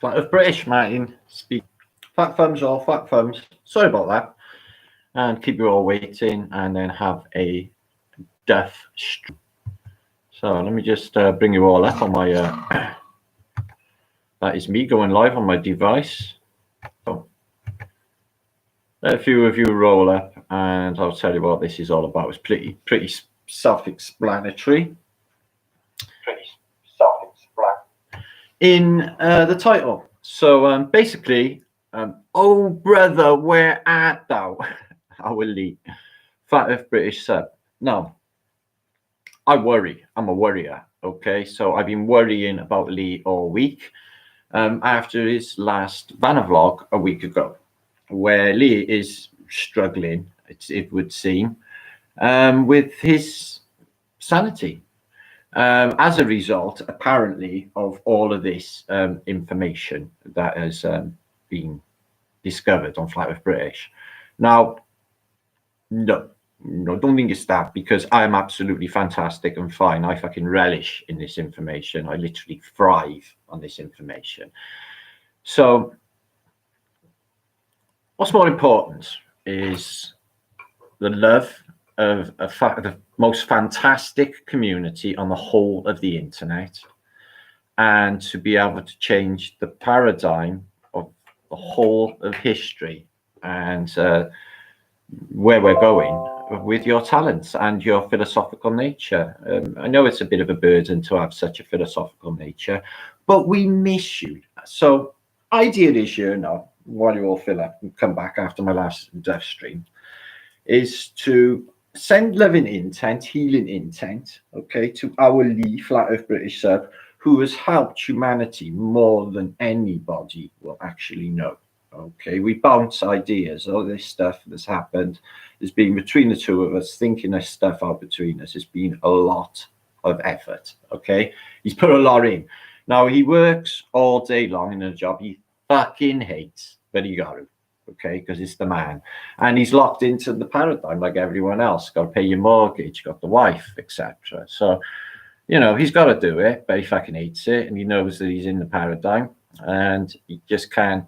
Flat of British, Martin. Speak. Fat thumbs or fat thumbs. Sorry about that. And keep you all waiting, and then have a death stream. So let me just bring you all up on my. That is me going live on my device. So let a few of you roll up, and I'll tell you what this is all about. It's pretty self-explanatory. In the title. So basically, oh brother, where art thou? Our Lee, Flat Earth British sub. Now, I worry. I'm a worrier. Okay, so I've been worrying about Lee all week after his last banner vlog a week ago, where Lee is struggling, it would seem, with his sanity. As a result, apparently, of all of this information that has been discovered on Flat Earth British. Now, no, don't think it's that, because I am absolutely fantastic and fine. I fucking relish in this information. I literally thrive on this information. So, what's more important is the love of the most fantastic community on the whole of the internet, and to be able to change the paradigm of the whole of history and where we're going with your talents and your philosophical nature. I know it's a bit of a burden to have such a philosophical nature, but we miss you. So idea this year now, while you all fill up and come back after my last death stream, is to send loving intent, healing intent, okay, to our Lee Flat Earth British sub, who has helped humanity more than anybody will actually know. Okay, we bounce ideas. All this stuff that's happened has been between the two of us, thinking this stuff out between us. It's been a lot of effort. Okay, he's put a lot in. Now, he works all day long in a job he fucking hates, but he got to. Okay, because it's the man, and he's locked into the paradigm like everyone else. Got to pay your mortgage, got the wife, etc. So, you know, he's got to do it, but he fucking hates it, and he knows that he's in the paradigm, and he just can't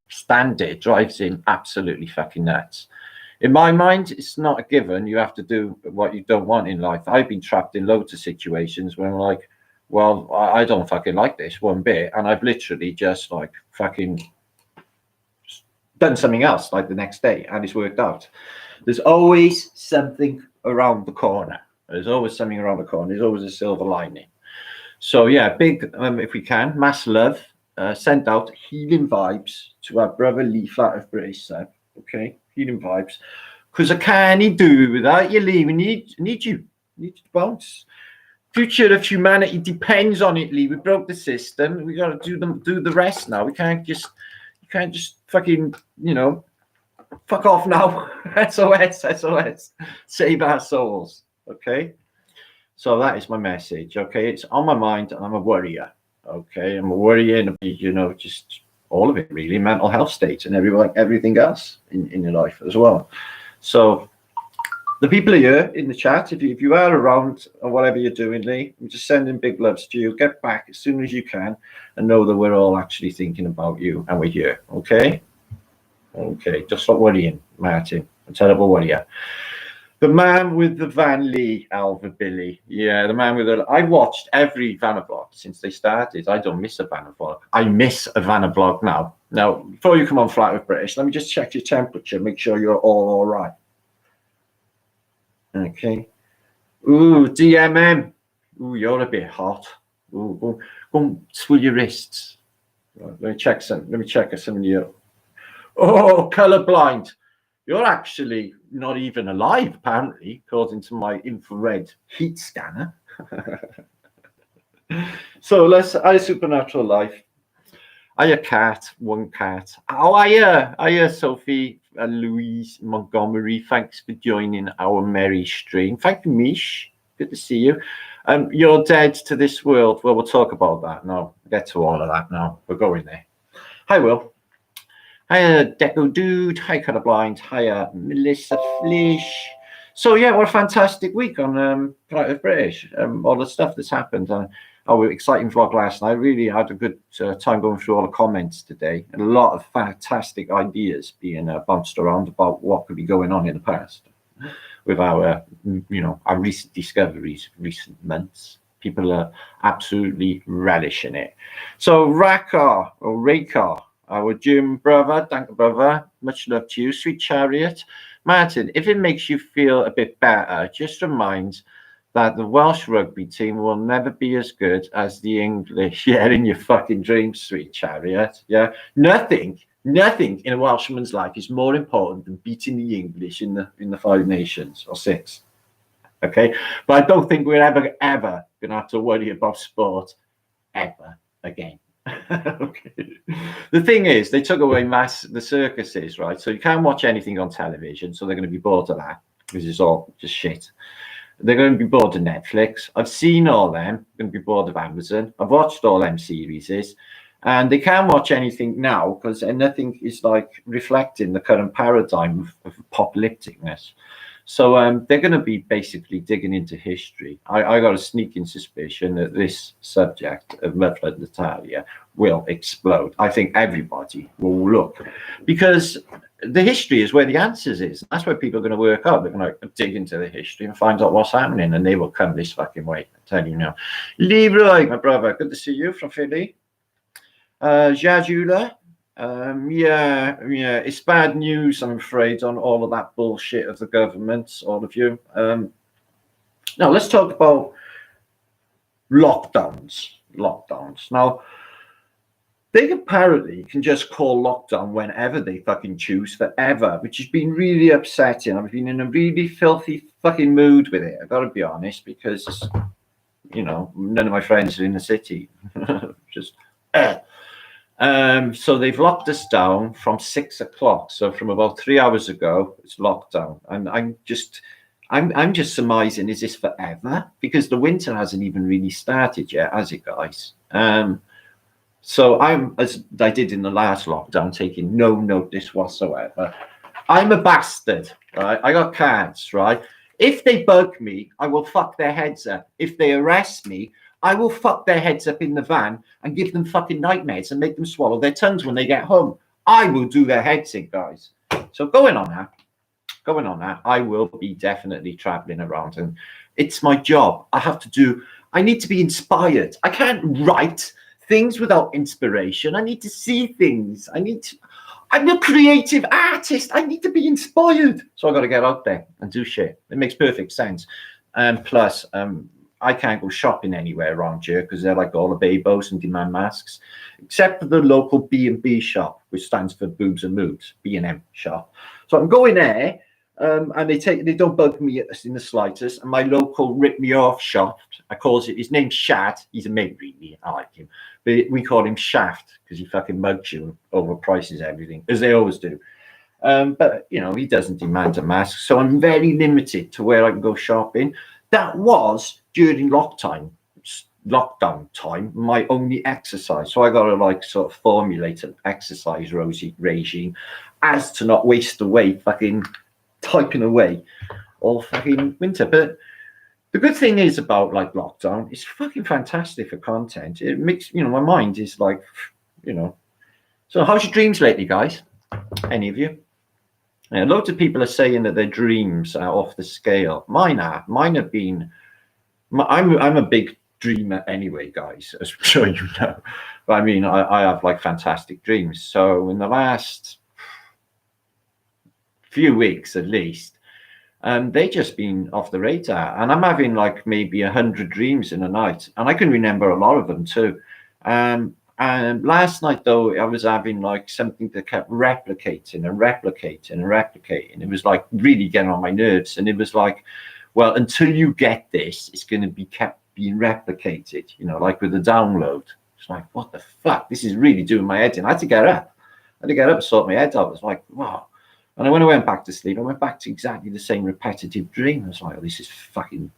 stand it. It drives him absolutely fucking nuts. In my mind, it's not a given. You have to do what you don't want in life. I've been trapped in loads of situations where I'm like, well, I don't fucking like this one bit, and I've literally just like fucking done something else like the next day, and it's worked out. There's always something around the corner. There's always something around the corner. There's always a silver lining. So yeah, big if we can, mass love, send out healing vibes to our brother Lee Flat Earth British sub. Okay, healing vibes, because I can't do without you, Lee. We need you. We need to bounce. Future of humanity depends on it, Lee. We broke the system. We got to do the rest now. We can't just fucking, you know, fuck off now. SOS, save our souls. Okay, so that is my message. Okay, it's on my mind, and I'm a worrier. Okay, I'm a worrier, you know, just all of it really, mental health state and everything else in your life as well. So the people are here in the chat. If you are around or whatever you're doing, Lee, I'm just sending big loves to you. Get back as soon as you can, and know that we're all actually thinking about you, and we're here. Okay. Okay, just stop worrying, Martin. A terrible worrier. The man with the Van Lee, Alva Billy. Yeah, the man with the... I watched every Vanna vlog since they started. I don't miss a Vanna vlog. I miss a Vanna vlog now. Now, before you come on Flat Earth British, let me just check your temperature, make sure you're all right. Okay. Ooh, DMM. Ooh, you're a bit hot. Ooh, go and swill your wrists. Right, let me check some of you. Oh, colorblind. You're actually not even alive, apparently, according to my infrared heat scanner. So I supernatural life. I cat, one cat. Oh, I Sophie Louise Montgomery. Thanks for joining our merry stream. Thank you, Mish. Good to see you. You're dead to this world. Well, we'll talk about that now. Get to all of that now. We're going there. Hi, Will. Hiya, Deco Dude. Hi, Colorblind. Hiya, Melissa Flish. So, yeah, what a fantastic week on Flat Earth British. All the stuff that's happened. Oh, exciting vlog last night. Really had a good time going through all the comments today, and a lot of fantastic ideas being bounced around about what could be going on in the past with our, our recent discoveries, recent months. People are absolutely relishing it. So Rakar, our German brother, thank you, brother. Much love to you, sweet chariot. Martin, if it makes you feel a bit better, just remind that the Welsh rugby team will never be as good as the English. Yeah, in your fucking dreams, sweet chariot. Yeah, nothing in a Welshman's life is more important than beating the English in the Five Nations or six. Okay, but I don't think we're ever going to have to worry about sport ever again. Okay. The thing is, they took away the circuses, right? So you can't watch anything on television, so they're going to be bored of that, which is all just shit. They're going to be bored of Netflix. I've seen all them. Going to be bored of Amazon. I've watched all them series, and they can't watch anything now because nothing is like reflecting the current paradigm of apocalypticness. So they're going to be basically digging into history. I got a sneaking suspicion that this subject of Muffled Natalia will explode. I think everybody will look, because the history is where the answers is. That's where people are going to work out. They're going to dig into the history and find out what's happening, and they will come this fucking way. I tell you now. Leroy, my brother, good to see you from Philly. Jajula. Yeah, it's bad news, I'm afraid, on all of that bullshit of the government, all of you. Now, let's talk about lockdowns. Now, they apparently can just call lockdown whenever they fucking choose, forever, which has been really upsetting. I've been in a really filthy fucking mood with it, I've got to be honest, because, none of my friends are in the city. Just... So they've locked us down from 6 o'clock. So from about 3 hours ago, it's lockdown. And I'm just surmising, is this forever? Because the winter hasn't even really started yet, has it, guys? So I'm, as I did in the last lockdown, taking no notice whatsoever. I'm a bastard, right? I got cards, right? If they bug me, I will fuck their heads up. If they arrest me, I will fuck their heads up in the van and give them fucking nightmares and make them swallow their tongues when they get home. I will do their heads in, guys. So going on that, I will be definitely traveling around, and it's my job. I need to be inspired. I can't write things without inspiration. I need to see things. I'm a creative artist. I need to be inspired. So I got to get out there and do shit. It makes perfect sense. And plus, I can't go shopping anywhere around here because they're like all the babos and demand masks, except for the local B&B shop, which stands for Boobs and Moobs, B&M shop. So I'm going there, and they don't bug me in the slightest. And my local Rip Me Off shop, his name's Shad. He's a mate, really. I like him. But we call him Shaft because he fucking mugs you and overprices everything, as they always do. But, he doesn't demand a mask. So I'm very limited to where I can go shopping. That was during lockdown time, my only exercise. So I got to sort of formulate an exercise regime as to not waste away fucking typing away all fucking winter. But the good thing is about lockdown, it's fucking fantastic for content. It makes, my mind is So how's your dreams lately, guys? Any of you? Yeah, loads of people are saying that their dreams are off the scale. Mine have been. I'm a big dreamer anyway, guys, as I'm sure you know. But I mean, I have fantastic dreams. So in the last few weeks, at least, they've just been off the radar, and I'm having maybe 100 dreams in a night, and I can remember a lot of them too. And last night, though, I was having something that kept replicating. It was really getting on my nerves. And it was well, until you get this, it's going to be kept being replicated, with the download. It's what the fuck? This is really doing my head in. I had to get up and sort my head out. It was wow. And when I went back to sleep, I went back to exactly the same repetitive dream. I was oh, this is fucking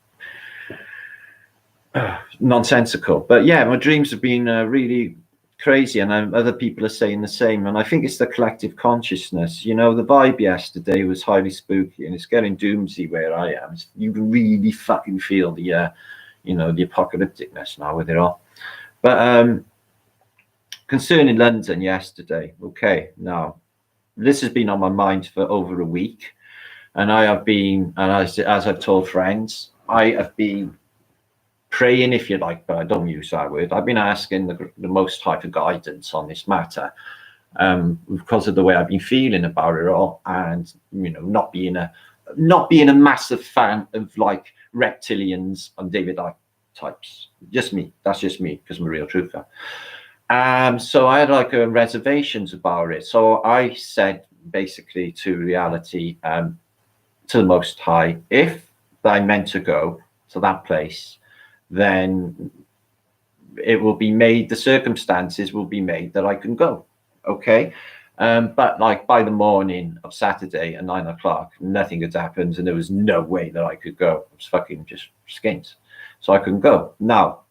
nonsensical. But yeah, my dreams have been really crazy, and other people are saying the same. And I think it's the collective consciousness. The vibe yesterday was highly spooky, and it's getting doomsday where I am. You can really fucking feel the you know, the apocalypticness now with it all. But concerning London yesterday, okay, now this has been on my mind for over a week, and I have been, and as I've told friends, I have been praying, if you like, but I don't use that word. I've been asking the Most High for guidance on this matter, because of the way I've been feeling about it all, and you know, not being a massive fan of like reptilians and David Icke types. Just me. That's just me, because I'm a real truther. So I had like reservations about it. So I said basically to reality, to the Most High, if I meant to go to that place, then it will be made, the circumstances will be made that I can go. Okay. But like by the morning of Saturday at 9 o'clock, nothing had happened, and there was no way that I could go. I was fucking just skint. So I couldn't go. Now,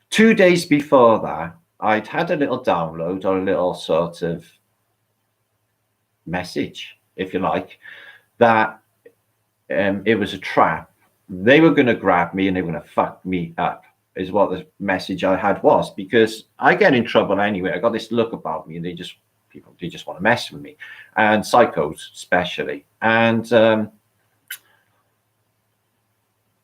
2 days before that, I'd had a little download or a little sort of message, if you like, that it was a trap. They were going to grab me and they were going to fuck me up, is what the message I had was, because I get in trouble anyway. I got this look about me, and they just want to mess with me, and psychos especially. And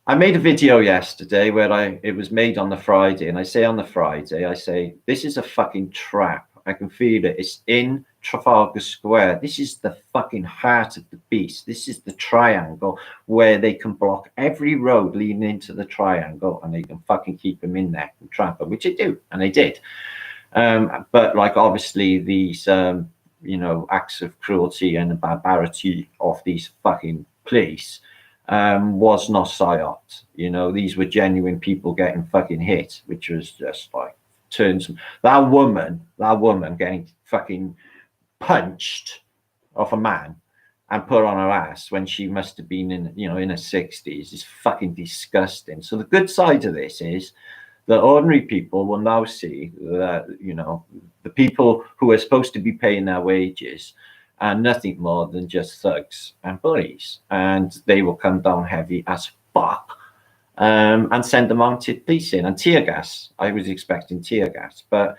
I made a video yesterday where it was made on the Friday, and I say on the Friday, I say, this is a fucking trap. I can feel it. It's in Trafalgar Square. This is the fucking heart of the beast. This is the triangle where they can block every road leading into the triangle, and they can fucking keep them in there and trap them, which they do, and they did. But like obviously these, you know, acts of cruelty and barbarity of these fucking police was not psyoped. You know, these were genuine people getting fucking hit, which was just like turns. That woman getting fucking punched off a man and put on her ass when she must have been in, you know, in her 60s is fucking disgusting. So the good side of this is that ordinary people will now see that, you know, the people who are supposed to be paying their wages are nothing more than just thugs and bullies, and they will come down heavy as fuck. And send the mounted police in, and tear gas. I was expecting tear gas, but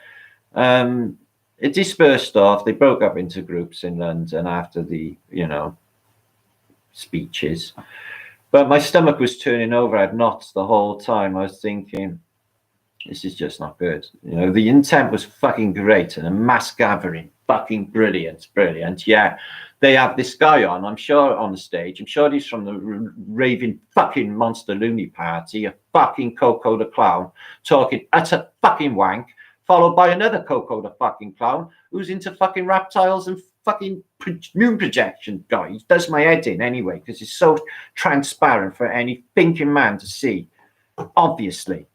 it dispersed off. They broke up into groups in London after the, you know, speeches. But my stomach was turning over. I had knots the whole time. I was thinking, this is just not good. You know, the intent was fucking great, and a mass gathering, fucking brilliant. Yeah. They have this guy on, I'm sure, on the stage. I'm sure he's from the raving fucking monster loony party, a fucking Coco the Clown, talking utter fucking wank, followed by another Coco the fucking Clown who's into fucking reptiles and fucking moon projection. Guy, he does my head in anyway, because it's so transparent for any thinking man to see. Obviously,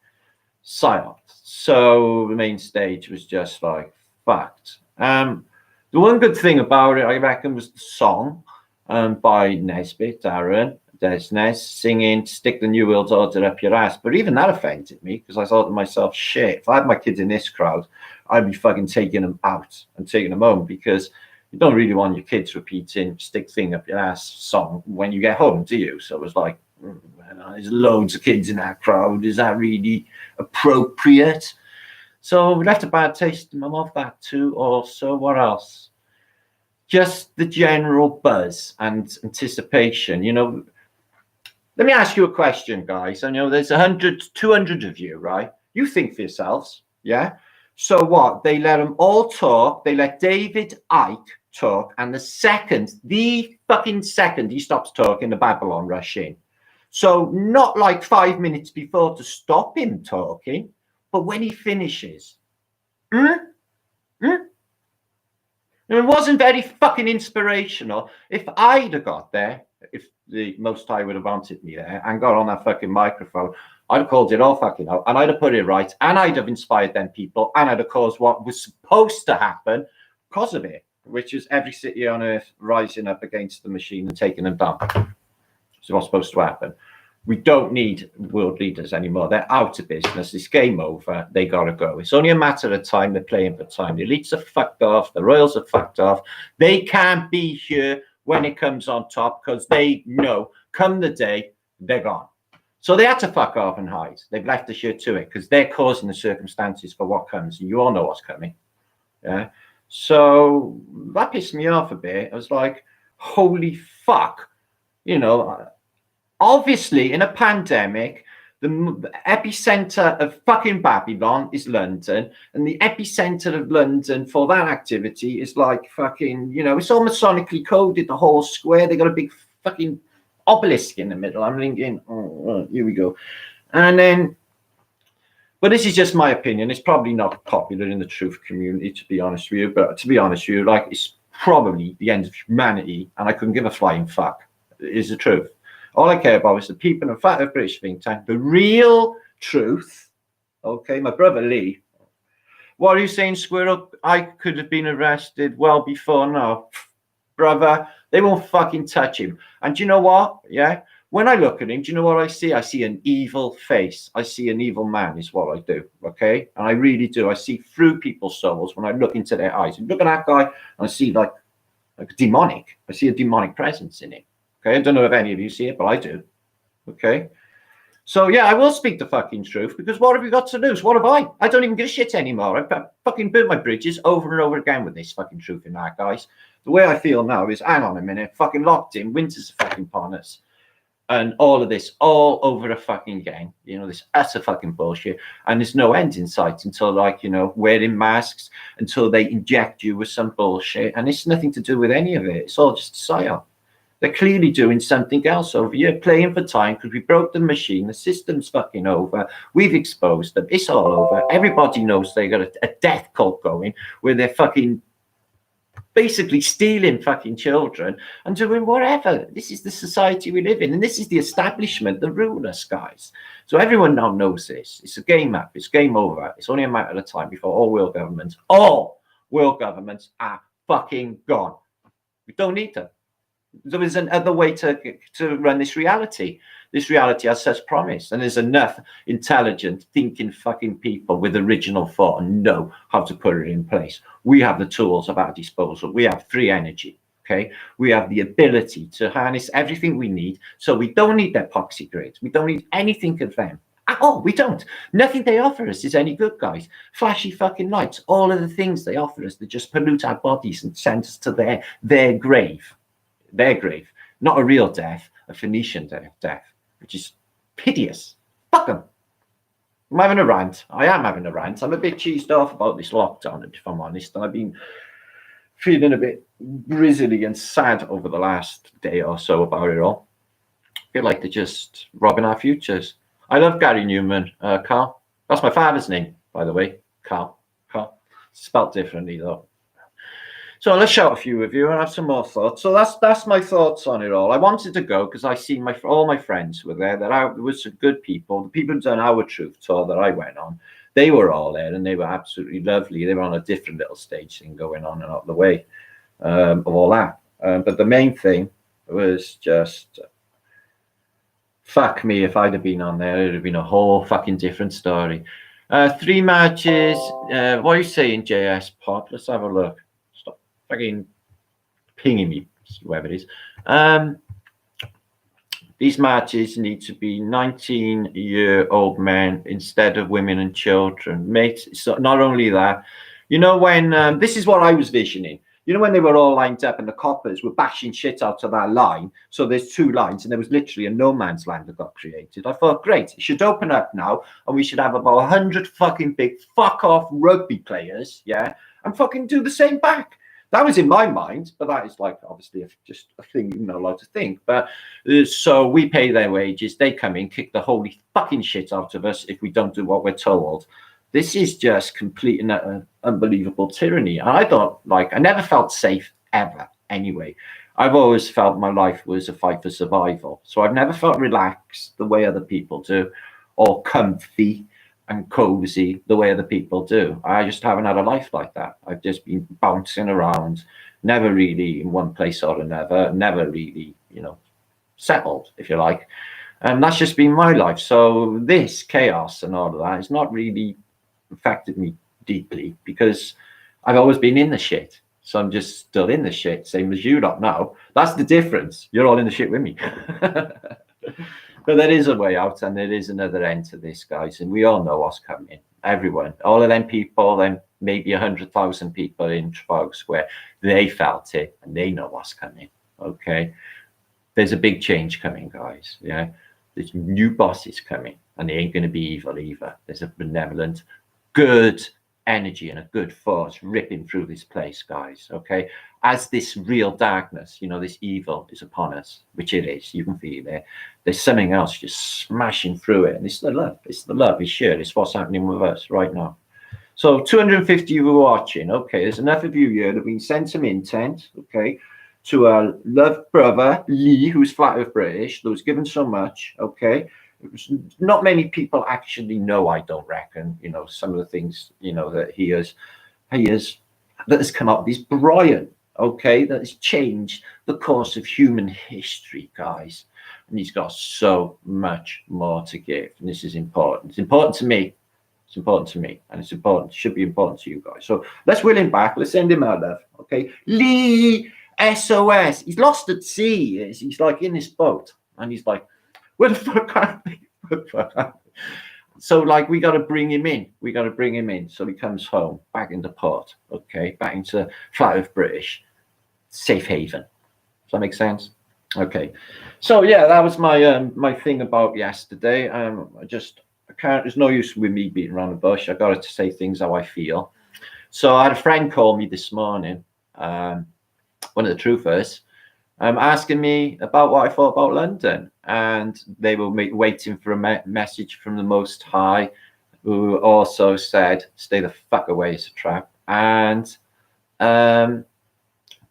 psyoped. So the main stage was just like fucked. The one good thing about it, I reckon, was the song by Nesbitt, Aaron, Desnes, singing Stick the New World Order Up Your Ass. But even that offended me, because I thought to myself, shit, if I had my kids in this crowd, I'd be fucking taking them out and taking them home, because you don't really want your kids repeating Stick Thing Up Your Ass song when you get home, do you? So it was like, there's loads of kids in that crowd. Is that really appropriate? So we left a bad taste in my mouth, that too. Also, what else? Just the general buzz and anticipation. You know, let me ask you a question, guys. I know there's 100, 200 of you, right? You think for yourselves, yeah? So what? They let them all talk. They let David Icke talk. And the fucking second he stops talking, the Babylon rush in. So not like 5 minutes before to stop him talking, but when he finishes, it wasn't very fucking inspirational. If I'd have got there, if the Most High would have wanted me there and got on that fucking microphone, I'd have called it all fucking out, and I'd have put it right, and I'd have inspired them people, and I'd have caused what was supposed to happen because of it, which is every city on earth rising up against the machine and taking them down. So what's supposed to happen? We don't need world leaders anymore. They're out of business. It's game over. They got to go. It's only a matter of time. They're playing for time. The elites are fucked off. The royals are fucked off. They can't be here when it comes on top, because they know come the day, they're gone. So they had to fuck off and hide. They've left the shit to it because they're causing the circumstances for what comes. And you all know what's coming. Yeah. So that pissed me off a bit. I was like, holy fuck. You know, obviously in a pandemic, the epicenter of fucking Babylon is London, and the epicenter of London for that activity is like fucking, you know, it's all masonically coded, the whole square. They got a big fucking obelisk in the middle. I'm thinking, oh, here we go. And then, but this is just my opinion. It's probably not popular in the truth community, to be honest with you. But to be honest with you, like, it's probably the end of humanity, and I couldn't give a flying fuck. It is the truth. All I care about is the people in fact of British Think Tank, the real truth. Okay, my brother Lee. What are you saying, Squirrel? I could have been arrested well before now. Brother, they won't fucking touch him. And do you know what? Yeah, when I look at him, do you know what I see? I see an evil face. I see an evil man is what I do, okay? And I really do. I see through people's souls when I look into their eyes. And look at that guy, and I see like demonic. I see a demonic presence in him. Okay, I don't know if any of you see it, but I do. Okay, so yeah, I will speak the fucking truth, because what have you got to lose? What have I? I don't even give a shit anymore. I've fucking burnt my bridges over and over again with this fucking truth in that, guys. The way I feel now is, hang on a minute, fucking locked in, winter's fucking upon us, and all of this, all over a fucking game. You know, this utter fucking bullshit, and there's no end in sight until, like, you know, wearing masks, until they inject you with some bullshit, and it's nothing to do with any of it. It's all just a psyop. They're clearly doing something else over here, playing for time, because we broke the machine. The system's fucking over. We've exposed them. It's all over. Everybody knows they got a death cult going where they're fucking basically stealing fucking children and doing whatever. This is the society we live in, and this is the establishment that rule us, guys. So everyone now knows this. It's a game up. It's game over. It's only a matter of time before all world governments are fucking gone. We don't need them. There is another way to run this reality. This reality has such promise, and there's enough intelligent, thinking fucking people with original thought and know how to put it in place. We have the tools at our disposal. We have free energy. Okay, we have the ability to harness everything we need, so we don't need their epoxy grades. We don't need anything of them at all. We don't. Nothing they offer us is any good, guys. Flashy fucking lights, all of the things they offer us that just pollute our bodies and send us to their grave. Their grave, not a real death, a Phoenician death, which is hideous. Fuck them. I'm having a rant. I am having a rant. I'm a bit cheesed off about this lockdown, if I'm honest. I've been feeling a bit grizzly and sad over the last day or so about it all. I feel like they're just robbing our futures. I love Gary Newman, Carl. That's my father's name, by the way, Carl. Carl. Spelt differently, though. So let's shout a few of you and have some more thoughts. So that's my thoughts on it all. I wanted to go because I see all my friends were there. There was some good people. The people who done our truth tour that I went on, they were all there, and they were absolutely lovely. They were on a different little stage thing going on and out of the way of all that. But the main thing was just, fuck me, if I'd have been on there, it would have been a whole fucking different story. 3 matches. What are you saying, JS Pop? Let's have a look. Fucking pinging me, whoever it is. These matches need to be 19-year-old men instead of women and children, mate. So not only that, you know, when this is what I was visioning. You know, when they were all lined up and the coppers were bashing shit out of that line. So there's 2 lines, and there was literally a no man's land that got created. I thought, great, it should open up now, and we should have about 100 fucking big fuck off rugby players, yeah, and fucking do the same back. That was in my mind, but that is like obviously just a thing you're not allowed to think. But so we pay their wages, they come in, kick the holy fucking shit out of us if we don't do what we're told. This is just complete and unbelievable tyranny. And I thought, like, I never felt safe ever anyway. I've always felt my life was a fight for survival. So I've never felt relaxed the way other people do, or comfy and cozy the way other people do. I just haven't had a life like that. I've just been bouncing around, never really in one place or another, never really, you know, settled, if you like. And that's just been my life. So this chaos and all of that has not really affected me deeply, because I've always been in the shit. So I'm just still in the shit, same as you lot now. That's the difference. You're all in the shit with me. But there is a way out, and there is another end to this, guys, and we all know what's coming. Everyone, all of them people, then maybe 100,000 people in Trafalgar Square, they felt it, and they know what's coming. Okay, there's a big change coming, guys. Yeah, there's new bosses coming, and they ain't going to be evil either. There's a benevolent, good energy and a good force ripping through this place, guys. Okay, as this real darkness, you know, this evil is upon us, which it is. You can feel it. There's something else just smashing through it, and it's the love. It's the love. It's shared. It's what's happening with us right now. So 250 of you watching. Okay, there's enough of you here that we can send some intent. Okay, to our loved brother Lee, who's flat Earth British, who's given so much. Okay. Not many people actually know, I don't reckon, you know, some of the things, you know, that he has that has come up. He's brilliant, okay, that has changed the course of human history, guys. And he's got so much more to give. And this is important. It's important to me. It's important to me. And it's important, should be important to you guys. So let's will him back. Let's send him out, love. Okay. Lee S.O.S. He's lost at sea. He's like in this boat. And he's like, where the fuck are they? So, like, we got to bring him in. We got to bring him in so he comes home, back into port, okay, back into flat Earth British, safe haven. Does that make sense? Okay. So, yeah, that was my my thing about yesterday. I can't. There's no use with me beating around the bush. I got to say things how I feel. So, I had a friend call me this morning. One of the truthers. Asking me about what I thought about London, and they were waiting for a message from the Most High, who also said, "Stay the fuck away, it's a trap," and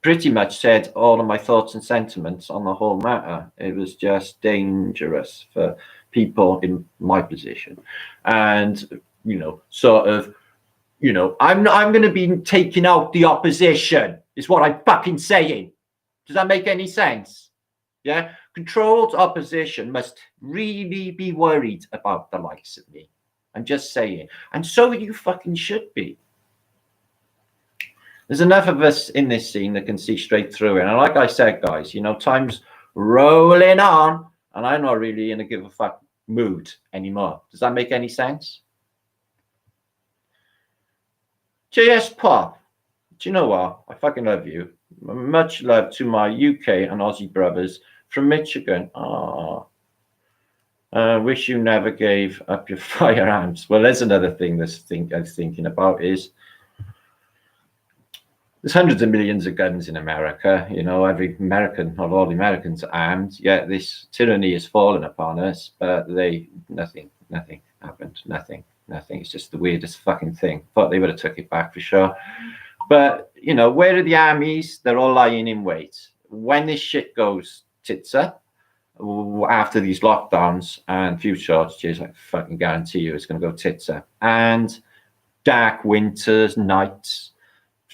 pretty much said all of my thoughts and sentiments on the whole matter. It was just dangerous for people in my position, and you know, sort of, you know, I'm going to be taking out the opposition. Is what I'm fucking saying. Does that make any sense? Yeah. Controlled opposition must really be worried about the likes of me. I'm just saying. And so you fucking should be. There's enough of us in this scene that can see straight through it. And like I said, guys, you know, time's rolling on, and I'm not really in a give a fuck mood anymore. Does that make any sense? JS Pop, do you know what? I fucking love you. Much love to my UK and Aussie brothers from Michigan. Wish you never gave up your firearms. Well, there's another thing I was thinking about is there's hundreds of millions of guns in America. You know, every American or all the Americans are armed. Yet this tyranny has fallen upon us, but nothing happened. Nothing. It's just the weirdest fucking thing. Thought they would have took it back for sure. But, you know, where are the armies? They're all lying in wait. When this shit goes tits up, after these lockdowns and fuel shortages, I fucking guarantee you it's going to go tits up. And dark winters, nights,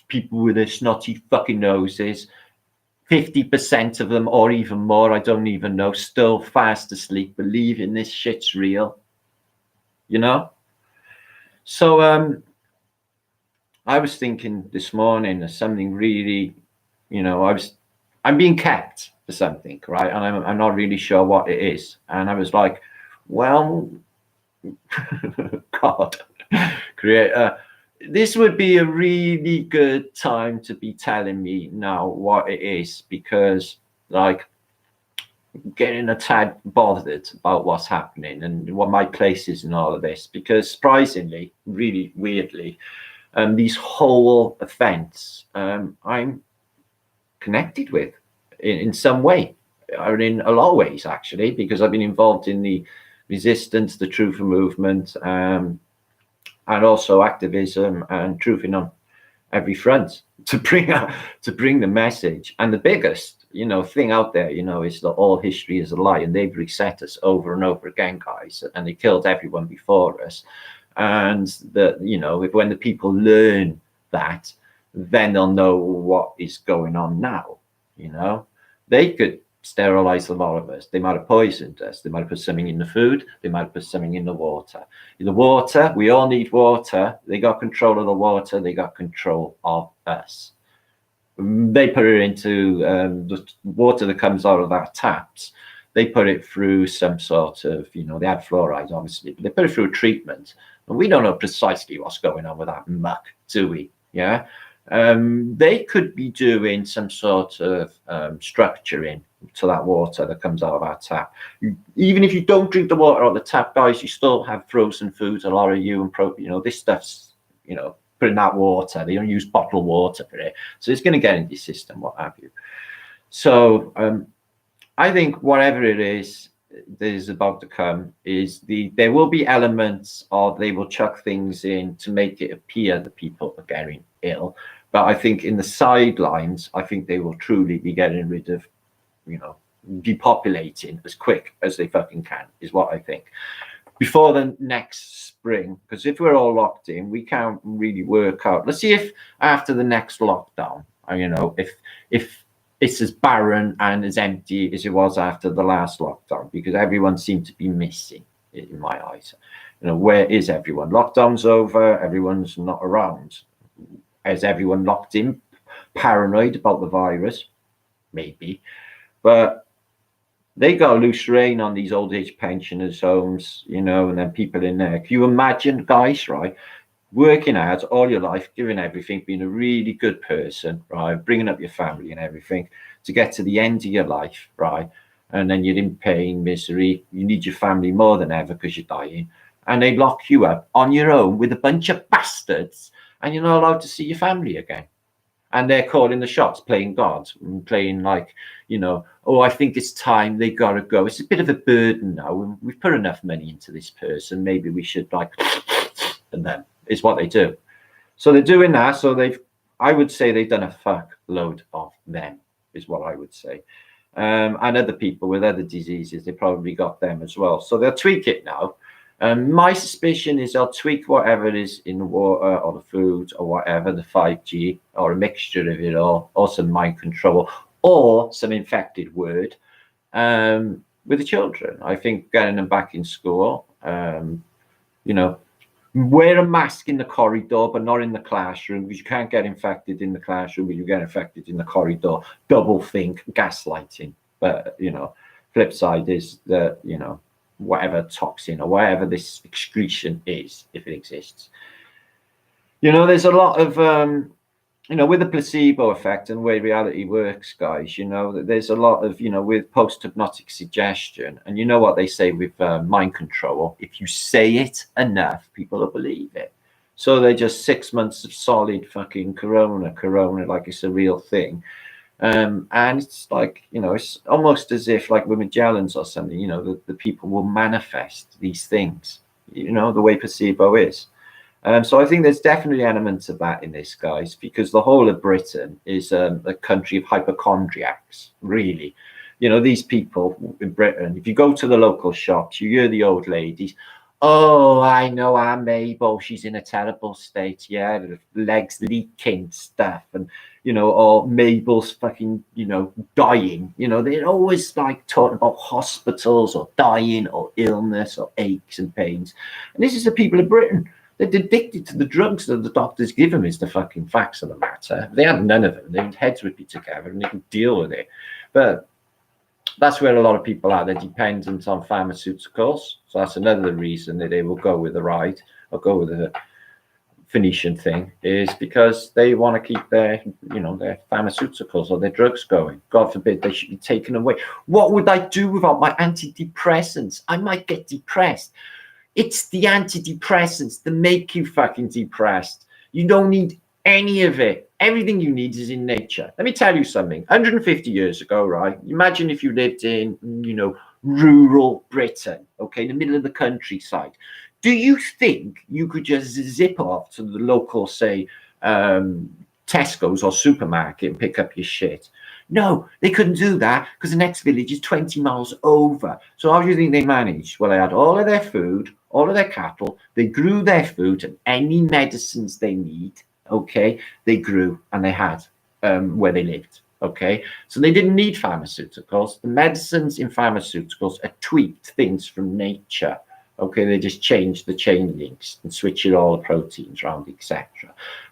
people with their snotty fucking noses, 50% of them or even more, I don't even know, still fast asleep, believing this shit's real. You know? So, I was thinking this morning of something really, you know, I'm being kept for something, right? And I'm not really sure what it is. And I was like, well, God, Creator, this would be a really good time to be telling me now what it is, because, like, getting a tad bothered about what's happening and what my place is in all of this, because surprisingly, really weirdly, these whole events I'm connected with in some way, or in a lot of ways actually, because I've been involved in the resistance, the truth movement, and also activism and truthing on every front to bring the message. And the biggest, you know, thing out there, you know, is that all history is a lie, and they've reset us over and over again, guys, and they killed everyone before us. And that, you know, when the people learn that, then they'll know what is going on now. You know, they could sterilize a lot of us. They might have poisoned us. They might have put something in the food. They might have put something in the water. In the water, we all need water. They got control of the water. They got control of us. They put it into the water that comes out of our taps. they put it through some sort of, you know, they had fluoride, obviously, but they put it through a treatment. And we don't know precisely what's going on with that muck, do we? Yeah. They could be doing some sort of structuring to that water that comes out of our tap. Even if you don't drink the water out of the tap, guys, you still have frozen foods, a lot of you, and you know, this stuff's, you know, put in that water. They don't use bottled water for it, so it's going to get into your system, what have you. So I think whatever it is that is about to come is there will be elements of, they will chuck things in to make it appear that people are getting ill. But I think in the sidelines, I think they will truly be getting rid of, you know, depopulating as quick as they fucking can, is what I think, before the next spring. Because if we're all locked in, we can't really work out. Let's see if after the next lockdown, you know, if it's as barren and as empty as it was after the last lockdown, because everyone seemed to be missing, in my eyes. You know, where is everyone? Lockdown's over, everyone's not around. Is everyone locked in, paranoid about the virus? Maybe. But they got a loose rein on these old age pensioners' homes, you know, and then people in there. Can you imagine, guys, right, working hard all your life, giving everything, being a really good person, right, bringing up your family and everything, to get to the end of your life, right, and then you're in pain, misery, you need your family more than ever because you're dying, and they lock you up on your own with a bunch of bastards, and you're not allowed to see your family again. And they're calling the shots, playing God, and playing like, you know, oh, I think it's time, they gotta go. It's a bit of a burden now. We've put enough money into this person. Maybe we should, like, and then is what they do. So they're doing that. So I would say they've done a fuck load of them, is what I would say. And other people with other diseases, they probably got them as well. So they'll tweak it now. My suspicion is they'll tweak whatever it is in the water or the food or whatever, the 5G or a mixture of it all, or some mind control or some infected word with the children. I think getting them back in school, you know, wear a mask in the corridor, but not in the classroom, because you can't get infected in the classroom, but you get infected in the corridor. Double think, gaslighting. But, you know, flip side is that, you know, whatever toxin or whatever this excretion is, if it exists. You know, there's a lot of, you know, with the placebo effect and the way reality works, guys, you know, there's a lot of, you know, with post-hypnotic suggestion, and you know what they say with mind control, if you say it enough, people will believe it. So they're just 6 months of solid fucking corona, like it's a real thing. And it's like, you know, it's almost as if like with Magellan's or something, you know, the people will manifest these things, you know, the way placebo is. So I think there's definitely elements of that in this, guys, because the whole of Britain is a country of hypochondriacs, really. You know, these people in Britain, if you go to the local shops, you hear the old ladies, oh, I know Aunt Mabel, she's in a terrible state, yeah, the legs leaking stuff, and, you know, or Mabel's fucking, you know, dying. You know, they're always like talking about hospitals or dying or illness or aches and pains. And this is the people of Britain. They're addicted to the drugs that the doctors give them, is the fucking facts of the matter. If they had none of them, their heads would be together and they could deal with it. But that's where a lot of people are. They're dependent on pharmaceuticals. So that's another reason that they will go with the ride or go with the Phoenician thing, is because they want to keep their, you know, their pharmaceuticals or their drugs going. God forbid they should be taken away. What would I do without my antidepressants? I might get depressed. It's the antidepressants that make you fucking depressed. You don't need any of it. Everything you need is in nature. Let me tell you something. 150 years ago, right? Imagine if you lived in, you know, rural Britain, okay, in the middle of the countryside. Do you think you could just zip off to the local, say, Tesco's or supermarket and pick up your shit? No, they couldn't do that because the next village is 20 miles over. So how do you think they managed? Well, they had all of their food, all of their cattle. They grew their food and any medicines they need, okay, they grew and they had where they lived, okay? So they didn't need pharmaceuticals. The medicines in pharmaceuticals are tweaked things from nature. Okay, they just change the chain links and switch it all the proteins around, etc.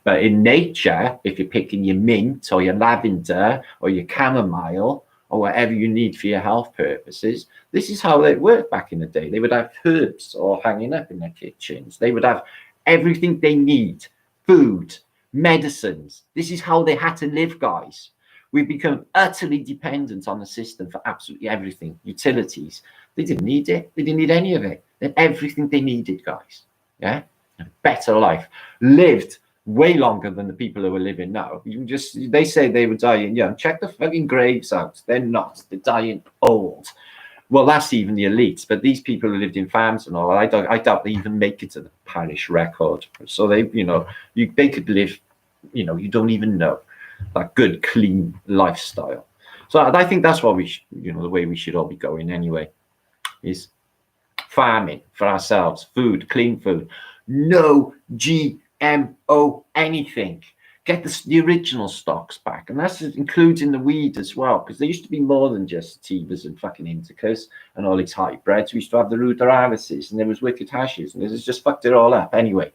But in nature, if you're picking your mint or your lavender or your chamomile or whatever you need for your health purposes. This is how they worked back in the day. They would have herbs all hanging up in their kitchens. They would have everything they need, food, medicines. This is how they had to live, guys. We've become utterly dependent on the system for absolutely everything. Utilities, they didn't need it. They didn't need any of it. They had everything they needed, guys. Yeah, a better life, lived way longer than the people who are living now. They say they were dying young. Check the fucking graves out. They're not. They're dying old. Well, that's even the elites. But these people who lived in farms and all, I doubt they even make it to the parish record. So they, they could live, you don't even know, that good, clean lifestyle. So I think that's what we, the way we should all be going anyway, is farming for ourselves, food, clean food, no GMO anything. Get the original stocks back, and that's including the weed as well, because there used to be more than just sativas and fucking indicas and all these hybrids. We used to have the ruderalis, and there was wicked hashes, and this has just fucked it all up anyway.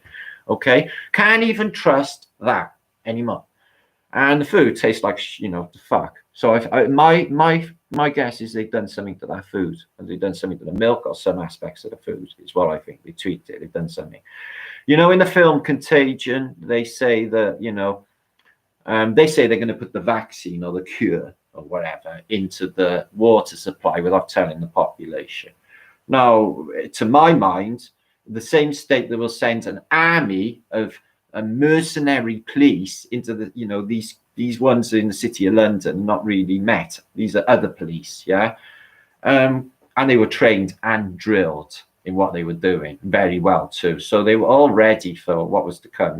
Okay, can't even trust that anymore. And the food tastes like the fuck. So my guess is they've done something to that food, and they've done something to the milk or some aspects of the food is what I think. They tweaked it. They've done something. In the film Contagion, they say that they say they're going to put the vaccine or the cure or whatever into the water supply without telling the population. Now, to my mind, the same state that will send an army of a mercenary police into the these ones in the city of London, not really Met. These are other police, yeah, and they were trained and drilled in what they were doing very well too. So they were all ready for what was to come.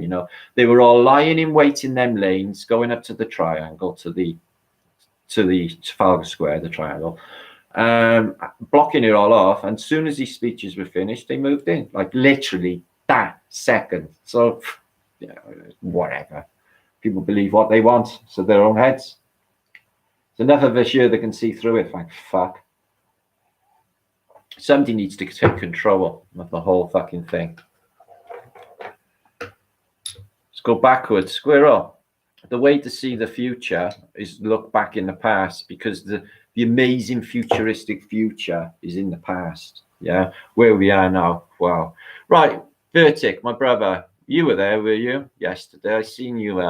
They were all lying in wait in them lanes, going up to the triangle, to the Trafalgar Square, the triangle, blocking it all off. And as soon as these speeches were finished, they moved in, like literally that second. So whatever. People believe what they want, so their own heads. It's enough of us here that can see through it. Thank fuck. Somebody needs to take control of the whole fucking thing. Let's go backwards. Squirrel. The way to see the future is look back in the past, because the amazing futuristic future is in the past. Yeah, where we are now. Wow. Right, Vertic, my brother. You were there, were you? Yesterday. I seen you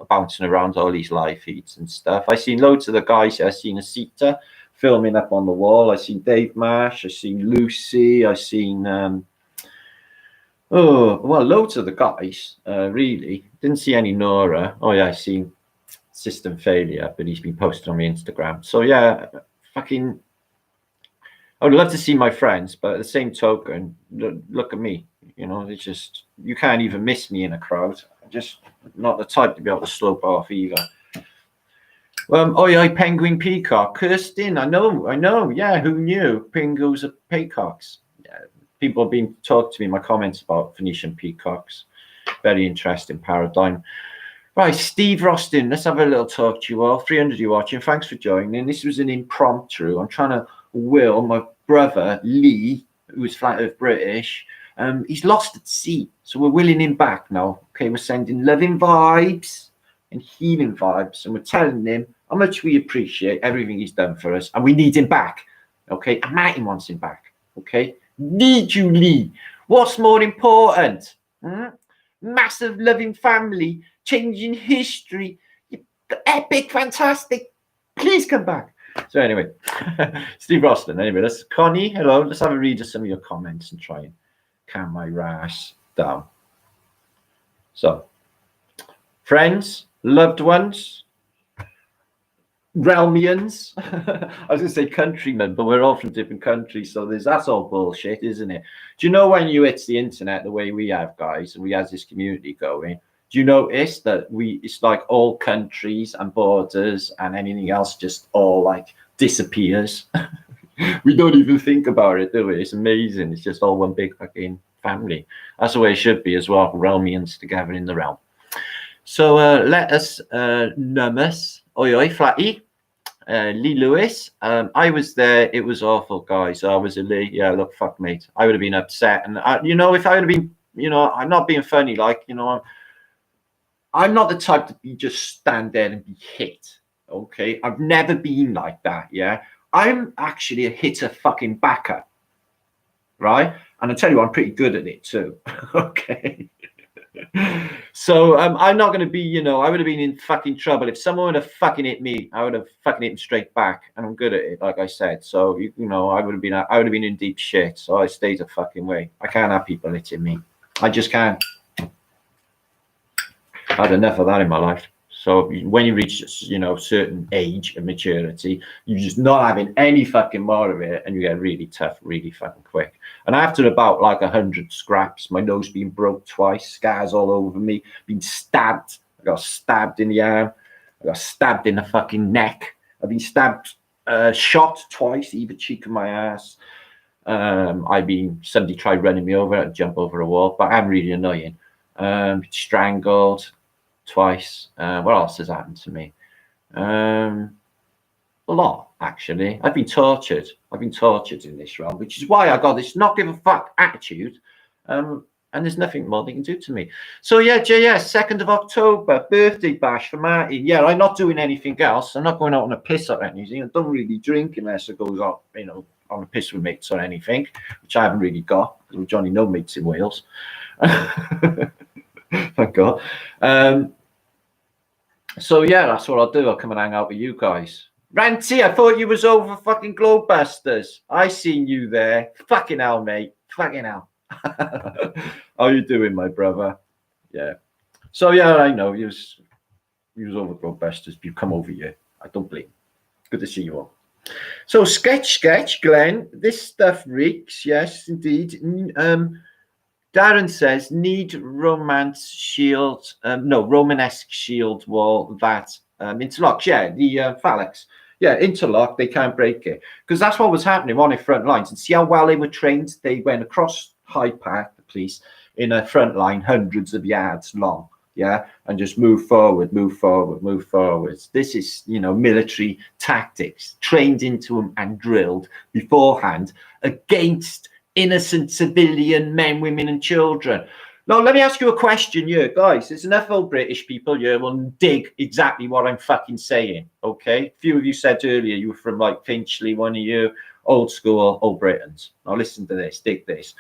bouncing around all these live feeds and stuff. I seen loads of the guys. I seen Asita filming up on the wall. I seen Dave Marsh. I seen Lucy. I seen loads of the guys. Really didn't see any Nora. Oh yeah, I seen System Failure, but he's been posted on my Instagram. So yeah, fucking. I would love to see my friends, but at the same token, look at me. It's just, you can't even miss me in a crowd. I'm just not the type to be able to slope off either. Penguin Peacock. Kirsten, I know. Yeah, who knew? Penguins are peacocks. Yeah, people have been talking to me in my comments about Phoenician peacocks. Very interesting paradigm. Right, Steve Rostin, let's have a little talk to you all. 300 you watching. Thanks for joining. This was an impromptu. I'm trying to will my brother Lee, who is flat Earth British. He's lost at sea, so we're willing him back now. Okay, we're sending loving vibes and healing vibes, and we're telling him how much we appreciate everything he's done for us, and we need him back. Okay, and Martin wants him back. Okay, need you, Lee. What's more important? Massive loving family, changing history, epic, fantastic. Please come back. So anyway, Steve Roston. Anyway, that's Connie. Hello. Let's have a read of some of your comments and try and calm my rash down. So, friends, loved ones, realmians. I was going to say countrymen, but we're all from different countries, so that's all bullshit, isn't it? Do you know when you hit the internet the way we have, guys, and we have this community going? Do you notice that it's like all countries and borders and anything else just all like disappears? We don't even think about it, do we? It's amazing. It's just all one big fucking family. That's the way it should be as well. Realmians together in the realm. So let us numbus. Oi, Flatty. Lee Lewis. I was there. It was awful, guys. I was a Lee. Yeah, look, fuck, mate. I would have been upset. And, if I would have been, I'm not being funny, like, I'm not the type to be just stand there and be hit. Okay, I've never been like that. Yeah, I'm actually a hitter fucking backer, right? And I tell you, I'm pretty good at it too. Okay. So I'm not going to be, you know, I would have been in fucking trouble if someone would have fucking hit me. I would have fucking hit him straight back, and I'm good at it, like I said. So you know, I would have been in deep shit. So I stayed a fucking way. I can't have people hitting me. I just can't. I've had enough of that in my life. So when you reach, you know, certain age of maturity, you're just not having any fucking more of it, and you get really tough, really fucking quick. And after about like 100 scraps, my nose being broke twice, scars all over me, being stabbed. I got stabbed in the arm. I got stabbed in the fucking neck. I've been stabbed, shot twice, either cheek of my ass. Somebody tried running me over, I'd jump over a wall, but I'm really annoying. Strangled twice. What else has happened to me? A lot, actually. I've been tortured in this realm, which is why I got this not give a fuck attitude. And there's nothing more they can do to me. So yeah, JS, 2nd of October, birthday bash for Martin. Yeah, I'm not doing anything else. I'm not going out on a piss or anything. I don't really drink unless it goes out, you know, on a piss with mates or anything, which I haven't really got. We've Johnny no mates in Wales. Thank God. So yeah, that's what I'll do. I'll come and hang out with you guys. Ranty, I thought you was over fucking Globebusters. I seen you there. Fucking hell, mate. Fucking hell. How you doing, my brother? Yeah. So yeah, I know you was over Globebusters. You come over here. I don't blame. Good to see you all. So sketch, Glenn. This stuff reeks. Yes, indeed. Darren says, need romance shield, Romanesque shield wall that interlocks. Yeah, the phalanx. Yeah, interlock, they can't break it. Because that's what was happening on their front lines. And see how well they were trained? They went across Hyde Park, the police, in a front line hundreds of yards long. Yeah, and just move forward. This is, you know, military tactics trained into them and drilled beforehand against innocent civilian men, women, and children. Now, let me ask you a question here, guys. There's enough old British people here will dig exactly what I'm fucking saying, okay? A few of you said earlier you were from, like, Finchley, one of you, old school, old Britons. Now, listen to this, dig this.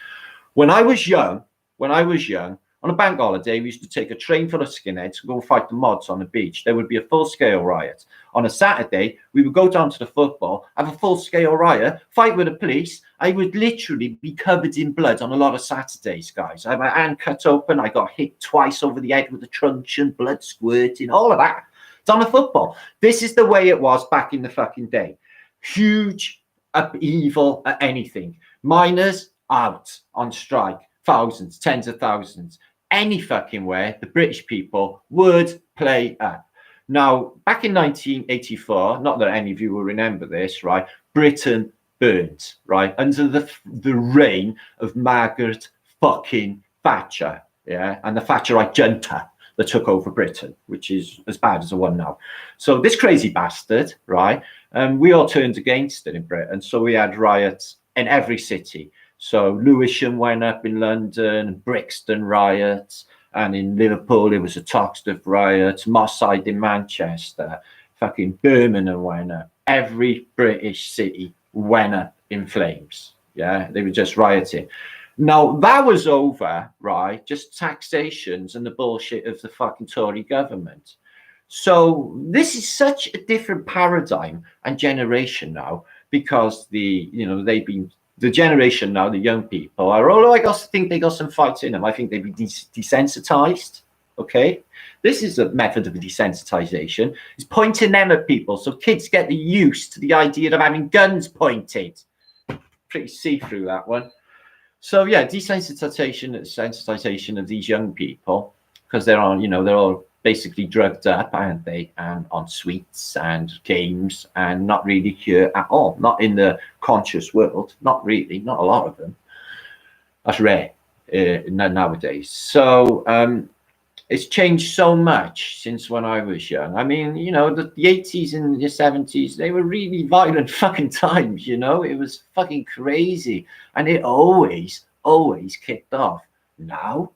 When I was young, on a bank holiday, we used to take a train full of skinheads and go fight the mods on the beach. There would be a full-scale riot. On a Saturday, we would go down to the football, have a full-scale riot, fight with the police. I would literally be covered in blood on a lot of Saturdays, guys. I had my hand cut open. I got hit twice over the head with a truncheon, blood squirting, all of that. It's on the football. This is the way it was back in the fucking day. Huge upheaval at anything. Miners out on strike. Thousands, tens of thousands. Any fucking way, the British people would play up. Now, back in 1984, not that any of you will remember this, right? Britain burned, right? Under the reign of Margaret fucking Thatcher, yeah? And the Thatcherite junta that took over Britain, which is as bad as the one now. So this crazy bastard, right? We all turned against it in Britain. So we had riots in every city. So Lewisham went up in London, Brixton riots, and in Liverpool there was a Toxteth riot, Moss Side in Manchester, fucking Birmingham went up. Every British city went up in flames. Yeah, they were just rioting. Now that was over, right? Just taxations and the bullshit of the fucking Tory government. So this is such a different paradigm and generation now, because the generation now, the young people are, I think they got some fights in them. I think they've been desensitized. Okay, this is a method of desensitization. It's pointing them at people, so kids get used to the idea of having guns pointed. Pretty see-through that one. So yeah, desensitization of these young people, because they're all basically drugged up, aren't they, and on sweets and games, and not really here at all. Not in the conscious world. Not really. Not a lot of them. That's rare nowadays. So it's changed so much since when I was young. I mean, the 80s and the 70s, they were really violent fucking times, It was fucking crazy. And it always kicked off. Now,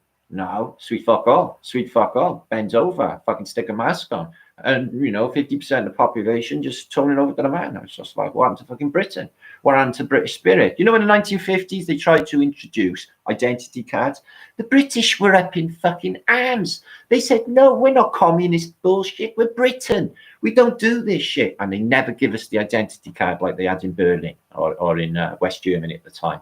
sweet fuck all, bends over, fucking stick a mask on. And, 50% of the population just turning over to the man. It's just like, what happened to fucking Britain? What happened to British spirit? In the 1950s, they tried to introduce identity cards. The British were up in fucking arms. They said, no, we're not communist bullshit. We're Britain. We don't do this shit. And they never give us the identity card like they had in Berlin or in West Germany at the time.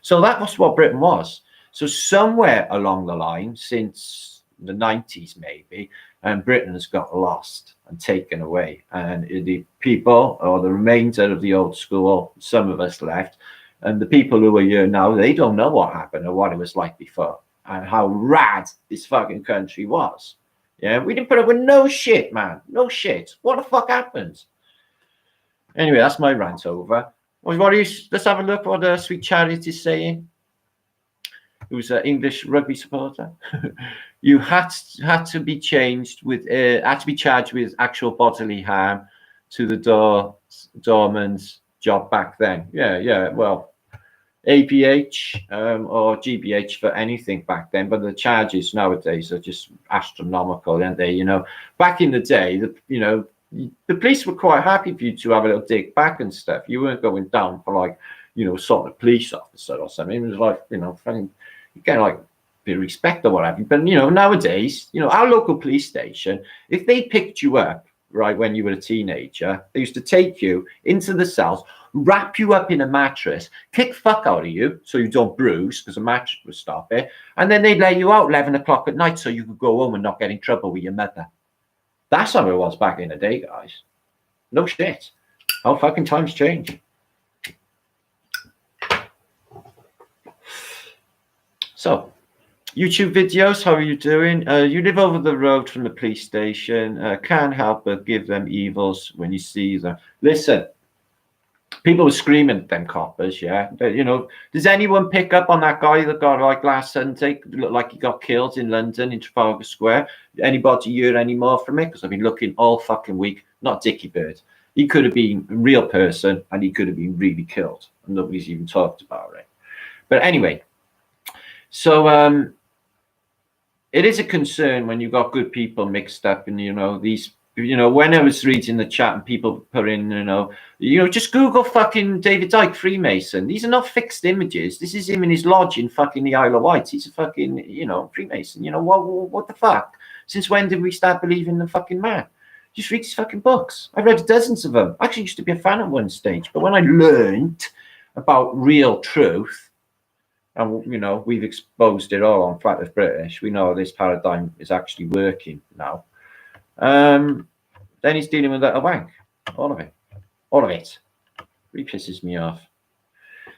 So that was what Britain was. So somewhere along the line, since the 90s maybe, and Britain has got lost and taken away, and the people or the remainder of the old school, some of us left, and the people who are here now, they don't know what happened or what it was like before and how rad this fucking country was. Yeah, we didn't put up with no shit, man. No shit. What the fuck happened? Anyway, that's my rant over. Let's have a look what Sweet Charity is saying. Who's an English rugby supporter? You had to be charged with actual bodily harm to the doorman's job back then. Yeah. Well, APH or GBH for anything back then, but the charges nowadays are just astronomical, aren't they? Back in the day, the police were quite happy for you to have a little dig back and stuff. You weren't going down for like, sort of police officer or something. It was like, fucking, you get like the respect or whatever. But nowadays, our local police station, if they picked you up right when you were a teenager, they used to take you into the cells, wrap you up in a mattress, kick fuck out of you so you don't bruise because a mattress would stop it, and then they'd lay you out 11 o'clock at night so you could go home and not get in trouble with your mother. That's how it was back in the day, guys. No shit. How fucking times change. So, YouTube videos, how are you doing? You live over the road from the police station. Can't help but give them evils when you see them. Listen, people were screaming at them coppers, yeah. But, does anyone pick up on that guy that got like last Sunday, looked like he got killed in London in Trafalgar Square? Anybody hear any more from it? Because I've been looking all fucking week. Not Dickie Bird. He could have been a real person and he could have been really killed. And nobody's even talked about it. But anyway, so it is a concern when you've got good people mixed up and, these, when I was reading the chat and people put in, just Google fucking David Icke, Freemason. These are not fixed images. This is him in his lodge in fucking the Isle of Wight. He's a fucking, Freemason. What the fuck? Since when did we start believing the fucking man? Just read his fucking books. I've read dozens of them. I actually used to be a fan at one stage. But when I learned about real truth, and, we've exposed it all on Flat Earth British, we know this paradigm is actually working now. Then he's dealing with that a wank. All of it. Really pisses me off.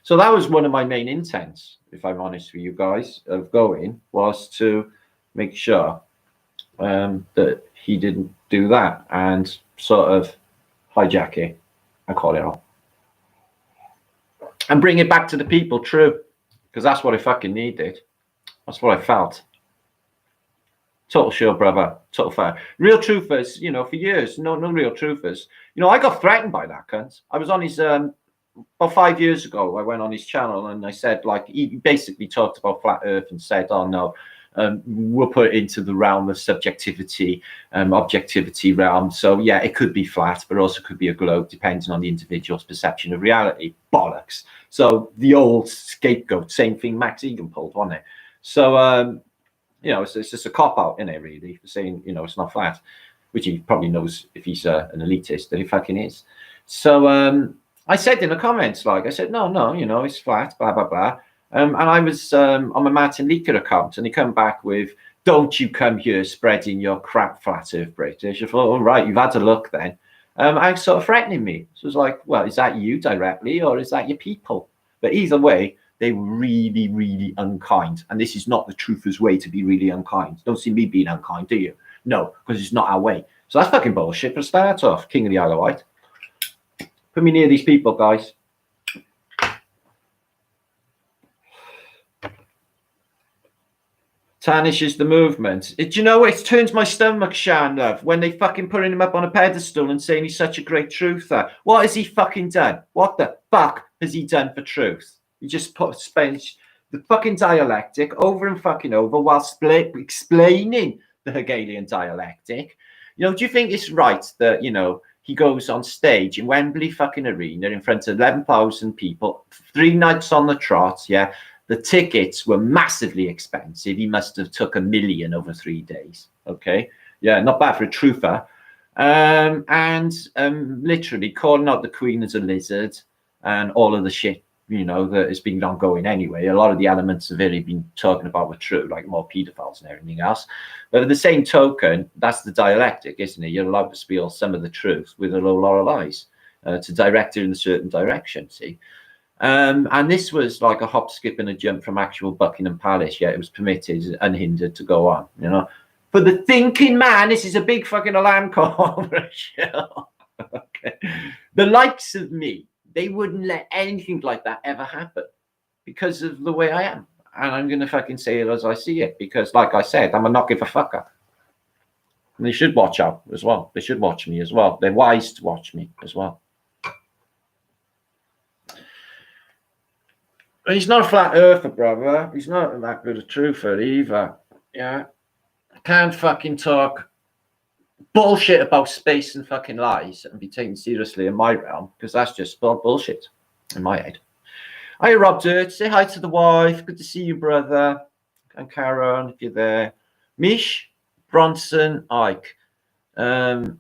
So that was one of my main intents, if I'm honest with you guys, of going, was to make sure that he didn't do that and sort of hijack it and call it off. And bring it back to the people, true. Because that's what I fucking needed. That's what I felt. Total sure, brother. Total fair. Real truthers, for years, no real truthers. I got threatened by that cunt. I was on his, about 5 years ago, I went on his channel and I said, like, he basically talked about flat earth and said, oh no, we'll put it into the realm of subjectivity, objectivity realm. So yeah, it could be flat, but also could be a globe, depending on the individual's perception of reality. Bollocks. So the old scapegoat, same thing Max Egan pulled, wasn't it? So, it's just a cop-out, isn't it, really, for saying, it's not flat, which he probably knows if he's an elitist, that he fucking is. So I said in the comments, I said, no, it's flat, blah, blah, blah. And I was on my Martin Liedtke account, and he come back with, don't you come here spreading your crap Flat Earth British. I thought, all right, you've had a look then. I was sort of threatening me. So it was like, well, is that you directly or is that your people? But either way, they were really, really unkind. And this is not the truthers' way to be really unkind. Don't see me being unkind, do you? No, because it's not our way. So that's fucking bullshit for a start off, King of the Isle of Wight. Put me near these people, guys. Tarnishes the movement. It turns my stomach, Shan, love, when they fucking putting him up on a pedestal and saying he's such a great truther. What has he fucking done? What the fuck has he done for truth? He just spends the fucking dialectic over and fucking over while explaining the Hegelian dialectic. You know, do you think it's right that, you know, he goes on stage in Wembley fucking Arena in front of 11,000 people, 3 nights on the trot, yeah? The tickets were massively expensive. He must have took $1 million over 3 days, okay? Yeah, not bad for a truther. Literally calling out the Queen as a lizard and all of the shit, you know, that has been ongoing anyway. A lot of the elements of it have been talking about were true, like more paedophiles and everything else. But at the same token, that's the dialectic, isn't it? You're allowed to spill some of the truth with a lot of lies to direct it in a certain direction, see? And this was like a hop, skip, and a jump from actual Buckingham Palace, yet it was permitted, unhindered to go on, you know? For the thinking man, this is a big fucking alarm call for a show. Okay. The likes of me, they wouldn't let anything like that ever happen because of the way I am. And I'm going to fucking say it as I see it because, like I said, I'm a not give a fucker. And they should watch out as well. They should watch me as well. They're wise to watch me as well. But he's not a flat earther, brother. He's not that good a truther either. Yeah. I can't fucking talk bullshit about space and fucking lies and be taken seriously in my realm because that's just bullshit in my head. Hi, Rob Dirt. Say hi to the wife. Good to see you, brother. And Karen, if you're there. Mish, Bronson, Ike. You on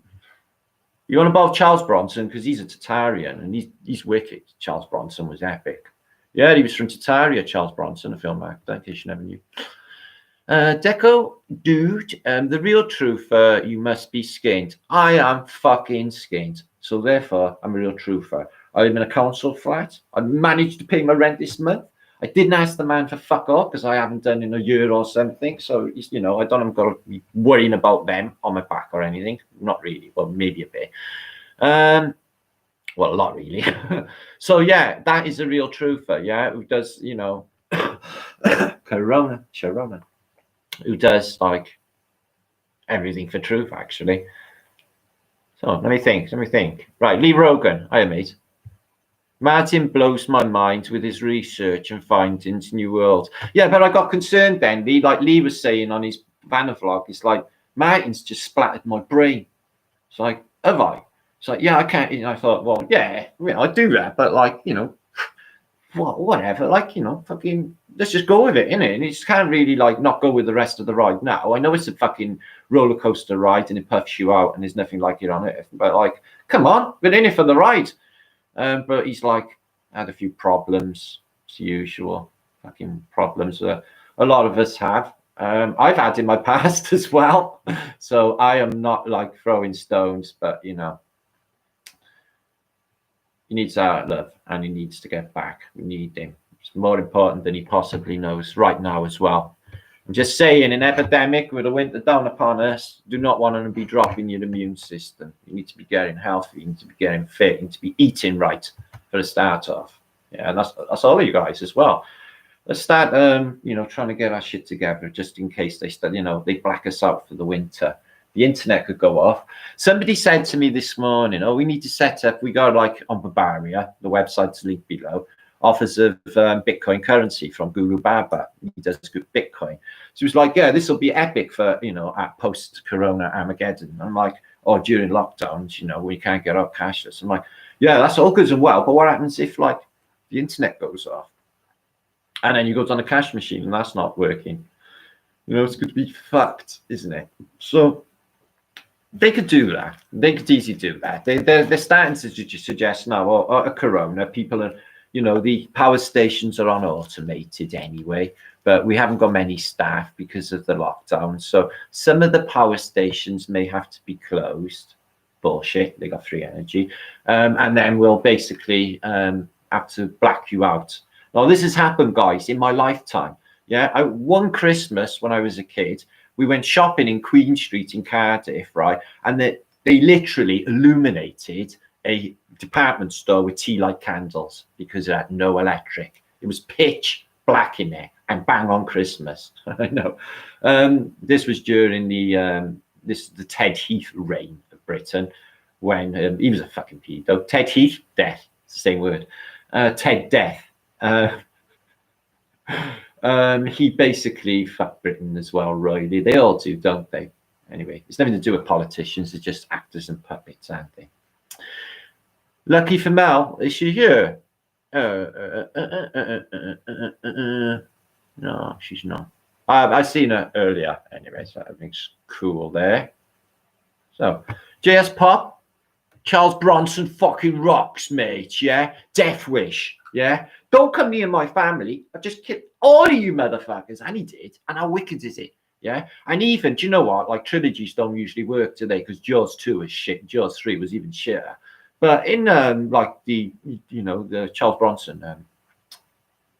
about Charles Bronson because he's a Tartarian and he's wicked. Charles Bronson was epic. Yeah, he was from Tartaria, Charles Bronson, a film actor, in case you never knew. Deco, dude, the real truth, you must be skint. I am fucking skint. So therefore, I'm a real truther. I live in a council flat. I managed to pay my rent this month. I didn't ask the man for fuck off because I haven't done in a year or something. So, you know, I don't have got to be worrying about them on my back or anything. Not really. Well, maybe a bit. Well, a lot, really. So, yeah, that is a real truther, yeah, who does, you know, Corona. Who does like everything for truth, actually. So let me think. Right, Lee Rogan, hi mate. Martin blows my mind with his research and findings, new world. Yeah, but I got concerned then. Lee was saying on his banner vlog, it's like Martin's just splattered my brain. It's like, have I? It's like, yeah, I can't. You know, I thought, well, yeah, I do that, but like, you know, whatever, like, you know, fucking let's just go with it, innit? And you just can't really like not go with the rest of the ride now. I know it's a fucking roller coaster ride and it puffs you out and there's nothing like it on earth, but like, come on, we're in it for the ride. But he's like had a few problems, as usual, fucking problems that a lot of us have. I've had in my past as well. So I am not like throwing stones, but you know, he needs our love and he needs to get back. We need him. It's more important than he possibly knows right now as well. I'm just saying, an epidemic with a winter down upon us, do not want to be dropping your immune system. You need to be getting healthy, you need to be getting fit, you need to be eating right for a start off. Yeah, and that's all of you guys as well. Let's start, you know, trying to get our shit together just in case they start, you know, they black us out for the winter. The internet could go off. Somebody said to me this morning, oh, we need to set up, we got like on Barbaria, the website's linked below, offers of Bitcoin currency from Guru Baba. He does good Bitcoin. So he was like, yeah, this will be epic for, you know, at post-corona Armageddon. I'm like, or during lockdowns, you know, we can't get out cashless. I'm like, yeah, that's all good and well, but what happens if like the internet goes off? And then you go down a cash machine and that's not working. You know, it's going to be fucked, isn't it? So they could do that. They could easily do that. They're starting to suggest now, or a corona, people are, you know, the power stations are on automated anyway, but we haven't got many staff because of the lockdown. So some of the power stations may have to be closed. Bullshit. They got free energy. And then we'll basically have to black you out. Now, this has happened, guys, in my lifetime. Yeah, one Christmas when I was a kid, we went shopping in Queen Street in Cardiff, right? And they literally illuminated a department store with tea light candles because it had no electric. It was pitch black in there and bang on Christmas. I know. This was during the Ted Heath reign of Britain when he was a fucking pedo. Ted Heath, death, it's the same word. Ted Death. He basically fucked Britain as well, really. They all do, don't they? Anyway, it's nothing to do with politicians. They're just actors and puppets, aren't they? Lucky for Mel, is she here? No, she's not. I've seen her earlier anyway, so everything's cool there. So, JS Pop, Charles Bronson fucking rocks, mate, yeah? Death Wish, yeah? Don't come near my family. I just killed all of you motherfuckers. And he did. And how wicked is it? Yeah? And even, do you know what? Like, trilogies don't usually work today because Jaws 2 is shit. Jaws 3 was even shitter. But in, like, the Charles Bronson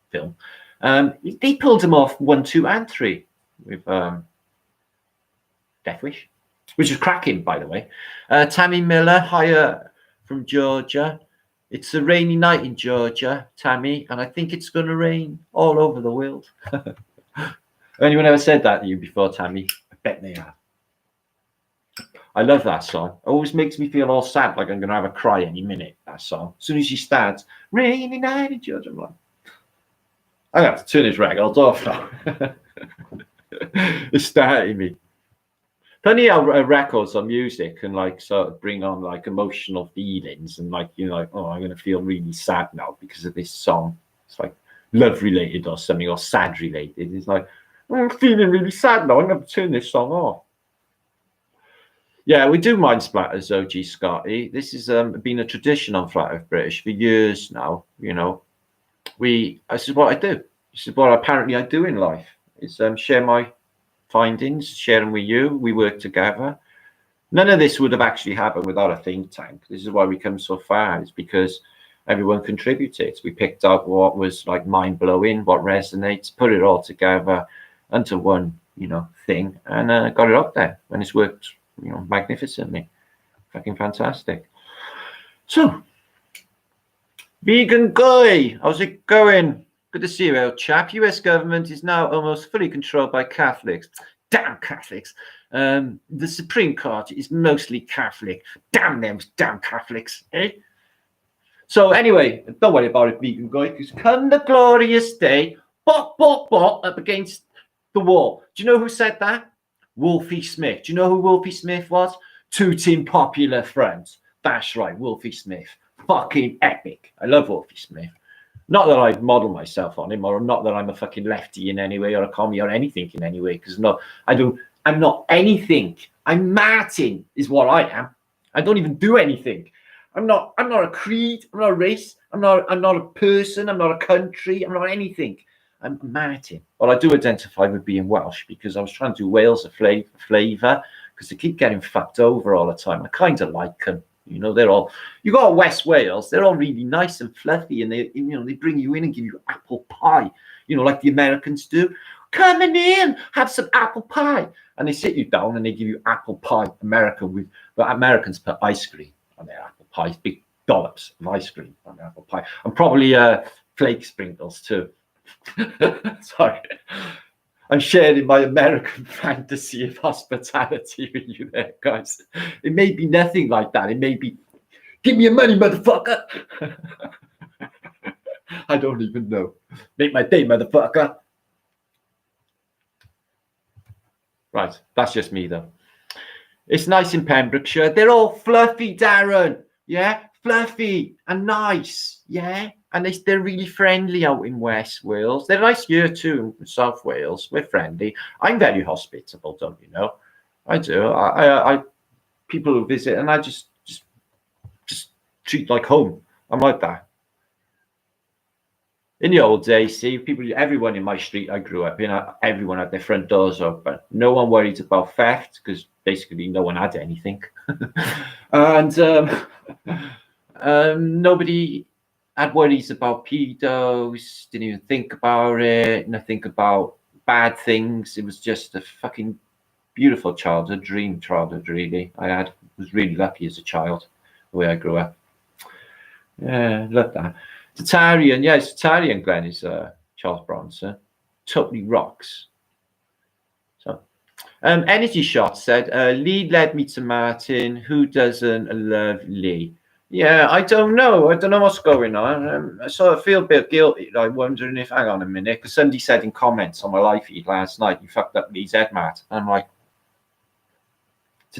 film, they pulled him off 1, 2, and 3 with Death Wish, which is cracking, by the way. Tammy Miller, higher from Georgia. It's a rainy night in Georgia, Tammy, and I think it's going to rain all over the world. Anyone ever said that to you before, Tammy? I bet they have. I love that song. It always makes me feel all sad, like I'm going to have a cry any minute, that song. As soon as she starts, rainy night in Georgia, I'm like, I have to turn his records off now. It's starting me. Funny how records or music can like sort of bring on like emotional feelings and like, you know, like, oh, I'm going to feel really sad now because of this song. It's like love related or something, or sad related. It's like, oh, I'm feeling really sad now. I'm going to turn this song off. Yeah, we do mind splatters, OG Scotty. This has been a tradition on Flat Earth British for years now. You know, this is what I do. This is what apparently I do in life, is share my findings, share them with you. We work together. None of this would have actually happened without a think tank. This is why we come so far. It's because everyone contributed. We picked up what was like mind-blowing, what resonates, put it all together into one, you know, thing, and got it up there. And it's worked, you know, magnificently. Fucking fantastic. So, Vegan Guy, how's it going? Good to see you, old chap. US government is now almost fully controlled by Catholics. Damn Catholics. The Supreme Court is mostly Catholic. Damn them, damn Catholics. Eh? So anyway, don't worry about it, Vegan Guy, because come the glorious day, up against the wall. Do you know who said that? Wolfie Smith. Do you know who Wolfie Smith was? Tooting Popular Front. That's right, Wolfie Smith. Fucking epic. I love Wolfie Smith. Not that I model myself on him, or not that I'm a fucking lefty in any way, or a commie, or anything in any way, because I'm not anything. I'm Martin, is what I am. I don't even do anything. I'm not a creed, I'm not a race, I'm not a person, I'm not a country, I'm not anything. I'm Martin. Well, I do identify with being Welsh because I was trying to do Wales a flavour, because they keep getting fucked over all the time. I kind of like them. You know, you got West Wales, they're all really nice and fluffy, and they bring you in and give you apple pie, you know, like the Americans do. Coming in, have some apple pie. And they sit you down and they give you apple pie. Americans put ice cream on their apple pies, big dollops of ice cream on their apple pie. And probably flake sprinkles too. Sorry. I'm sharing my American fantasy of hospitality with you there, guys. It may be nothing like that. It may be, give me your money, motherfucker. I don't even know. Make my day, motherfucker. Right, that's just me, though. It's nice in Pembrokeshire. They're all fluffy, Darren. Yeah, fluffy and nice. Yeah. And they're really friendly out in West Wales. They're nice here too in South Wales. We're friendly. I'm very hospitable, don't you know? I do. I people who visit, and I just treat like home. I'm like that. In the old days, see, everyone in my street I grew up in, everyone had their front doors open. No one worried about theft because basically no one had anything, and nobody had worries about pedos, didn't even think about it, nothing about bad things. It was just a fucking beautiful childhood, dream childhood, really. Was really lucky as a child, the way I grew up. Yeah, love that. Tartarian, yeah, it's Tartarian, Glenn, is Charles Bronson. Totally rocks. So, Energy Shot said, Lee led me to Martin. Who doesn't love Lee? Yeah, I don't know. I don't know what's going on. I sort of feel a bit guilty, like wondering if, hang on a minute, because somebody said in comments on my live feed last night, you fucked up Lee's head, Matt. And I'm like,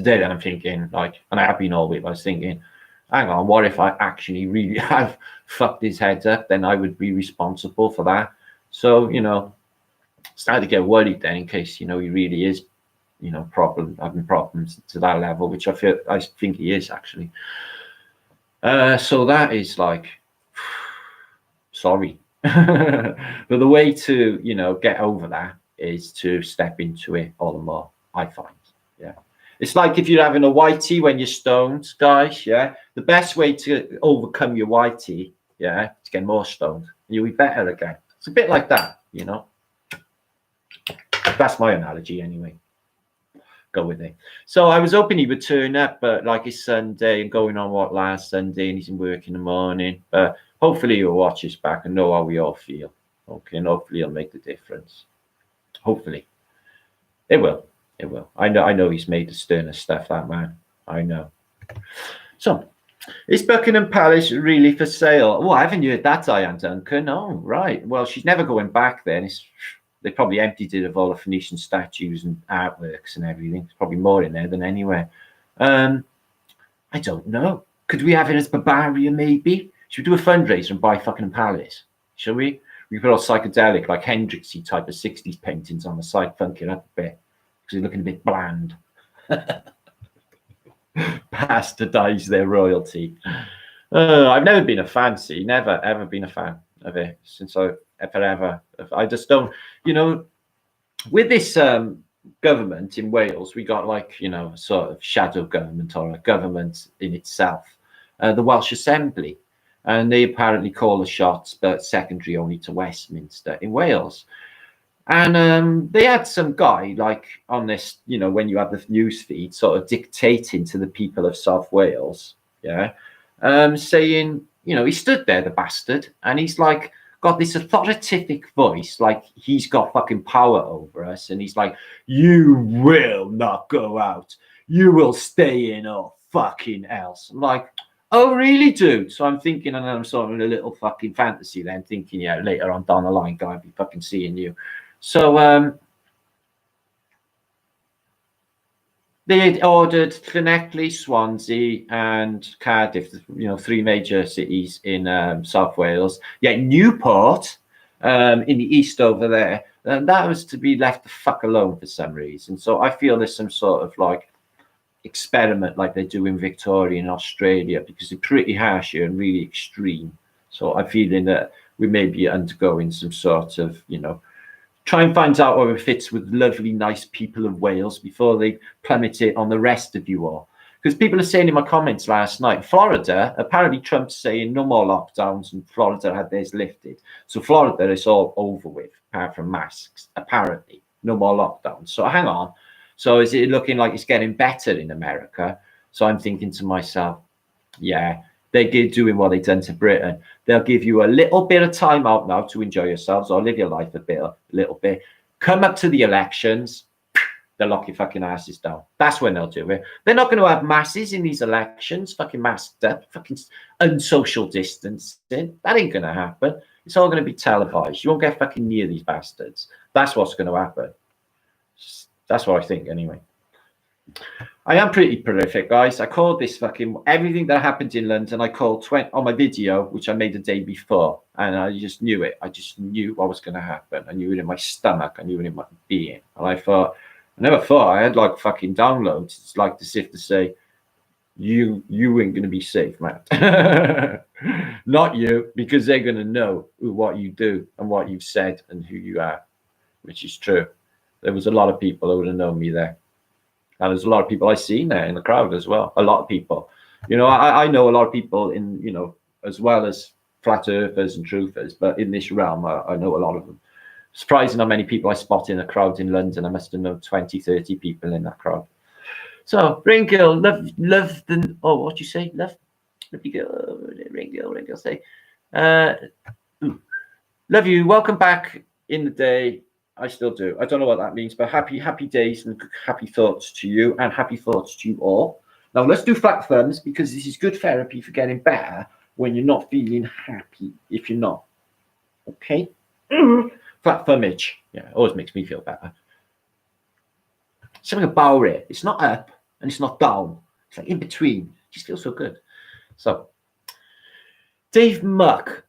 today that I'm thinking, like, and I have been all week, I was thinking, hang on, what if I actually really have fucked his head up? Then I would be responsible for that. So, you know, started to get worried then in case, you know, he really is, you know, having problems to that level, which I think he is actually. So that is like, sorry. But the way to, you know, get over that is to step into it all the more, I find. Yeah. It's like if you're having a whitey when you're stoned, guys, yeah. The best way to overcome your whitey, yeah, is to get more stoned. You'll be better again. It's a bit like that, you know. That's my analogy anyway. Go with it. So I was hoping he would turn up, but like it's Sunday and going on what last Sunday, and he's in work in the morning. But hopefully he'll watch us back and know how we all feel. Okay, and hopefully he'll make the difference. Hopefully. It will. It will. I know he's made the sterner stuff, that man. I know. So, is Buckingham Palace really for sale? Oh, I haven't heard that, Diane Duncan. Oh, right. Well, she's never going back then. They probably emptied it of all the Phoenician statues and artworks and everything. There's probably more in there than anywhere. I don't know. Could we have it as Barbaria, maybe? Should we do a fundraiser and buy fucking Palace? Shall we? We put all psychedelic, like Hendrixy type of 60s paintings on the side, funk it up a bit. Because they're looking a bit bland. Bastardize their royalty. I've never been a fan, never ever been a fan of it since forever. I just don't, you know, with this government in Wales, we got like, you know, sort of shadow government or a government in itself, the Welsh Assembly, and they apparently call the shots, but secondary only to Westminster in Wales. And they had some guy like on this, you know, when you have the news feed sort of dictating to the people of South Wales, yeah, saying, you know, he stood there, the bastard, and he's like got this authoritative voice, like he's got fucking power over us, and he's like, you will not go out, you will stay in or fucking else. I'm like, oh really, dude? So I'm thinking, and I'm sort of in a little fucking fantasy then, thinking, yeah, later on down the line, guy, I'll be fucking seeing you. So they had ordered Llanelli, Swansea, and Cardiff, you know, 3 major cities in South Wales. Yeah, Newport in the east over there. And that was to be left the fuck alone for some reason. So I feel there's some sort of like experiment like they do in Victoria in Australia, because they're pretty harsh here and really extreme. So I'm feeling that we may be undergoing some sort of, you know, try and find out where it fits with lovely, nice people of Wales before they plummet it on the rest of you all. Because people are saying in my comments last night, Florida, apparently Trump's saying no more lockdowns, and Florida had theirs lifted. So Florida is all over with, apart from masks, apparently. No more lockdowns. So hang on. So is it looking like it's getting better in America? So I'm thinking to myself, yeah, they're doing what they've done to Britain. They'll give you a little bit of time out now to enjoy yourselves or live your life a little bit. Come up to the elections, they'll lock your fucking asses down. That's when they'll do it. They're not going to have masses in these elections, fucking masked up, fucking unsocial distancing. That ain't going to happen. It's all going to be televised. You won't get fucking near these bastards. That's what's going to happen. That's what I think anyway. I am pretty prolific, guys. I called this fucking everything that happened in London. I called 20 on my video, which I made the day before, and I just knew it. I just knew what was going to happen. I knew it in my stomach. I knew it in my being. And I never thought I had like fucking downloads. It's like as if to say, you ain't going to be safe, man. Not you, because they're going to know what you do and what you've said and who you are, which is true. There was a lot of people who would have known me there. And there's a lot of people I see there in the crowd as well. A lot of people, you know, I know a lot of people in, you know, as well as flat earthers and truthers, but in this realm, I know a lot of them. Surprising how many people I spot in a crowd in London. I must have known 20, 30 people in that crowd. So, Ring Girl, love the, oh, what do you say? Love you, girl, Ring Girl, say, love you. Welcome back in the day. I still do. I don't know what that means, but happy days and happy thoughts to you, and happy thoughts to you all. Now let's do flat thumbs, because this is good therapy for getting better when you're not feeling happy. If you're not, okay. Flat thumbage, yeah, always makes me feel better. Something about it. It's not up. and it's not down. It's like in between. It just feels so good. So, Dave Muck.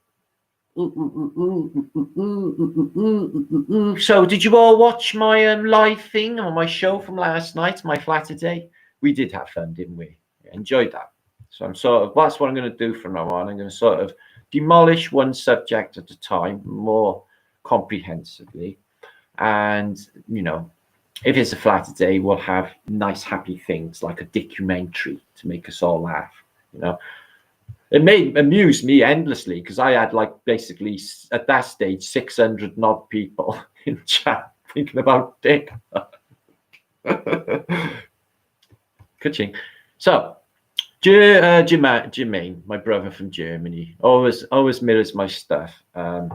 So, did you all watch my live thing on my show from last night, my flatter day? We did have fun, didn't we? Enjoyed that. So I'm sort of, that's what I'm going to do from now on. I'm going to sort of demolish one subject at a time more comprehensively. And, you know, if it's a flatter day, we'll have nice, happy things like a documentary to make us all laugh. You know, it may amuse me endlessly because I had like basically at that stage 600 odd people in chat thinking about dick. Ka-ching. So, Jermaine, my brother from Germany, always mirrors my stuff. So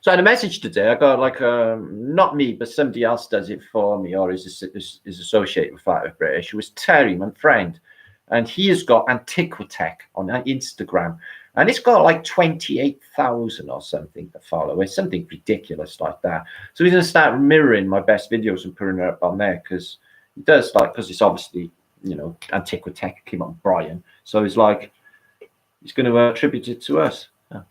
I had a message today. I got like not me, but somebody else does it for me, or is associated with Flat Earth British. It was Terry, my friend, and he has got Antiquitech on Instagram, and it's got like 28,000 or something to follow. It's something ridiculous like that. So he's gonna start mirroring my best videos and putting it up on there because he does like because it's obviously. You know, Antiquitech came up with Brian, so he's like, he's going to attribute it to us. Yeah.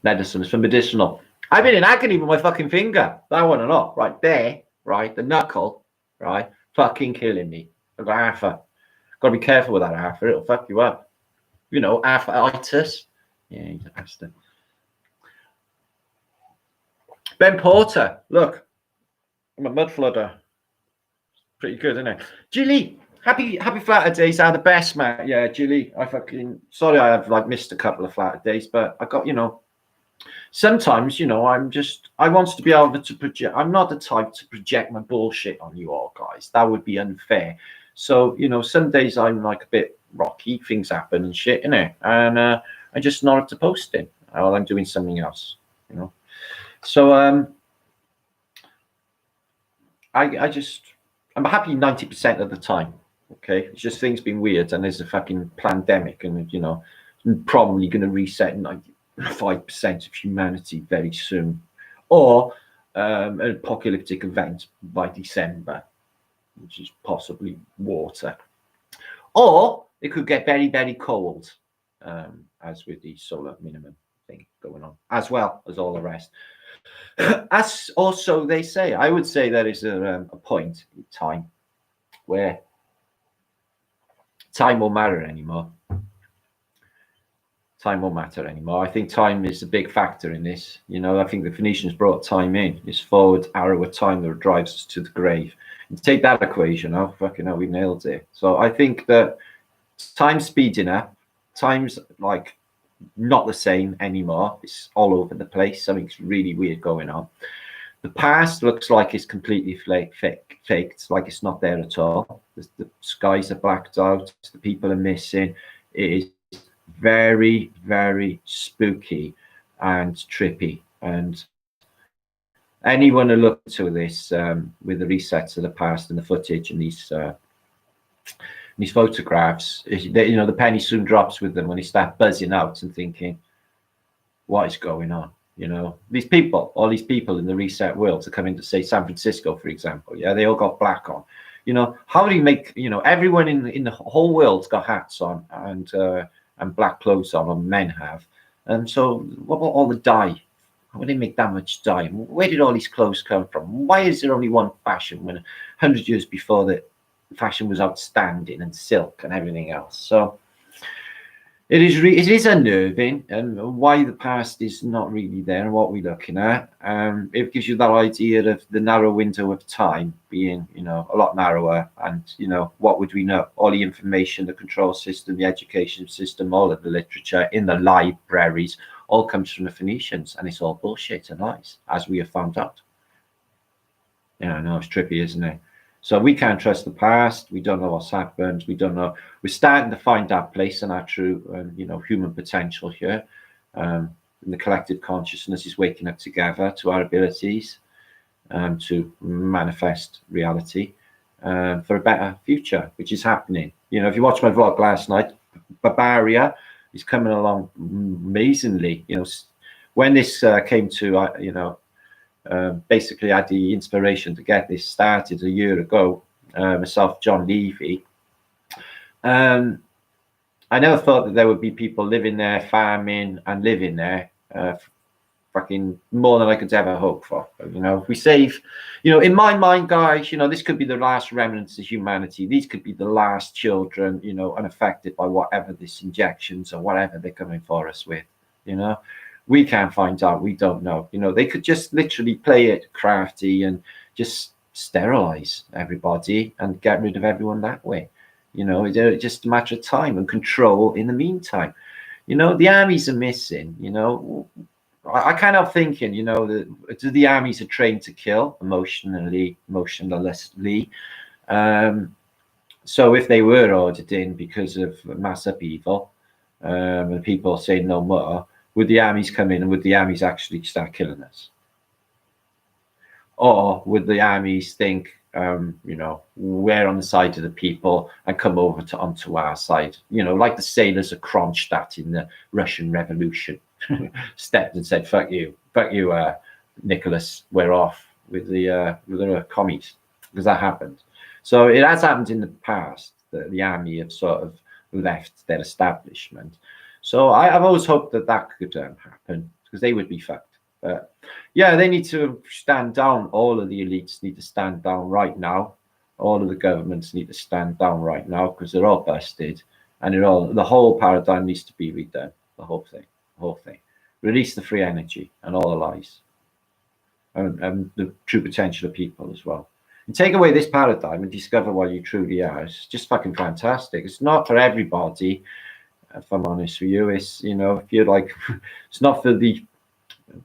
Medicine is for medicinal. I've been in agony with my fucking finger. That one or not, right there, right, the knuckle, right, fucking killing me. I've got alpha. Got to be careful with that alpha. It'll fuck you up. You know, alpha-itis. Yeah, he's a bastard. Ben Porter, look, I'm a mud flooder. Pretty good, isn't it? Julie, happy flatter days are the best, man. Yeah, Julie, I fucking sorry I have like missed a couple of flatter days, but I got, you know, sometimes, you know, I want to be able to project. I'm not the type to project my bullshit on you all guys. That would be unfair. So, you know, some days I'm like a bit rocky, things happen and shit, innit? And I just not up to posting while I'm doing something else, you know. So I'm happy 90% of the time. Okay, it's just things been weird, and there's a fucking pandemic, and you know, probably going to reset 95% of humanity very soon, or an apocalyptic event by December, which is possibly water, or it could get very, very cold, as with the solar minimum thing going on, as well as all the rest. As also they say, I would say there is a point in time where time won't matter anymore. Time won't matter anymore. I think time is a big factor in this. You know, I think the Phoenicians brought time in. This forward arrow of time that drives us to the grave. And take that equation, oh fucking hell, we nailed it. So I think that time's speeding up. Time's like not the same anymore. It's all over the place. Something's really weird going on. The past looks like it's completely faked. It's like it's not there at all. The skies are blacked out. The people are missing. It is very, very spooky and trippy. And anyone who look to this with the resets of the past and the footage and these photographs, you know, the penny soon drops with them when they start buzzing out and thinking, what is going on? You know, these people, all these people in the reset world to come into, say, San Francisco, for example, yeah, they all got black on. You know, how do you make, you know, everyone in the whole world's got hats on and black clothes on, or men have. And so what about all the dye? How would they make that much dye? Where did all these clothes come from? Why is there only one fashion when 100 years before that fashion was outstanding and silk and everything else? So it is unnerving, and why the past is not really there and what we're looking at. It gives you that idea of the narrow window of time being, you know, a lot narrower. And, you know, what would we know? All the information, the control system, the education system, all of the literature in the libraries, all comes from the Phoenicians, and it's all bullshit and lies, as we have found out. Yeah, I know, it's trippy, isn't it? So we can't trust the past. We don't know what's happened. We don't know. We're starting to find our place and our true, you know, human potential here. And the collective consciousness is waking up together to our abilities to manifest reality for a better future, which is happening. You know, if you watched my vlog last night, Barbaria is coming along amazingly. You know, when this came to, you know, basically had the inspiration to get this started a year ago. Myself, John Lee FEB. I never thought that there would be people living there, farming and living there, fucking more than I could ever hope for. You know, if we save, you know, in my mind, guys, you know, this could be the last remnants of humanity. These could be the last children, you know, unaffected by whatever this injections or whatever they're coming for us with. You know, we can't find out. We don't know. You know, they could just literally play it crafty and just sterilize everybody and get rid of everyone that way. You know, it's just a matter of time and control in the meantime. You know, the armies are missing. You know, I kind of thinking, you know, the armies are trained to kill emotionlessly. So if they were ordered in because of mass upheaval, and people saying no more, would the armies come in and would the armies actually start killing us? Or would the armies think, you know, we're on the side of the people and come over onto our side? You know, like the sailors of Kronstadt in the Russian Revolution stepped and said, fuck you, Nicholas, we're off with the commies, because that happened. So it has happened in the past that the army have sort of left their establishment. So I've always hoped that that could happen, because they would be fucked. But yeah, they need to stand down. All of the elites need to stand down right now. All of the governments need to stand down right now, because they're all busted, and the whole paradigm needs to be redone. The whole thing. Release the free energy and all the lies, and the true potential of people as well. And take away this paradigm and discover what you truly are. It's just fucking fantastic. It's not for everybody, if I'm honest with you. It's, you know, if you're like, it's not for the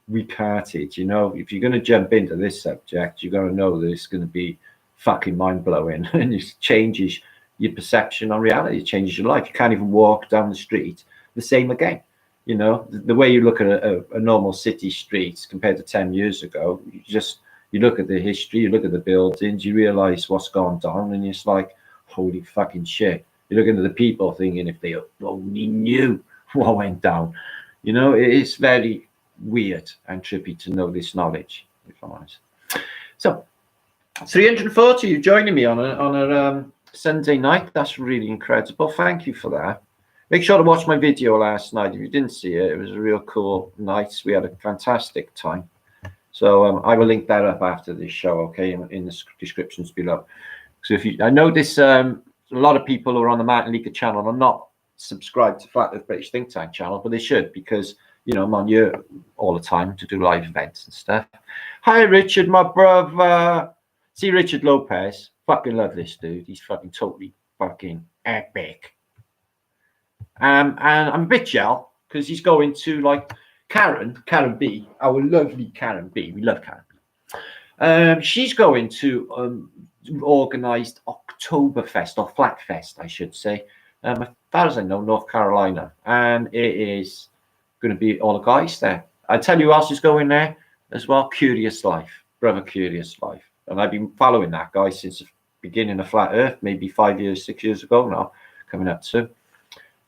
weak-hearted. You know, if you're going to jump into this subject, you're going to know that it's going to be fucking mind-blowing, and it changes your perception on reality. It changes your life. You can't even walk down the street the same again. You know, the way you look at a normal city street compared to 10 years ago, you look at the history, you look at the buildings, you realize what's gone down, and it's like, holy fucking shit. You look into the people thinking, if they only knew what went down. You know, it's very weird and trippy to know this knowledge, if I'm honest. So 340 you joining me on a Sunday night. That's really incredible. Thank you for that. Make sure to watch my video last night. If you didn't see it, it was a real cool night. We had a fantastic time. So I will link that up after this show, okay, in the descriptions below. So I notice a lot of people who are on the Liedtke channel are not subscribed to Flat Earth British Think Tank channel, but they should, because, you know, I'm on here all the time to do live events and stuff. Hi, Richard, my brother. See, Richard Lopez. Fucking love this dude. He's fucking totally fucking epic. And I'm a bit jealous because he's going to, like, Karen B, our lovely Karen B. We love Karen B. She's going to organised Oktoberfest, or Flatfest, I should say, as far as I know, North Carolina. And it is going to be all the guys there. I tell you who else is going there as well. Curious Life, brother Curious Life. And I've been following that guy since the beginning of Flat Earth, maybe 5 years, 6 years ago now, coming up to.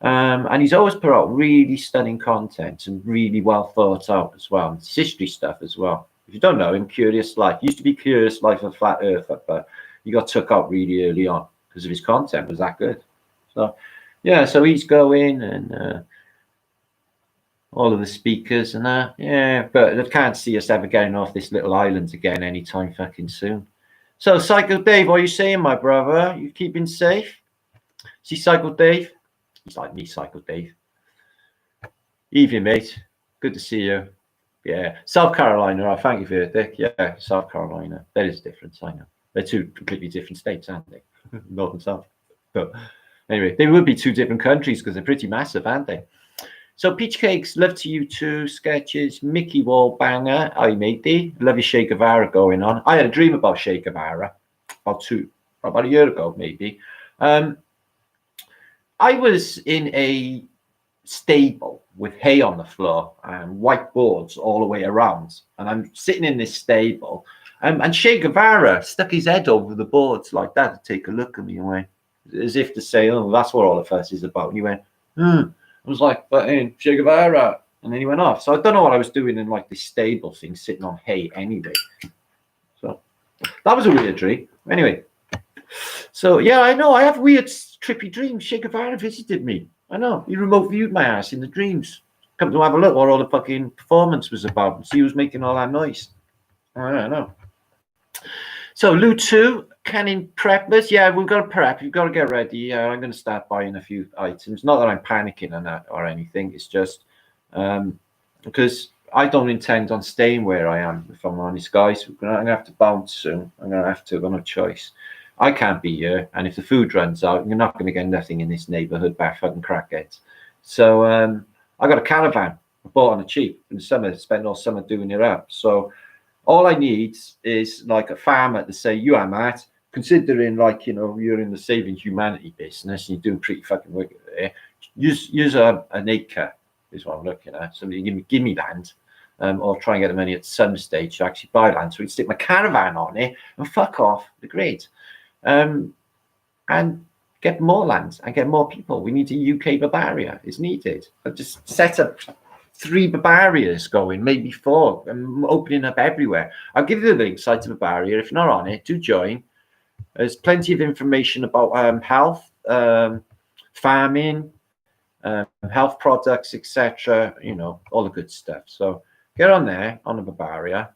And he's always put out really stunning content and really well thought out as well. It's history stuff as well. If you don't know him, Curious Life used to be Curious Life of Flat Earth, but he got took out really early on because of his content was that good. So yeah, so he's going, and all of the speakers and that. Yeah, but I can't see us ever getting off this little island again anytime fucking soon. So Psycho Dave, what are you saying, my brother? You keeping safe? See Psycho Dave? He's like me, Psycho Dave. Evening, mate. Good to see you. Yeah, South Carolina. I thank you for it, Dick. Yeah, South Carolina. There is a difference, I know. They're two completely different states, aren't they? North and South. But anyway, they would be two different countries because they're pretty massive, aren't they? So Peach Cakes, love to you too. Sketches, Mickey Wallbanger. Hi, matey. Love your Che Guevara going on. I had a dream about Che Guevara about a year ago, maybe. I was in a stable with hay on the floor and white boards all the way around. And I'm sitting in this stable. And Che Guevara stuck his head over the boards like that to take a look at me and went, as if to say, oh, that's what all the fuss is about. And he went, I was like, but Che Guevara, And then he went off. So I don't know what I was doing in like this stable thing, sitting on hay anyway. So that was a weird dream. Anyway, so yeah, I know I have weird, trippy dreams. Che Guevara visited me. I know. He remote viewed my ass in the dreams. Come to have a look what all the fucking performance was about. See who's making all that noise. I don't know. So Lou 2, canning preppers. Yeah, we've got to prep. You've got to get ready. I'm going to start buying a few items. Not that I'm panicking on that or anything. It's just because I don't intend on staying where I am, if I'm honest, guys. I'm going to have to bounce soon. I'm going to have to. I've got no choice. I can't be here. And if the food runs out, you're not going to get nothing in this neighborhood by fucking crackheads. So I got a caravan I bought on the cheap in the summer, spent all summer doing it up. So all I need is like a farmer to say, you are Matt, considering like, you know, you're in the saving humanity business and you're doing pretty fucking work there. Use an acre is what I'm looking at. Somebody give me land, or try and get the money at some stage to actually buy land so we can stick my caravan on it and fuck off the grid. And get more land and get more people. We need a UK Barbaria. It's needed. I've just set up 3 Barbarias going, maybe 4. I'm opening up everywhere. I'll give you the link site to Barbaria. If you're not on it, do join. There's plenty of information about health, farming, health products, etc. You know, all the good stuff. So get on there on the Barbaria.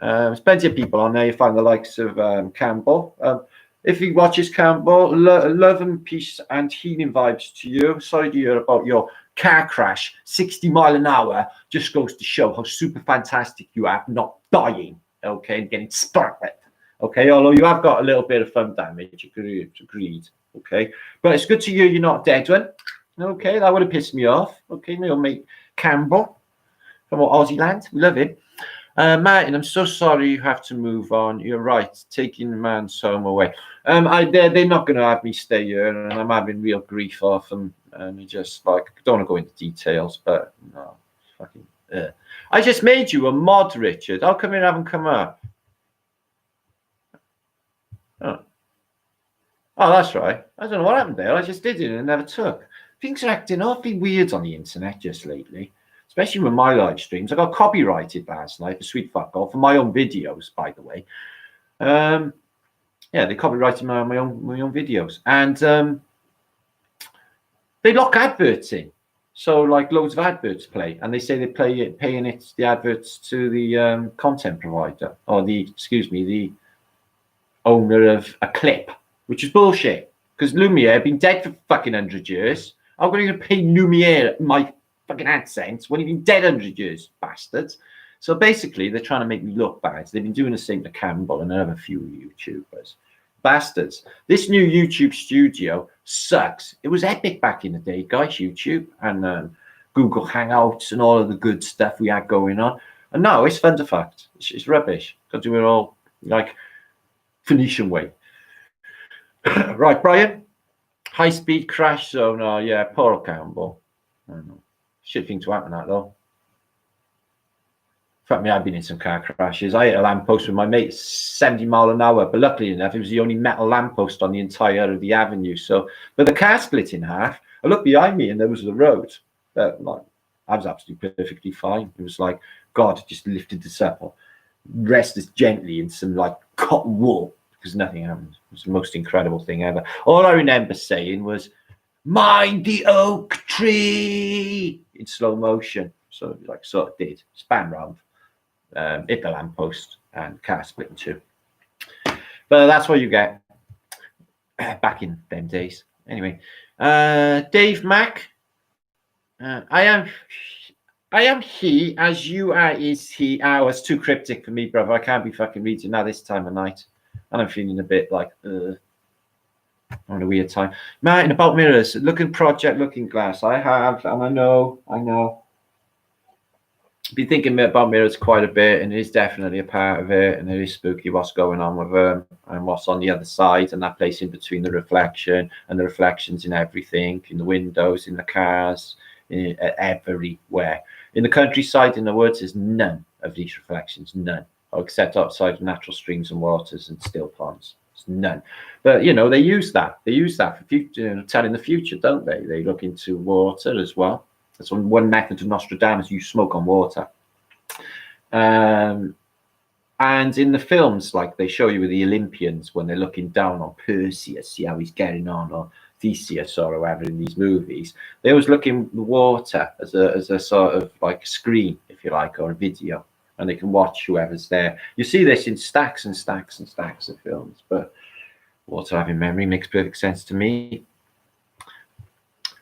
There's plenty of people on there. You find the likes of Campbell. If he watches Campbell, love and peace and healing vibes to you. Sorry to hear about your car crash, 60 miles an hour. Just goes to show how super fantastic you are, not dying, okay, and getting sparked, okay. Although you have got a little bit of thumb damage, agreed, okay. But it's good to hear you're not dead one, okay. That would have pissed me off, okay. My old mate Campbell from Aussie land, we love him. Martin, I'm so sorry you have to move on. You're right, taking the man's home away. They're not going to have me stay here, and I'm having real grief off them. And just like, I don't want to go into details, but no, fucking. I just made you a mod, Richard. How come you haven't come up? Oh, that's right. I don't know what happened there. I just did it and it never took. Things are acting awfully weird on the internet just lately. Especially with my live streams. I got copyrighted last night for sweet fuck all for my own videos, by the way. Yeah, they copyrighted my own videos, and they lock adverts in. So like loads of adverts play, and they say they paying the adverts to the content provider or the owner of a clip, which is bullshit. Because Lumiere been dead for fucking 100 years. I'm going to pay Lumiere my fucking AdSense when he's been dead 100 years, bastards. So basically, they're trying to make me look bad. They've been doing the same to Campbell and another few YouTubers. Bastards. This new YouTube studio sucks. It was epic back in the day, guys, YouTube and Google Hangouts and all of the good stuff we had going on. And now it's fun to fact. It's rubbish because we're all like Phoenician way. Right, Brian. High-speed crash zone. Oh, yeah, poor Campbell. I don't know. Shit thing to happen that though. In fact, I've been in some car crashes. I hit a lamppost with my mate 70 miles an hour, but luckily enough, it was the only metal lamppost on the entire of the avenue. So, but the car split in half. I looked behind me and there was the road. But like, I was absolutely perfectly fine. It was like God just lifted this up, rest us gently in some like cotton wool because nothing happened. It was the most incredible thing ever. All I remember saying was, "Mind the oak tree," in slow motion. So like sort of did span round, hit the lamppost and car split in 2. But that's what you get back in them days. Anyway, Dave Mack, I am he as you are is he. Oh, it's too cryptic for me, brother. I can't be fucking reading that this time of night, and I'm feeling a bit like on a weird time. Martin, about mirrors, looking project, looking glass. I have, and I know. Been thinking about mirrors quite a bit, and it is definitely a part of it, and it is spooky what's going on with them and what's on the other side, and that place in between the reflection and the reflections in everything, in the windows, in the cars, everywhere. In the countryside, in the woods, there's none of these reflections, none, except outside of natural streams and waters and still ponds. None. But you know, they use that for future, telling the future, don't they? They look into water as well. That's one method of Nostradamus. You smoke on water. And in the films, like they show you with the Olympians when they're looking down on Perseus, see how he's getting on, or Theseus or whoever in these movies, they always look in the water as a sort of like screen, if you like, or a video, and they can watch whoever's there. You see this in stacks and stacks and stacks of films, but water having memory makes perfect sense to me.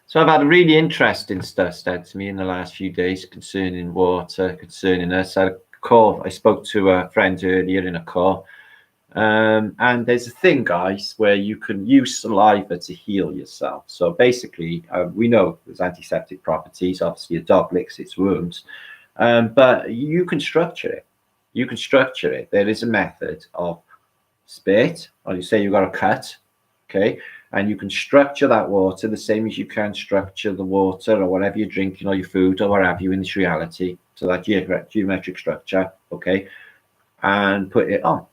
So I've had really interesting stuff said to me in the last few days concerning water, concerning us. I spoke to a friend earlier in a call, and there's a thing, guys, where you can use saliva to heal yourself. So basically, we know there's antiseptic properties. Obviously, a dog licks its wounds, but you can structure it. You can structure it. There is a method of spit, or you say you've got a cut, okay, and you can structure that water the same as you can structure the water or whatever you're drinking or your food or what have you in this reality. So that geometric structure, okay, and put it on.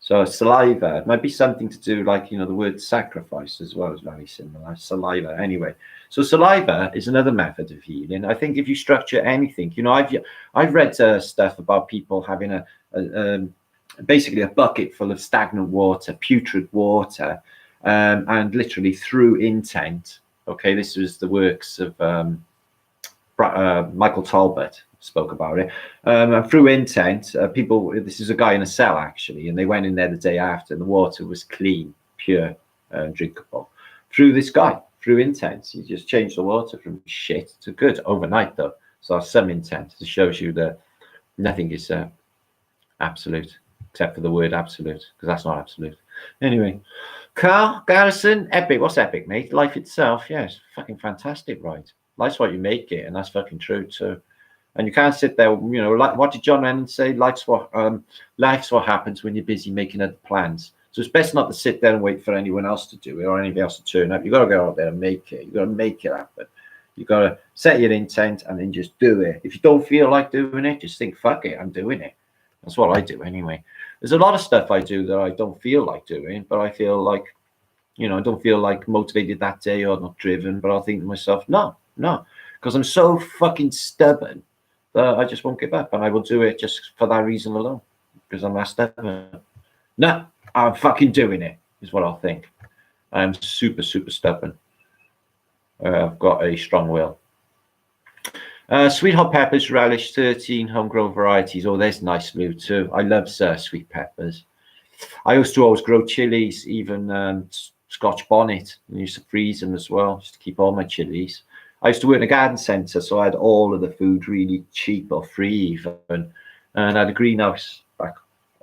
So saliva might be something to do, like, you know, the word sacrifice as well is very similar. Saliva, anyway. So saliva is another method of healing. I think if you structure anything, you know, I've read stuff about people having basically a bucket full of stagnant water, putrid water, and literally through intent. Okay, this was the works of Michael Talbot. Spoke about it, and through intent, people, this is a guy in a cell actually, and they went in there the day after, and the water was clean, pure, drinkable through this guy, through intent. He just changed the water from shit to good overnight, though. So some intent. It shows you that nothing is absolute except for the word absolute, because that's not absolute. Anyway, Carl Garrison, epic. What's epic, mate? Life itself. Yes, fucking fantastic, right? Life's what you make it, and that's fucking true too. And you can't sit there, you know, like what did John Lennon say? Life's what happens when you're busy making other plans. So it's best not to sit there and wait for anyone else to do it or anybody else to turn up. You've got to go out there and make it. You've got to make it happen. You've got to set your intent and then just do it. If you don't feel like doing it, just think, fuck it, I'm doing it. That's what I do anyway. There's a lot of stuff I do that I don't feel like doing, but I feel like, you know, I don't feel like motivated that day or not driven, but I'll think to myself, no, because I'm so fucking stubborn. I just won't give up, and I will do it just for that reason alone, because I'm that stubborn. No, I'm fucking doing it, is what I'll think. I'm super, super stubborn. I've got a strong will. Sweet hot peppers, relish, 13 homegrown varieties. Oh, there's nice blue too. I love sweet peppers. I used to always grow chilies, even Scotch bonnet. I used to freeze them as well, just to keep all my chilies. I used to work in a garden centre, so I had all of the food really cheap or free even. And I had a greenhouse back,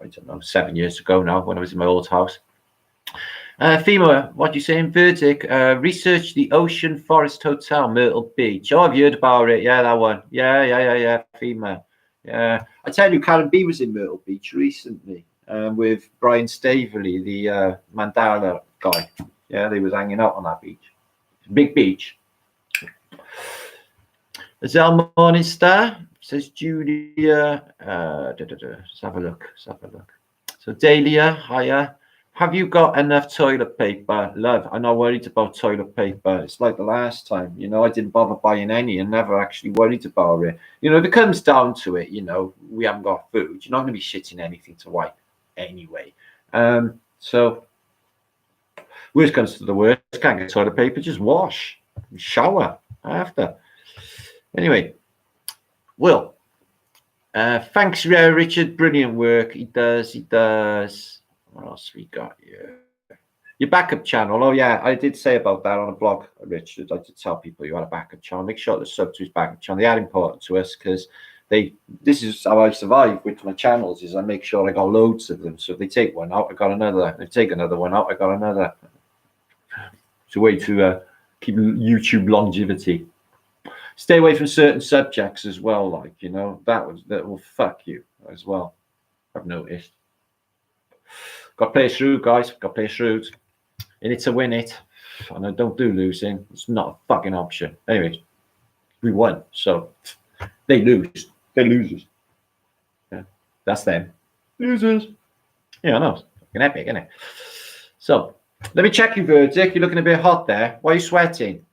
I don't know, 7 years ago now, when I was in my old house. FEMA, what do you say in Verdict? Research the Ocean Forest Hotel, Myrtle Beach. Oh, I've heard about it. Yeah, that one. Yeah, FEMA. Yeah. I tell you, Karen B was in Myrtle Beach recently with Brian Staveley, the Mandala guy. Yeah, they was hanging out on that beach. Big beach. Azelle Morningstar, says Julia. Let's have a look. So Dahlia, hiya. Have you got enough toilet paper? Love, I'm not worried about toilet paper. It's like the last time, you know, I didn't bother buying any and never actually worried about it. You know, if it comes down to it, you know, we haven't got food. You're not going to be shitting anything to wipe anyway. So worst comes to the worst, can't get toilet paper, just wash, shower after. Anyway, Will, thanks, Richard. Brilliant work. He does. What else we got here? Your backup channel. Oh, yeah, I did say about that on a blog, Richard. I did tell people you had a backup channel. Make sure to sub to his backup channel. They are important to us because this is how I survive with my channels, is I make sure I got loads of them. So if they take one out, I got another. If they take another one out, I got another. It's a way to keep YouTube longevity. Stay away from certain subjects as well, like, you know, that will fuck you as well. I've noticed. Got to play through, guys. Got to play through. In it to win it. And I don't do losing. It's not a fucking option. Anyway, we won. So they lose. They're losers. Yeah, that's them. Losers. Yeah, I know. It's fucking epic, isn't it? So let me check your verdict. You're looking a bit hot there. Why are you sweating?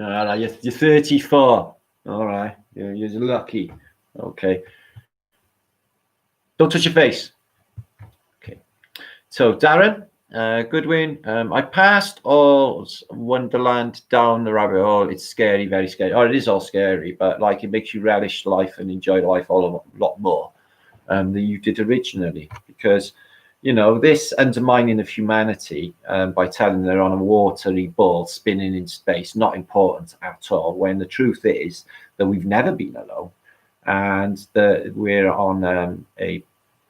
All right, you're 34. All right, you're lucky. Okay. Don't touch your face. Okay. So, Darren, Goodwin, I passed all Wonderland down the rabbit hole. It's scary, very scary. Oh, it is all scary, but like it makes you relish life and enjoy life a lot more than you did originally. Because, you know, this undermining of humanity by telling they're on a watery ball spinning in space, not important at all, when the truth is that we've never been alone and that we're on a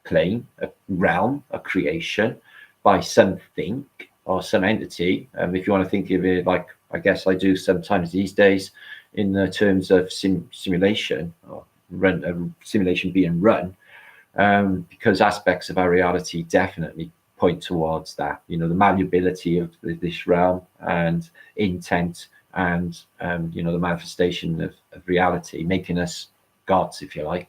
plane, a realm, a creation by something or some entity. If you want to think of it like I guess I do sometimes these days in the terms of simulation or simulation being run, because aspects of our reality definitely point towards that, you know, the malleability of this realm and intent and you know, the manifestation of reality, making us gods, if you like,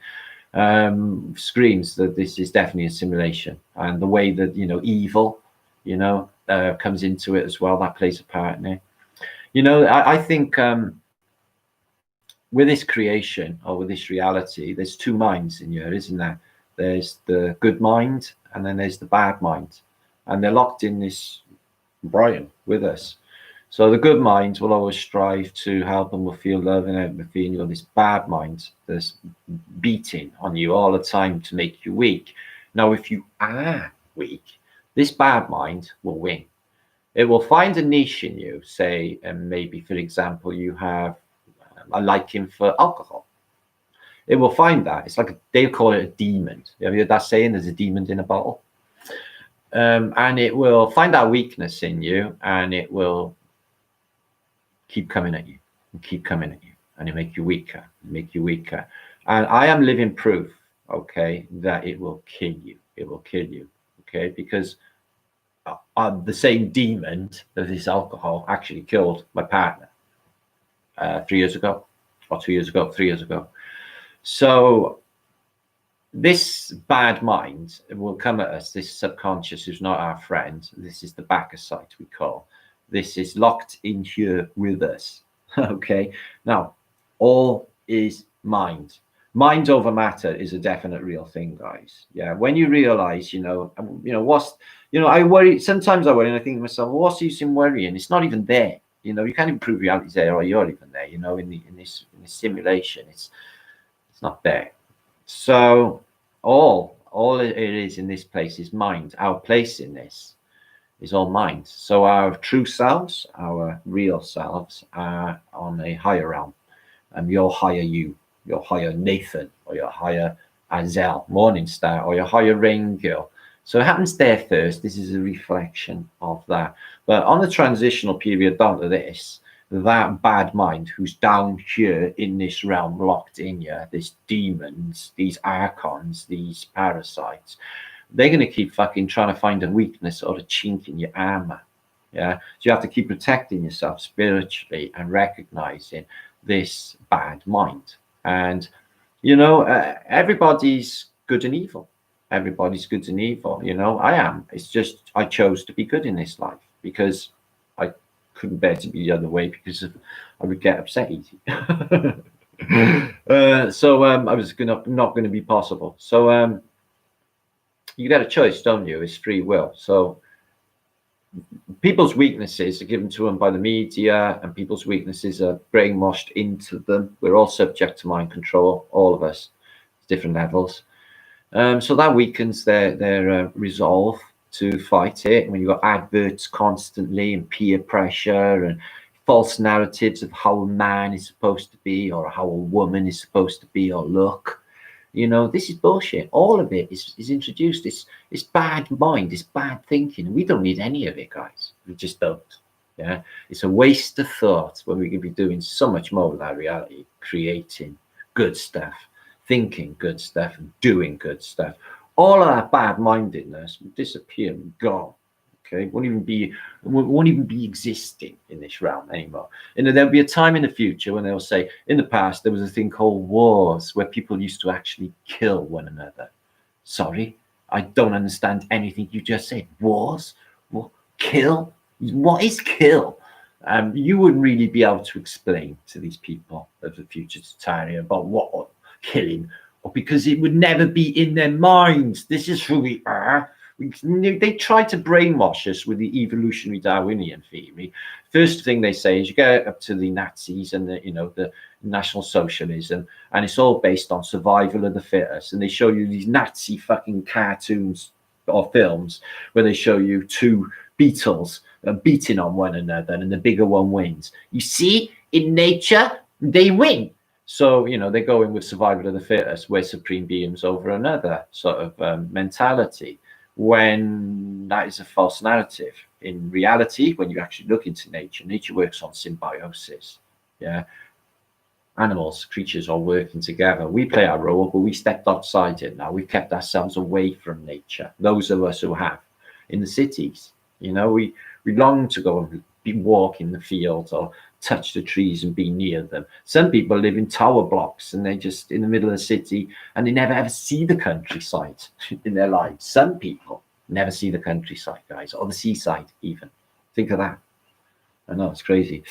screams that this is definitely a simulation. And the way that, you know, evil, you know, comes into it as well, that plays a part in it. You know, I think with this creation or with this reality, there's two minds in here, isn't there? There's the good mind and then there's the bad mind, and they're locked in this Brian with us. So the good mind will always strive to help and will feel love and empathy, and you've got this bad mind that's beating on you all the time to make you weak. Now, if you are weak, this bad mind will win. It will find a niche in you, say, and maybe, for example, you have a liking for alcohol. It will find that. It's like they call it a demon. Have you heard that saying? There's a demon in a bottle. And it will find that weakness in you, and it will keep coming at you and keep coming at you, and it make you weaker, make you weaker. And I am living proof, okay, that it will kill you. It will kill you, okay, because the same demon of this alcohol actually killed my partner 3 years ago, or 2 years ago, 3 years ago. So this bad mind will come at us, this subconscious who's not our friend. This is the Bacchusite, we call. This is locked in here with us. Okay. Now, all is mind. Mind over matter is a definite real thing, guys. Yeah. When you realize, you know, what's, you know, I worry, sometimes I worry and I think to myself, well, what's the use in worrying? It's not even there. You know, you can't even prove reality's there, or you're even there, you know, in this simulation. It's not there. So all it is in this place is mind. Our place in this is all mind. So our true selves, our real selves, are on a higher realm. And your higher you, your higher Nathan, or your higher Azel, Morningstar, or your higher Rain Girl. So it happens there first. This is a reflection of that. But on the transitional period down to this, that bad mind who's down here in this realm, locked in you, these demons, these archons, these parasites, they're going to keep fucking trying to find a weakness or a chink in your armor. Yeah. So you have to keep protecting yourself spiritually and recognizing this bad mind. And, you know, everybody's good and evil. Everybody's good and evil. You know, I am. It's just I chose to be good in this life because I couldn't bear to be the other way, because I would get upset easy. So I was not going to be possible. So you get a choice, don't you? It's free will. So people's weaknesses are given to them by the media, and people's weaknesses are brainwashed into them. We're all subject to mind control, all of us, different levels. So that weakens their resolve to fight it. When you've got adverts constantly and peer pressure and false narratives of how a man is supposed to be or how a woman is supposed to be or look, you know, this is bullshit. All of it is introduced. It's bad mind, it's bad thinking. We don't need any of it, guys. We just don't. Yeah, it's a waste of thought when we could be doing so much more with our reality, creating good stuff, thinking good stuff, and doing good stuff. All of that bad-mindedness will disappear and gone. Okay, won't even be existing in this realm anymore. And there'll be a time in the future when they'll say, in the past there was a thing called wars where people used to actually kill one another. Sorry, I don't understand anything you just said. Wars? What? Kill? What is kill? You wouldn't really be able to explain to these people of the future Tartarian about what killing, or because it would never be in their minds. This is who we are. They try to brainwash us with the evolutionary Darwinian theory. First thing they say is you get up to the Nazis and the National Socialism, and it's all based on survival of the fittest. And they show you these Nazi fucking cartoons or films where they show you two beetles beating on one another, and the bigger one wins. You see, in nature, they win. So, they're going with survival of the fittest, where supreme beings over another sort of mentality, when that is a false narrative. In reality, when you actually look into nature works on symbiosis. Yeah. Animals, creatures are working together. We play our role, but we stepped outside it now. We've kept ourselves away from nature. Those of us who have. In the cities, we long to go and walk in the fields or touch the trees and be near them. Some people live in tower blocks and they're just in the middle of the city and they never ever see the countryside in their lives. Some people never see the countryside, guys, or the seaside even. Think of that. I know, it's crazy.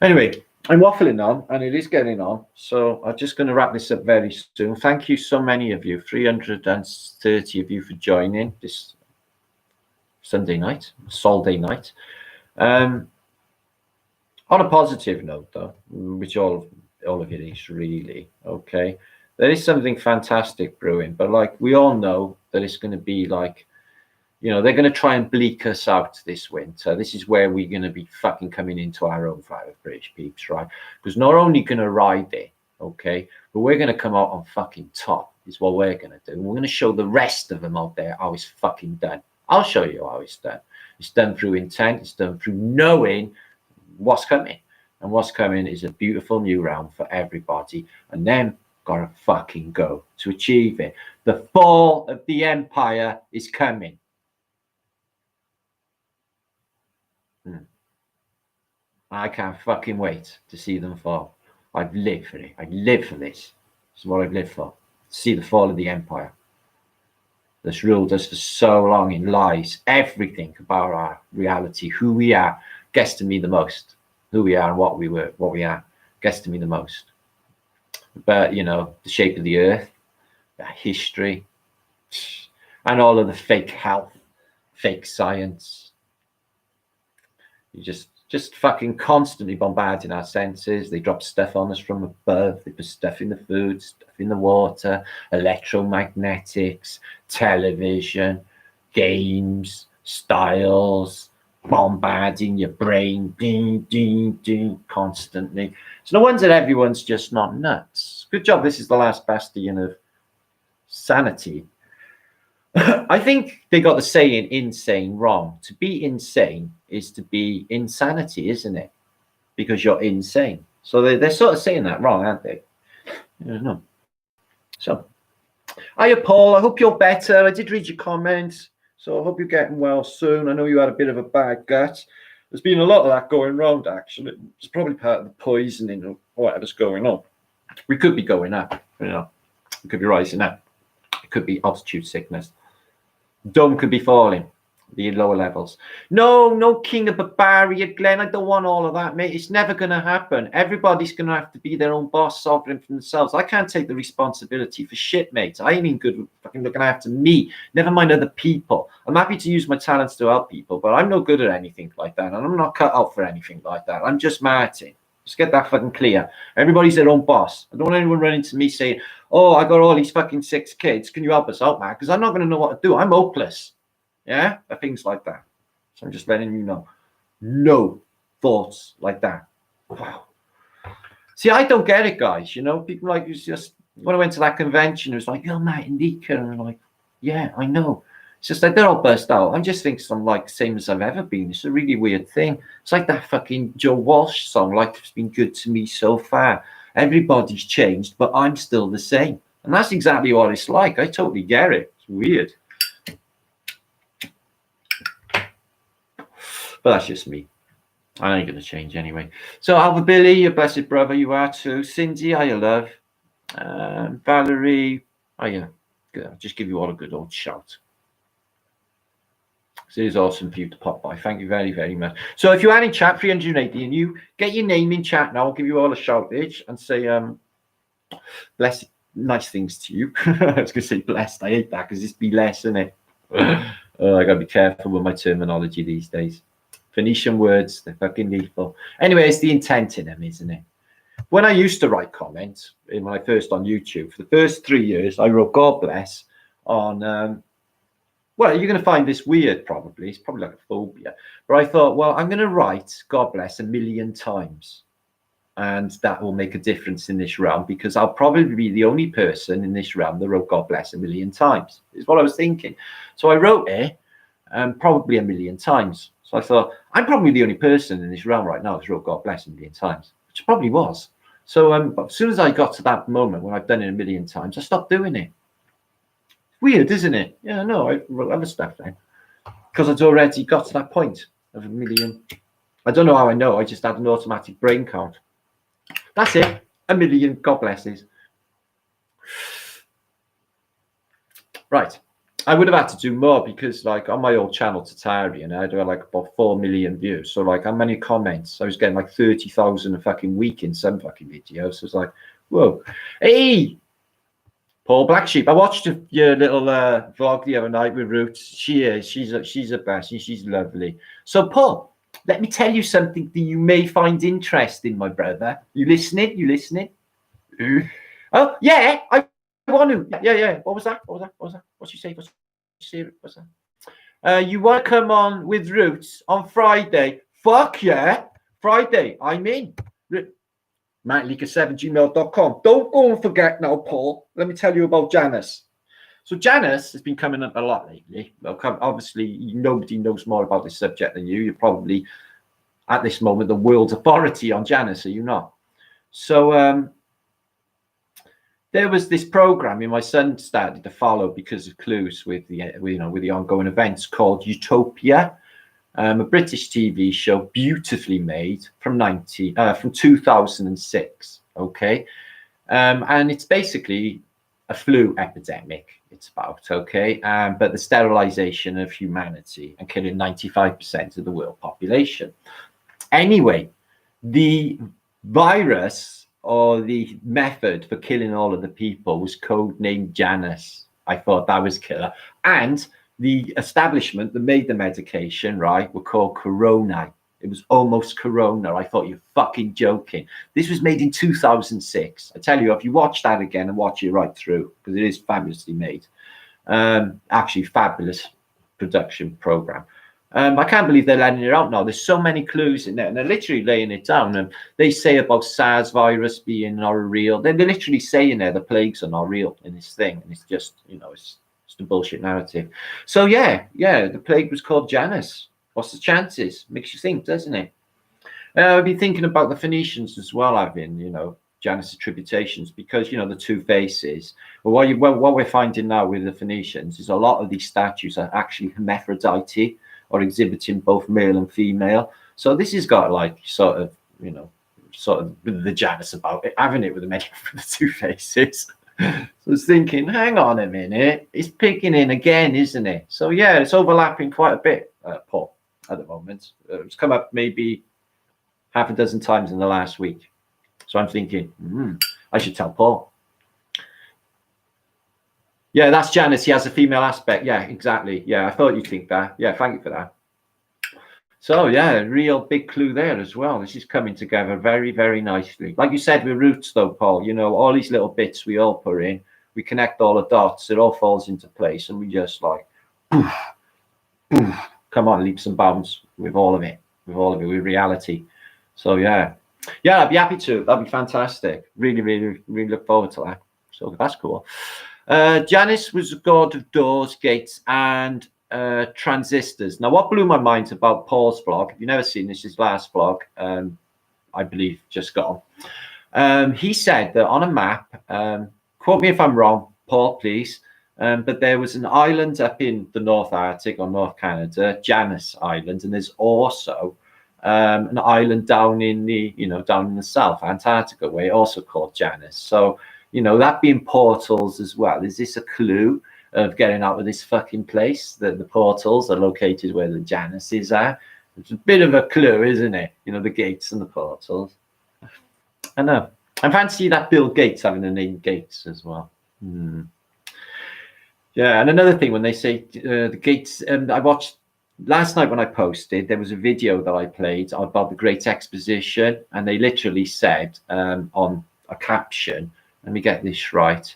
Anyway, I'm waffling on, and it is getting on. So I'm just going to wrap this up very soon. Thank you so many of you, 330 of you, for joining this Sunday night, Sunday night. On a positive note, though, which all of it is really, okay, there is something fantastic brewing, but like we all know that it's going to be like, they're going to try and bleak us out this winter. This is where we're going to be fucking coming into our own fire of British peeps, right? Because not only going to ride it, okay, but we're going to come out on fucking top is what we're going to do. And we're going to show the rest of them out there how it's fucking done. I'll show you how it's done. It's done through intent. It's done through knowing what's coming. And what's coming is a beautiful new realm for everybody. And then gotta fucking go to achieve it. The fall of the empire is coming. I can't fucking wait to see them fall. I've lived for it. I live for this. This is what I've lived for. See the fall of the empire that's ruled us for so long in lies. Everything about our reality, who we are, gets to me the most. Who we are and what we are, gets to me the most. But the shape of the earth, the history, and all of the fake health, fake science. You just fucking constantly bombarding our senses. They drop stuff on us from above. They put stuff in the food, stuff in the water, electromagnetics, television, games, styles, bombarding your brain, ding, ding, ding, constantly. It's no wonder everyone's just not nuts. Good job. This is the last bastion of sanity. I think they got the saying insane wrong. To be insane is to be insanity, isn't it? Because you're insane. So they're sort of saying that wrong, aren't they? I don't know. So, hiya, Paul. I hope you're better. I did read your comments, so I hope you're getting well soon. I know you had a bit of a bad gut. There's been a lot of that going around, actually. It's probably part of the poisoning or whatever's going on. We could be going up, We could be rising up. It could be altitude sickness. Dome could be falling, the lower levels. No king of Barbaria, Glenn. I don't want all of that, mate. It's never going to happen. Everybody's going to have to be their own boss, sovereign for themselves. I can't take the responsibility for shit, mate. I ain't even good with fucking looking after me. Never mind other people. I'm happy to use my talents to help people, but I'm no good at anything like that. And I'm not cut out for anything like that. I'm just Martin. Just get that fucking clear. Everybody's their own boss. I don't want anyone running to me saying, oh, I got all these fucking 6 kids. Can you help us out, man? Because I'm not going to know what to do. I'm hopeless. Yeah? Things like that. So I'm just letting you know. No thoughts like that. Wow. See, I don't get it, guys. People like, it's just, when I went to that convention, it was like, you're Martin Liedtke. And I'm like, yeah, I know. It's just like they're all burst out. I just think I'm like same as I've ever been. It's a really weird thing. It's like that fucking Joe Walsh song, Life's Been Good to Me So Far. Everybody's changed, but I'm still the same. And that's exactly what it's like. I totally get it. It's weird. But that's just me. I ain't going to change anyway. So Alva Billy, your blessed brother, you are too. Cindy, hiya, love. Valerie, hiya. Good. I'll just give you all a good old shout. It is awesome for you to pop by. Thank you very, very much. So if you are in chat 380 and you get your name in chat now, I'll give you all a shout bitch and say bless, nice things to you. I was gonna say blessed. I hate that because it's be less, isn't it? Oh, I gotta be careful with my terminology these days. Phoenician words, they're fucking lethal. Anyway, it's the intent in them, isn't it? When I used to write comments when I first on YouTube, for the first 3 years, I wrote God bless on well, you're going to find this weird, probably. It's probably like a phobia. But I thought, well, I'm going to write God bless 1,000,000 times. And that will make a difference in this realm because I'll probably be the only person in this realm that wrote God bless 1,000,000 times, is what I was thinking. So I wrote it probably 1,000,000 times. So I thought, I'm probably the only person in this realm right now that's wrote God bless 1,000,000 times, which probably was. So as soon as I got to that moment when I've done it 1,000,000 times, I stopped doing it. Weird, isn't it? Yeah, no, I wrote other stuff then because I'd already got to that point of 1,000,000. I don't know how I know. I just had an automatic brain count. That's it. 1,000,000 God blesses. Right. I would have had to do more because, like, on my old channel, Tartarian, I had like about 4 million views. So, like, how many comments? I was getting like 30,000 a fucking week in some fucking videos. So it's like, whoa. Hey, Paul Black Sheep. I watched your little vlog the other night with Roots. She's a best. She's lovely. So, Paul, let me tell you something that you may find interesting, my brother. You listening? You listening? Oh, yeah. I want to. Yeah. What was that? What'd you say? What's that? You want to come on with Roots on Friday? Fuck yeah. Friday. I'm in. MattLeaker7gmail.com. Don't go and forget now, Paul. Let me tell you about Janice. So Janice has been coming up a lot lately. Well, obviously, nobody knows more about this subject than you. You're probably, at this moment, the world's authority on Janice, are you not? So there was this programming my son started to follow because of clues with the ongoing events called Utopia. A British TV show, beautifully made from 2006. Okay, and it's basically a flu epidemic. It's about but the sterilization of humanity and killing 95% of the world population. Anyway, the virus or the method for killing all of the people was codenamed Janice. I thought that was killer, and the establishment that made the medication, right, were called Corona. It was almost Corona. I thought, you're fucking joking. This was made in 2006. I tell you, if you watch that again and watch it right through, because it is fabulously made, actually fabulous production program. I can't believe they're letting it out now. There's so many clues in there, and they're literally laying it down. And they say about SARS virus being not real. They're literally saying there the plagues are not real in this thing, and it's just, it's the bullshit narrative. So yeah, the plague was called Janus. What's the chances? Makes you think, doesn't it? I've been thinking about the Phoenicians as well, having Janus attributations, because the two faces. Well, what we're finding now with the Phoenicians is a lot of these statues are actually hermaphrodite, or exhibiting both male and female. So this has got like sort of the Janus about it, having it with the two faces. So I was thinking, hang on a minute, it's picking in again, isn't it? So yeah, it's overlapping quite a bit, Paul, at the moment. It's come up maybe half a dozen times in the last week. So I'm thinking, I should tell Paul. Yeah, that's Janice. He has a female aspect. Yeah, exactly. Yeah, I thought you'd think that. Yeah, thank you for that. So yeah, real big clue there as well. This is coming together very, very nicely. Like you said with Roots though, Paul, all these little bits we all put in, we connect all the dots, it all falls into place, and we just like, poof, poof, come on, leaps and bounds with all of it, with reality. So yeah, I'd be happy to. That'd be fantastic. Really, really, really look forward to that. So that's cool. Janus was a god of doors, gates, and transistors. Now, what blew my mind about Paul's vlog, if you've never seen this, his last vlog, I believe just gone, he said that on a map, quote me if I'm wrong, Paul, please, but there was an island up in the North Arctic or North Canada, Janus Island, and there's also an island down in the South Antarctica way, also called Janus. So that being portals as well. Is this a clue? of getting out of this fucking place. The portals are located where the Januses are. It's a bit of a clue, isn't it? You know, the gates and the portals. I know. I fancy that Bill Gates having the name Gates as well. Yeah, and another thing, when they say the gates, and I watched last night when I posted, there was a video that I played about the Great Exposition, and they literally said on a caption, let me get this right,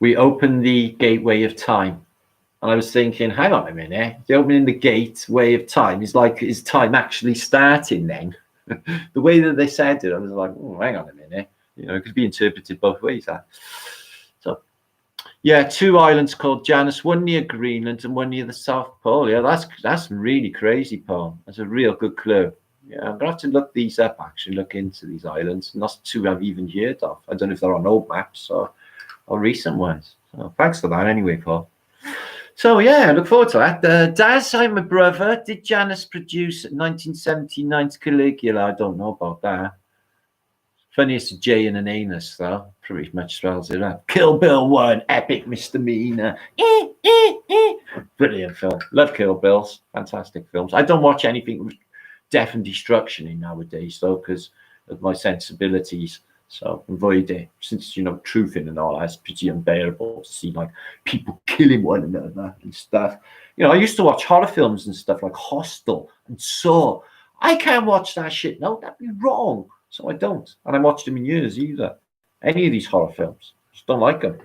we open the gateway of time. And I was thinking, hang on a minute, the opening the gateway of time is like, is time actually starting then? The way that they said it, I was like, oh, hang on a minute, you know, it could be interpreted both ways. So, yeah, 2 islands called Janus, one near Greenland and one near the South Pole. Yeah, that's really crazy, Paul. That's a real good clue. Yeah, I'm gonna have to look these up, actually, look into these islands. And that's 2 I've even heard of. I don't know if they're on old maps or recent ones. So thanks for that anyway, Paul. So yeah, I look forward to that. Daz, I'm a brother. Did Janus produce 1979's Caligula? I don't know about that. Funniest J and an anus, though. Pretty much spells it out. Kill Bill 1, epic misdemeanor. Brilliant film. Love Kill Bills. Fantastic films. I don't watch anything with death and destruction in nowadays, though, because of my sensibilities. So avoid it, since, you know, truthing and all that's pretty unbearable to see, like, people killing one another and stuff. You know, I used to watch horror films and stuff like Hostel and Saw. I can't watch that shit. No, that'd be wrong. So I don't. And I haven't watched them in years either. Any of these horror films. Just don't like them.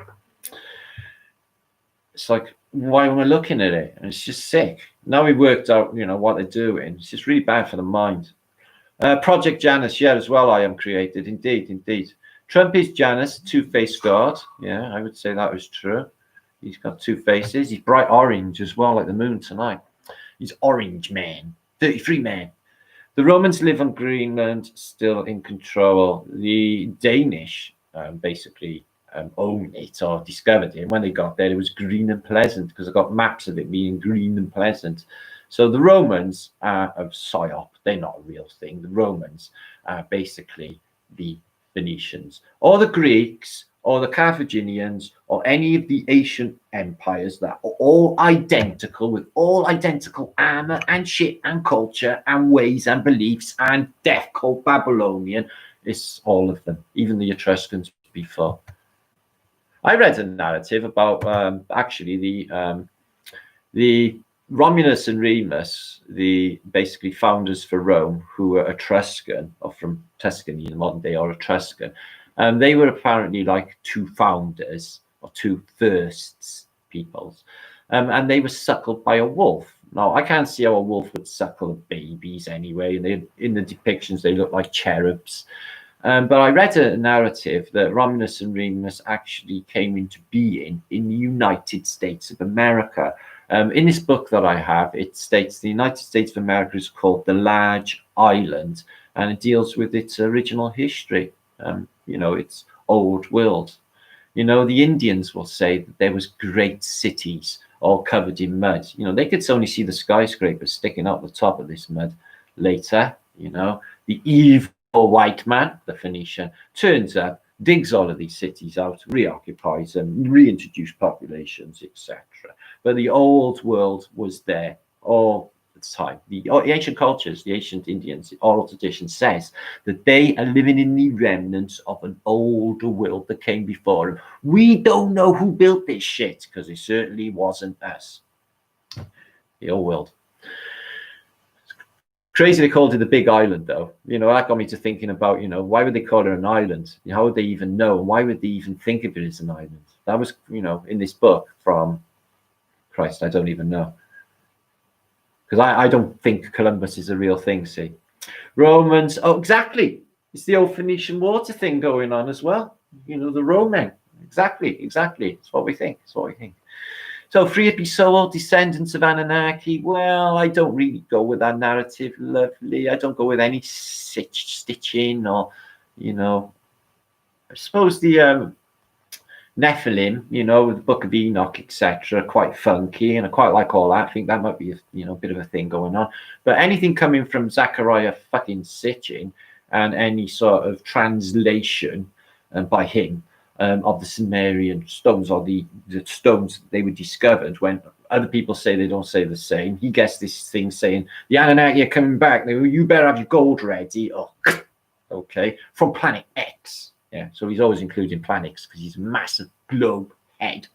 It's like, why am I looking at it? And it's just sick. Now we've worked out, you know, what they're doing. It's just really bad for the mind. Project Janus, yeah, as well, I am created. Indeed. Trump is Janus, two-faced god. Yeah, I would say that was true. He's got 2 faces. He's bright orange as well, like the moon tonight. He's Orange Man, 33 man. The Romans live on Greenland, still in control. The Danish basically owned it or discovered it. And when they got there, it was green and pleasant, because I got maps of it being green and pleasant. So the Romans are of PSYOP. They're not a real thing. The Romans are basically the Phoenicians, or the Greeks, or the Carthaginians, or any of the ancient empires that are all identical, with all identical armor and shit and culture and ways and beliefs and death called Babylonian. It's all of them, even the Etruscans before. I read a narrative about actually the Romulus and Remus, the basically founders for Rome, who were Etruscan, or from Tuscany in the modern day, or Etruscan. They were apparently like 2 founders, or 2 first peoples. And they were suckled by a wolf. Now, I can't see how a wolf would suckle babies anyway. And in the depictions, they look like cherubs. But I read a narrative that Romulus and Remus actually came into being in the United States of America. In this book that I have, it states the United States of America is called the Large Island, and it deals with its original history. You know, its old world. You know, the Indians will say that there was great cities all covered in mud. You know, they could only see the skyscrapers sticking out the top of this mud later. You know, the evil white man, the Phoenician, turns up, digs all of these cities out, reoccupies them, reintroduced populations, etc. But the old world was there all the time. The ancient cultures, the ancient Indians, the oral tradition says that they are living in the remnants of an older world that came before them. We don't know who built this shit, because it certainly wasn't us. The old world. Crazy they called it the Big Island, though. You know, that got me to thinking about, you know, why would they call it an island? How would they even know? Why would they even think of it as an island? That was, you know, in this book from Christ, I don't even know. Because I don't think Columbus is a real thing, see. Romans, oh, exactly. It's the old Phoenician water thing going on as well. You know, the Roman. Exactly. It's what we think. So, free episode, descendants of Anunnaki. Well, I don't really go with that narrative, lovely. I don't go with any stitching or, you know, I suppose the Nephilim, you know, the Book of Enoch, etc., quite funky, and I quite like all that. I think that might be, you know, a bit of a thing going on. But anything coming from Zechariah fucking Sitchin and any sort of translation by him of the Sumerian stones, or the stones they were discovered, when other people say they don't say the same. He gets this thing saying, the Anunnaki are coming back. You better have your gold ready. Oh, okay, from planet X. Yeah, so he's always including planet X because he's a massive globe head.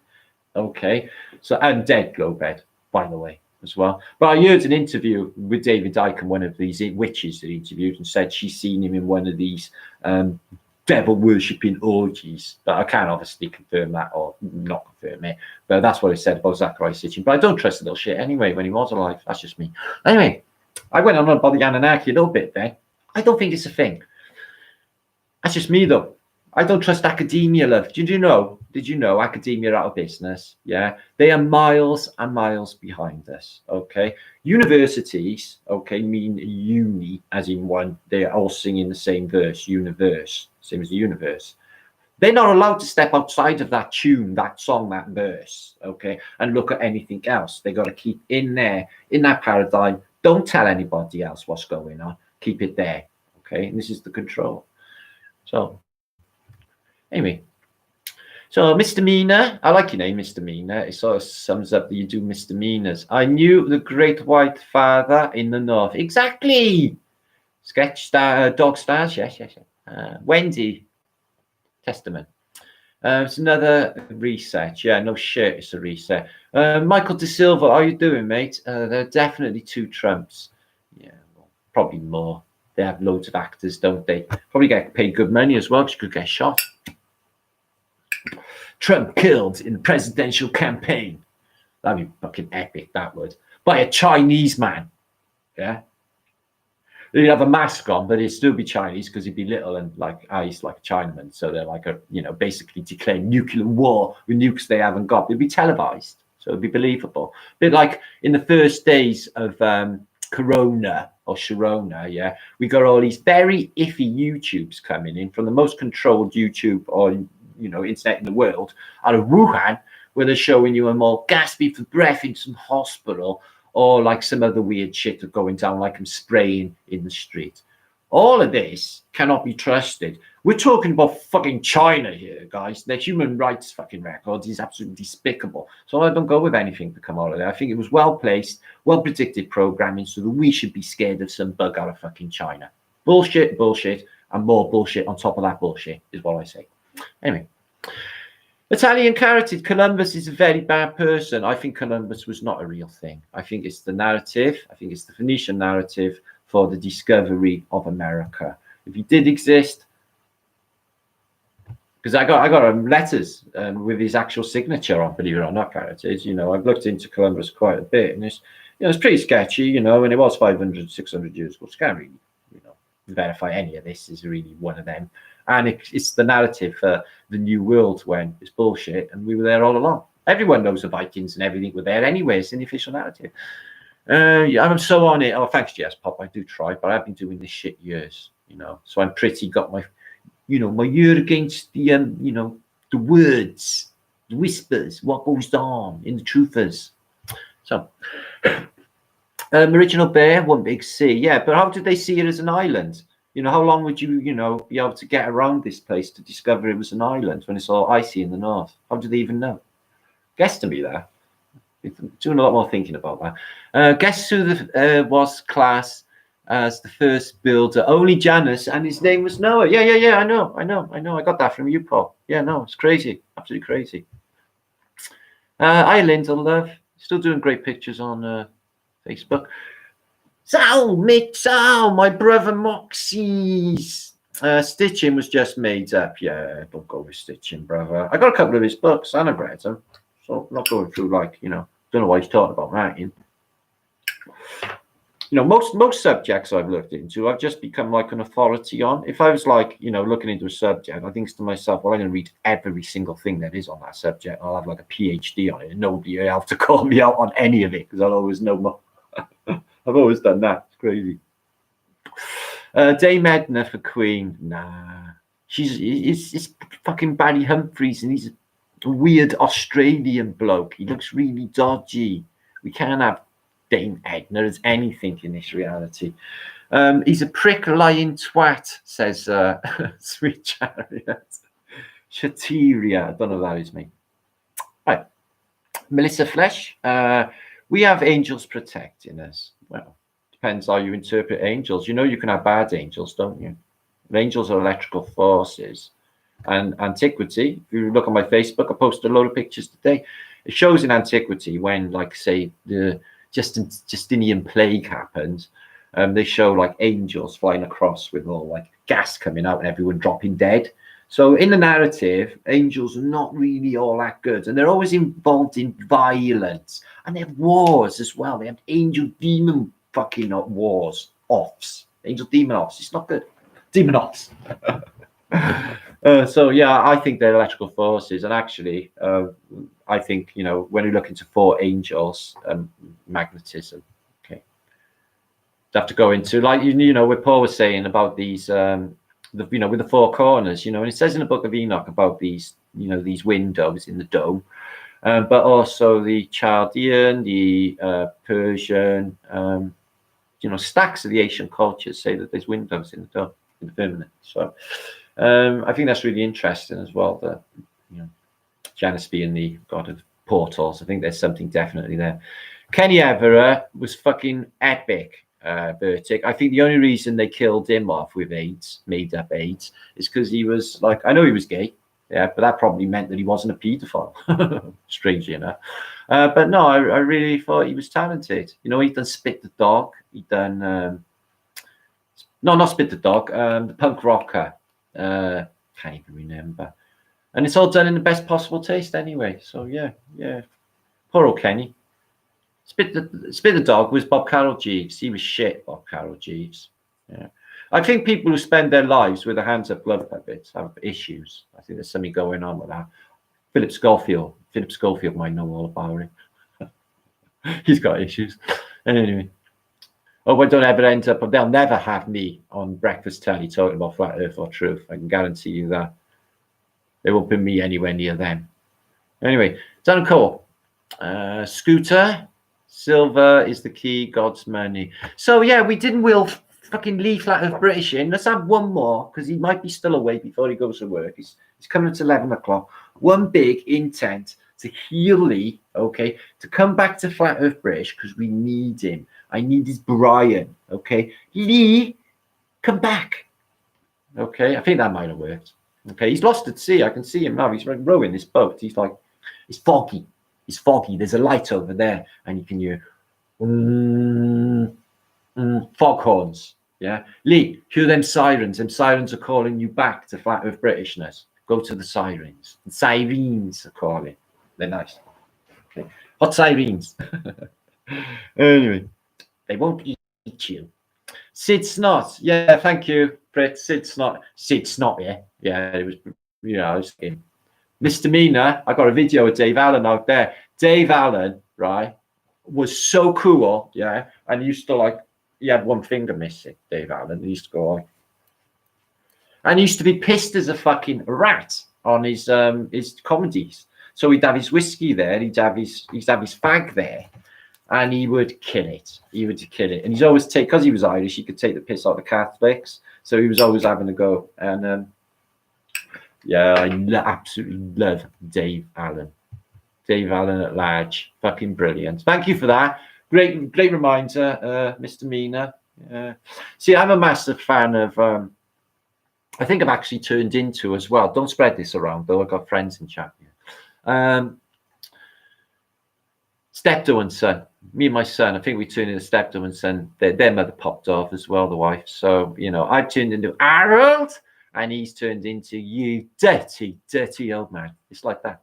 Okay, so, and dead globe head, by the way, as well. But I heard an interview with David Icke, one of these witches that he interviewed, and said she's seen him in one of these devil worshipping orgies. But I can't obviously confirm that or not confirm it. But that's what he said about Zachariah Sitchin. But I don't trust the little shit anyway when he was alive. That's just me. Anyway, I went on about the Anunnaki a little bit there. I don't think it's a thing. That's just me, though. I don't trust academia, love. Did you know academia are out of business? Yeah, they are miles and miles behind us. Okay, universities, okay, mean uni as in one. They're all singing the same verse, universe, same as the universe. They're not allowed to step outside of that tune, that song, that verse, okay, and look at anything else. They got to keep in there, in that paradigm. Don't tell anybody else what's going on. Keep it there, okay. And this is the control. So. Anyway, so misdemeanor, I like your name, misdemeanor. It sort of sums up that you do misdemeanors. I knew the Great White Father in the North. Exactly. Sketch star, dog stars, yes. Wendy, Testament. It's another reset. Yeah, no shit, it's a reset. Michael De Silva, how you doing, mate? There are definitely 2 Trumps. Yeah, well, probably more. They have loads of actors, don't they? Probably get paid good money as well, because you could get shot. Trump killed in the presidential campaign. That'd be fucking epic, that would. By a Chinese man. Yeah. He'd have a mask on, but he'd still be Chinese because he'd be little and like, he's like a Chinaman. So they're like, basically declaring nuclear war with nukes they haven't got. It'd be televised. So it'd be believable. A bit like in the first days of Corona or Sharona, yeah, we got all these very iffy YouTubes coming in from the most controlled YouTube or internet in the world out of Wuhan, where they're showing you them all gasping for breath in some hospital, or like some other weird shit that's going down, like I'm spraying in the street. All of this cannot be trusted. We're talking about fucking China here, guys. Their human rights fucking record is absolutely despicable. So I don't go with anything to come out of there. I think it was well placed, well predicted programming, so that we should be scared of some bug out of fucking China. Bullshit, and more bullshit on top of that bullshit is what I say. Anyway, Italian Carotid, Columbus is a very bad person. I think Columbus was not a real thing. I think it's the narrative. I think it's the Phoenician narrative for the discovery of America. If he did exist, because I got letters with his actual signature on, believe it or not, Carotid. I've looked into Columbus quite a bit, and it's pretty sketchy, and it was 500, 600 years ago. So can't really, verify any of this is really one of them. And it's the narrative for the New World when it's bullshit, and we were there all along. Everyone knows the Vikings and everything were there anyway. It's in the official narrative. Yeah, I'm so on it. Oh, thanks, Jess Pop. I do try, but I've been doing this shit years, So I'm pretty got my, my ear against the, the words, the whispers, what goes on in the truthers. So, original bear, one big C. Yeah, but how did they see it as an island? How long would you, be able to get around this place to discover it was an island when it's all icy in the north? How do they even know? Guess to me there. Doing a lot more thinking about that. Guess who was classed as the first builder? Only Janus, and his name was Noah. Yeah. I know. I got that from you, Paul. Yeah, no, it's crazy. Absolutely crazy. Hi, Linda, love. Still doing great pictures on Facebook. Sal, my brother Moxie's stitching was just made up. Yeah, don't go with stitching, brother. I got a couple of his books and I've read them, so I'm not going through don't know why he's talking about writing. Most subjects I've looked into, I've just become like an authority on. If I was looking into a subject, I think to myself, well, I'm going to read every single thing that is on that subject. I'll have like a PhD on it, and nobody will have to call me out on any of it because I'll always know more. I've always done that. It's crazy. Dame Edna for Queen. Nah. It's fucking Barry Humphries, and he's a weird Australian bloke. He looks really dodgy. We can't have Dame Edna as anything in this reality. He's a prick lying twat, says Sweet Chariot. Shateria. I don't know what that is, mate. Right. Melissa Flesh. We have angels protecting us. Well, depends how you interpret angels. You know, you can have bad angels, don't you? Angels are electrical forces. And antiquity, if you look on my Facebook, I posted a load of pictures today. It shows in antiquity when, like, say, the Justinian plague happened, they show like angels flying across with all like gas coming out and everyone dropping dead. So in the narrative, angels are not really all that good, and they're always involved in violence, and they have wars as well. They have angel demon fucking wars, offs, angel demon offs. It's not good. Demon offs. So yeah, I think they're electrical forces, and actually, I think, you know, when you look into four angels, magnetism. Okay, have to go into, like, you know, what Paul was saying about these, you know, with the four corners, you know, and it says in the Book of Enoch about these, you know, these windows in the dome, but also the Chaldean, the Persian, you know, stacks of the ancient cultures say that there's windows in the dome, in the firmament. So I think that's really interesting as well, that, you know, Janus being the god of portals. I think there's something definitely there. Kenny Everett was fucking epic, Vertic. I think the only reason they killed him off with AIDS, made up AIDS, is because he was like, I know he was gay, yeah, but that probably meant that he wasn't a paedophile, strangely enough. But no, I really thought he was talented. You know, he'd done Spit the Dog. He'd done, no, not Spit the Dog, the Punk Rocker. Can't even remember. And it's all done in the best possible taste anyway. So yeah. Poor old Kenny. Spit the Dog was Bob Carroll Jeeves. He was shit, Bob Carroll Jeeves. Yeah. I think people who spend their lives with their hands up glove puppets have issues. I think there's something going on with that. Philip Schofield might know all about it. He's got issues. Anyway. Oh, I don't ever end up, they'll never have me on breakfast telly talking about flat earth or truth. I can guarantee you that. They won't put me anywhere near them. Anyway, done cool. Scooter, silver is the key, God's money. So yeah, we didn't will fucking Lee Flat Earth British in. Let's have one more, because he might be still awake before he goes to work. He's coming at 11 o'clock. One big intent to heal Lee, okay, to come back to Flat Earth British, because we need him. I need his Brian, okay? Lee, come back. Okay, I think that might have worked. Okay, he's lost at sea. I can see him now. He's rowing this boat. He's like, it's foggy. It's foggy. There's a light over there, and you can hear foghorns. Yeah, Lee, hear them sirens. Them sirens are calling you back to Flat Earth Britishness. Go to the sirens. The sirens are calling. They're nice. Okay, hot sirens. Anyway, they won't eat you. Sid Snot. Yeah, thank you, Fritz. Sid Snot. Yeah, it was, you know, I was thinking, Misdemeanor. I got a video of Dave Allen out there. Dave Allen, right, was so cool, yeah, and he used to, like, he had one finger missing, Dave Allen. He used to go like, and he used to be pissed as a fucking rat on his comedies. So he'd have his whiskey there, he'd have his fag there, and he would kill it. And he's always because he was Irish, he could take the piss out of the Catholics. So he was always having a go. And yeah, I absolutely love Dave Allen. Dave Allen at large, fucking brilliant. Thank you for that. Great reminder, Mr. Mina. See, I'm a massive fan of. I think I've actually turned into as well. Don't spread this around, though. I've got friends in chat here. Steptoe and son. Me and my son, I think we turned into Steptoe and son. Their mother popped off as well, the wife. So, you know, I've turned into Harold, and he's turned into you dirty, dirty old man. It's like that.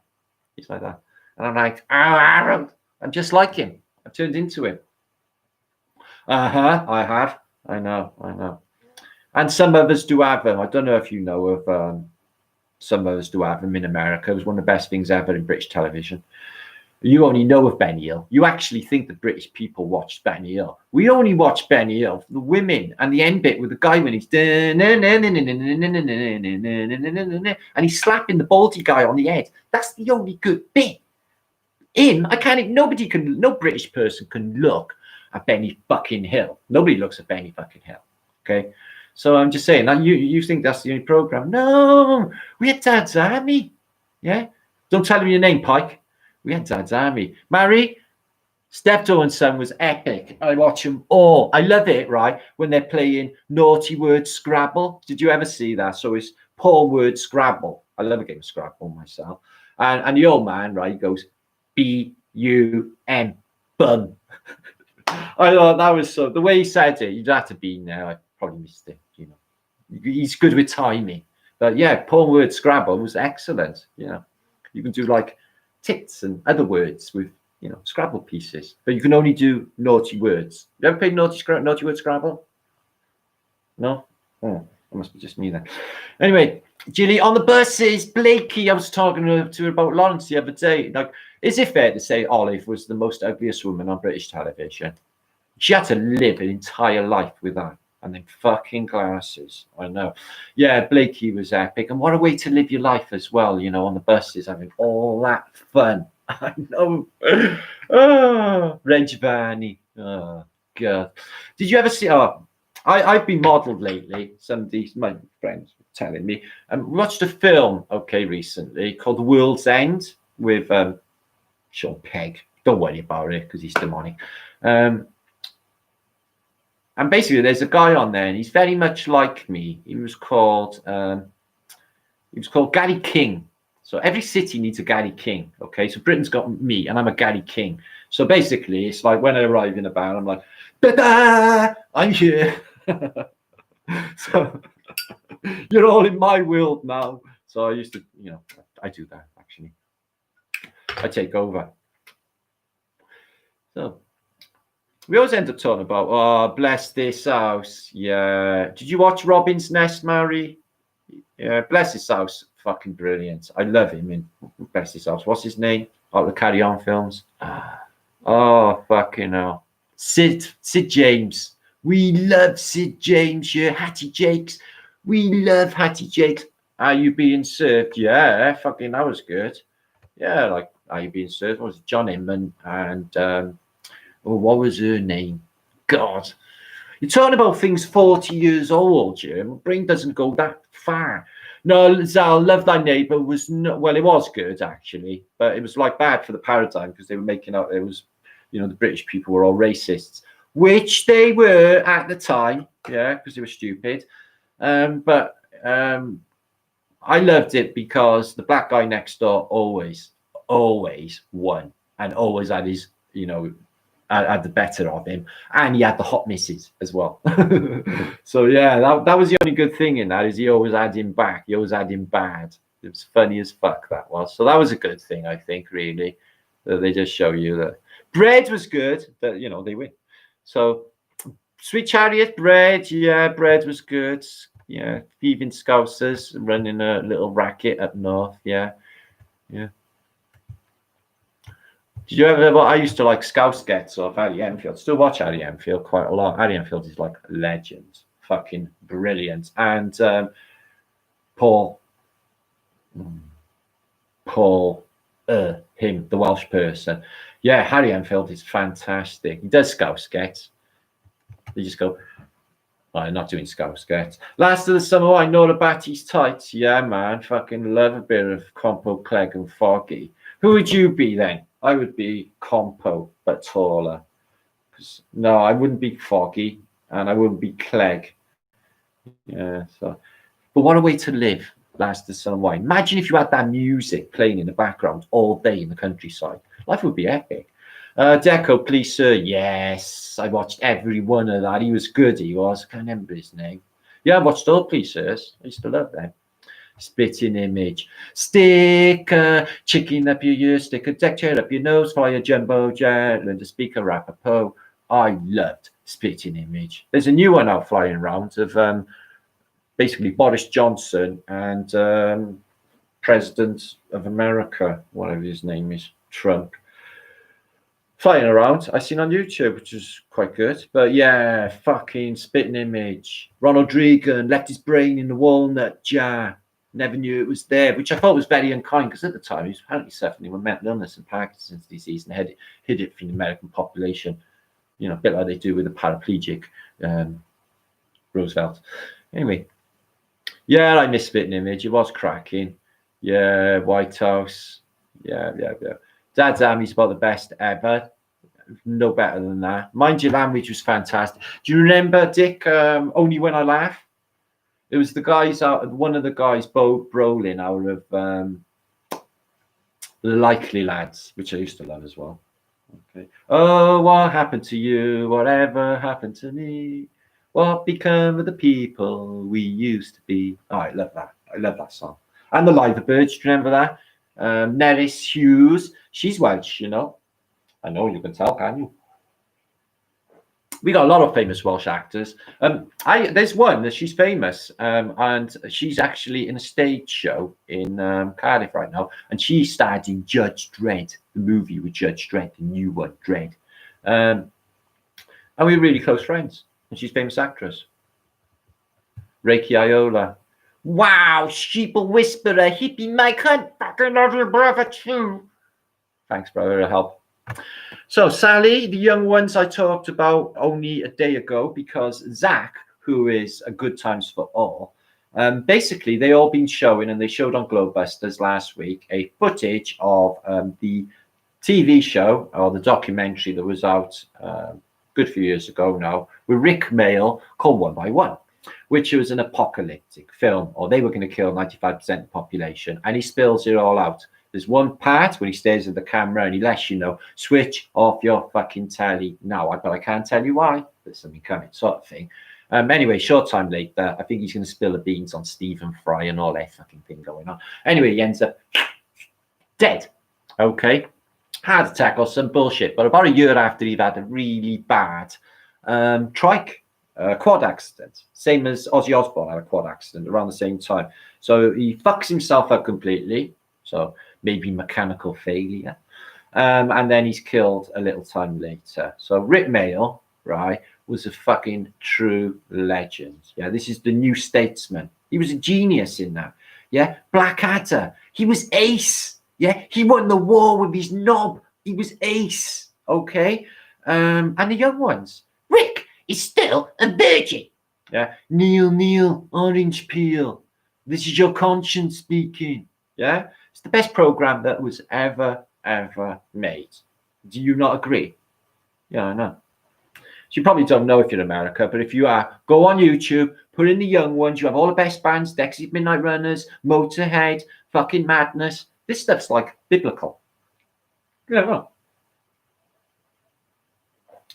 And I'm like, oh, Harold. I'm just like him. I've turned into him. I have. I know. And some others do have them. I don't know if you know of some others do have them in America. It was one of the best things ever in British television. You only know of Benny Hill. You actually think the British people watched Benny Hill. We only watch Benny Hill for the women and the end bit with the guy when he's and he's slapping the baldy guy on the head. That's the only good bit. No British person can look at Benny fucking Hill. Nobody looks at Benny fucking Hill. Okay. So I'm just saying that you think that's the only program? No, we had Dad's Army. Yeah, don't tell him your name, Pike. We had Dad's Army. Mary, Steptoe and Son was epic. I watch them all. I love it, right? When they're playing naughty word Scrabble. Did you ever see that? So it's porn word Scrabble. I love a game of Scrabble myself. And the old man, right, he goes, B-U-M, bum. I thought that was so, the way he said it, you'd have to be there. I probably missed it, you know. He's good with timing. But yeah, porn word Scrabble was excellent. You know, you can do like tits and other words with, you know, Scrabble pieces, but you can only do naughty words. You ever played naughty word Scrabble? No? Oh, it must be just me then. Anyway, Gilly, on the buses, Blakey, I was talking to her about Lawrence the other day. Like, is it fair to say Olive was the most ugliest woman on British television? She had to live an entire life with that. And then fucking glasses. I know. Yeah, Blakey was epic. And what a way to live your life as well, you know, on the buses, having all that fun. I know. Oh, Reg Varney. Oh, God. Did you ever see? Oh, I've been modelled lately. Somebody, my friends were telling me. Watched a film, okay, recently called The World's End with Sean Pegg. Don't worry about it because he's demonic. And basically, there's a guy on there, and he's very much like me. He was called Gary King. So every city needs a Gary King. Okay, so Britain's got me, and I'm a Gary King. So basically, it's like when I arrive in a band, I'm like, "Da-da, I'm here." So you're all in my world now. So I used to, you know, I do that actually. I take over. So. We always end up talking about, oh, bless this house. Yeah. Did you watch Robin's Nest, Mary? Yeah, bless this house. Fucking brilliant. I love him in Bless This House. What's his name? Out of the Carry On films. Oh, fucking hell. Sid James. We love Sid James here. Hattie Jakes. We love Hattie Jakes. Are you being served? Yeah, fucking that was good. Yeah, like, Are You Being Served? What was it? John Inman and oh, what was her name? God. You're talking about things 40 years old, Jim. My brain doesn't go that far. No, Zal, Love Thy Neighbor was not, well, it was good, actually. But it was like bad for the paradigm because they were making out it was, you know, the British people were all racists, which they were at the time, yeah, because they were stupid. But I loved it because the black guy next door always won and always had his, you know, had the better of him, and he had the hot misses as well. So yeah, that was the only good thing in that, is he always had him back. He always had him bad. It was funny as fuck, that was. So that was a good thing, I think, really. They just show you that Bread was good, but you know, they win. So Sweet Chariot, Bread, yeah, Bread was good. Yeah, thieving Scousers running a little racket up north. Yeah. Did you ever? Well, I used to like Scouse Gets off Harry Enfield. Still watch Harry Enfield quite a lot. Harry Enfield is like a legend, fucking brilliant. And Paul, him, the Welsh person. Yeah, Harry Enfield is fantastic. He does Scouse Gets. They just go, oh, I'm not doing Scouse Gets. Last of the Summer Wine, Nora Batty's Tights. Yeah, man, fucking love a bit of Compo, Clegg and Foggy. Who would you be then? I would be Compo, but taller. No, I wouldn't be Foggy, and I wouldn't be Clegg. Yeah, so. But what a way to live, Last of the Summer Wine. Imagine if you had that music playing in the background all day in the countryside. Life would be epic. Deco, please, sir. Yes, I watched every one of that. He was good, he was. I can't remember his name. Yeah, I watched all Please, Sirs. I used to love them. Spitting Image. Stick a chicken up your ear, stick a deck chair up your nose, fly a jumbo jet, learn to speak a rapapo. I loved Spitting Image. There's a new one out flying around of basically Boris Johnson and President of America, whatever his name is, Trump, flying around. I seen on YouTube, which is quite good. But yeah, fucking Spitting Image. Ronald Reagan left his brain in the walnut jar. Never knew it was there, which I thought was very unkind because at the time he was apparently suffering with mental illness and Parkinson's disease and hid it from the American population. You know, a bit like they do with the paraplegic Roosevelt. Anyway, yeah, I miss Spitting Image. It was cracking. Yeah, White House. Yeah. Dad's Army's about the best ever. No better than that. Mind Your Language was fantastic. Do you remember, Dick? Only When I Laugh. It was the guys out. One of the guys, Bo Brolin, out of Likely Lads, which I used to love as well. Okay. Oh, what happened to you? Whatever happened to me? What became of the people we used to be? Oh, I love that. I love that song. And the Live Birds. Do you remember that? Nerys Hughes. She's Welsh, you know. I know you can tell, can you? We got a lot of famous Welsh actors. There's one that she's famous, and she's actually in a stage show in Cardiff right now, and she starred in Judge Dredd, the movie with Judge Dredd, the new one, Dredd. And we were really close friends, and she's a famous actress. Reiki Iola. Wow, sheeple whisperer, hippie my cunt, fucking love your brother too. Thanks, brother, to help. So, Sally, the young ones I talked about only a day ago, because Zach, who is a Good Times for All, basically they all been showing, and they showed on Globebusters last week, a footage of the TV show or the documentary that was out a good few years ago now with Rick Mail called One by One, which was an apocalyptic film, or they were going to kill 95% of the population, and he spills it all out. There's one part where he stares at the camera and he lets you know, switch off your fucking telly now. But I can't tell you why. There's something coming, sort of thing. Anyway, short time later, I think he's going to spill the beans on Stephen Fry and all that fucking thing going on. Anyway, he ends up dead. Okay. Heart attack or some bullshit. But about a year after, he'd had a really bad quad accident. Same as Ozzy Osbourne had a quad accident around the same time. So he fucks himself up completely. So maybe mechanical failure. And then he's killed a little time later. So Rick Mail, right, was a fucking true legend. Yeah, this is the New Statesman. He was a genius in that. Yeah, Blackadder. He was ace. Yeah, he won the war with his knob. He was ace. Okay. And the young ones. Rick is still a virgin. Yeah. Neil, orange peel. This is your conscience speaking. Yeah. It's the best program that was ever made. Do you not agree? Yeah, I know. So you probably don't know if you're in America, but if you are, go on YouTube, put in the young ones. You have all the best bands, Dexys Midnight Runners, Motorhead, fucking Madness. This stuff's like biblical. Yeah, no.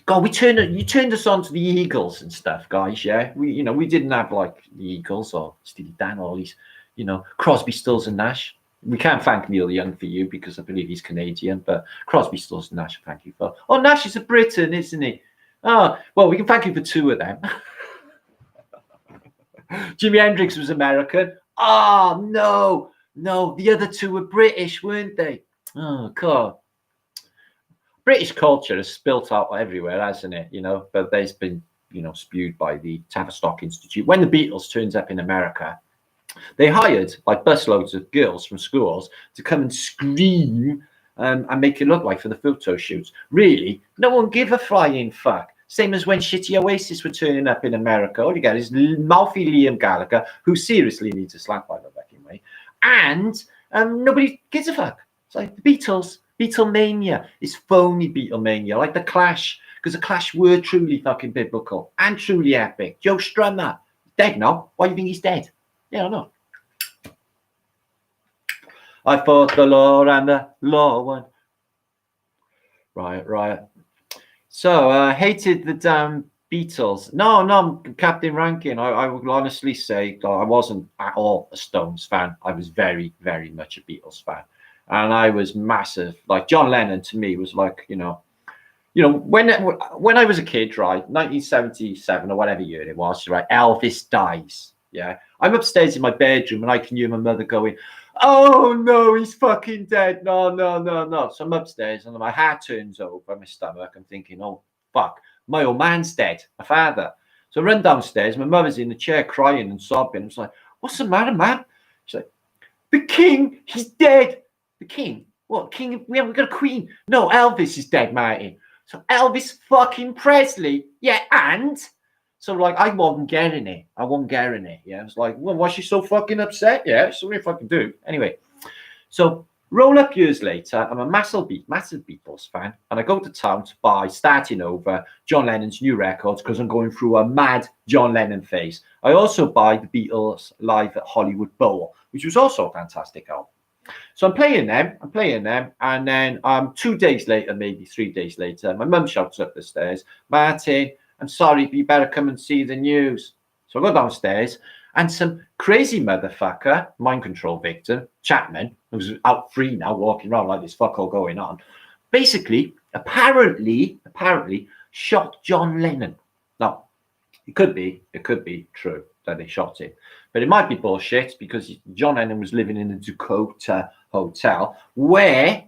God, you turned us on to the Eagles and stuff, guys. Yeah, we didn't have like the Eagles or Steely Dan or all these, Crosby, Stills and Nash. We can't thank Neil Young for you because I believe he's Canadian, but Crosby, Stills and Nash, thank you for. Oh, Nash is a Briton, isn't he? Oh, well, we can thank you for two of them. Jimi Hendrix was American. Oh, no, the other two were British, weren't they? Oh, God. British culture has spilt out everywhere, hasn't it? But there's been, spewed by the Tavistock Institute. When the Beatles turns up in America, they hired like busloads of girls from schools to come and scream and make it look like for the photo shoots. Really, no one give a flying fuck. Same as when shitty Oasis were turning up in America. All you get is mouthy Liam Gallagher, who seriously needs a slap by the fucking way, and nobody gives a fuck. It's like the Beatles. Beatlemania is phony Beatlemania, like the Clash, because the Clash were truly fucking biblical and truly epic. Joe Strummer, dead now. Why do you think he's dead? Yeah, I know. I fought the law and the law won. Right. So, hated the damn Beatles. No, Captain Rankin. I would honestly say I wasn't at all a Stones fan. I was very, very much a Beatles fan. And I was massive. Like John Lennon to me was like, when I was a kid, right, 1977 or whatever year it was, right, Elvis dies. Yeah, I'm upstairs in my bedroom and I can hear my mother going, "Oh no, he's fucking dead! No." So I'm upstairs and my heart turns over my stomach. I'm thinking, "Oh fuck, my old man's dead, my father." So I run downstairs. My mother's in the chair crying and sobbing. I was like, "What's the matter, man?" She's like, "The king, he's dead." The king? What king? We haven't got a queen. No, Elvis is dead, Martin. So Elvis fucking Presley. Yeah, and So like, I wasn't getting it. Yeah, I was like, well, why is she so fucking upset? Yeah, so what if I can do anyway? So roll up years later, I'm a massive Beatles fan, and I go to town to buy Starting Over, John Lennon's new records, because I'm going through a mad John Lennon phase. I also buy the Beatles live at Hollywood Bowl, which was also a fantastic album. So I'm playing them, and then 2 days later, maybe 3 days later, my mum shouts up the stairs, Martin, I'm sorry, but you better come and see the news. So I go downstairs, and some crazy motherfucker, mind control victim, Chapman, who's out free now, walking around like this fuck all going on, basically, apparently shot John Lennon. Now, it could be true that they shot him, but it might be bullshit, because John Lennon was living in the Dakota Hotel where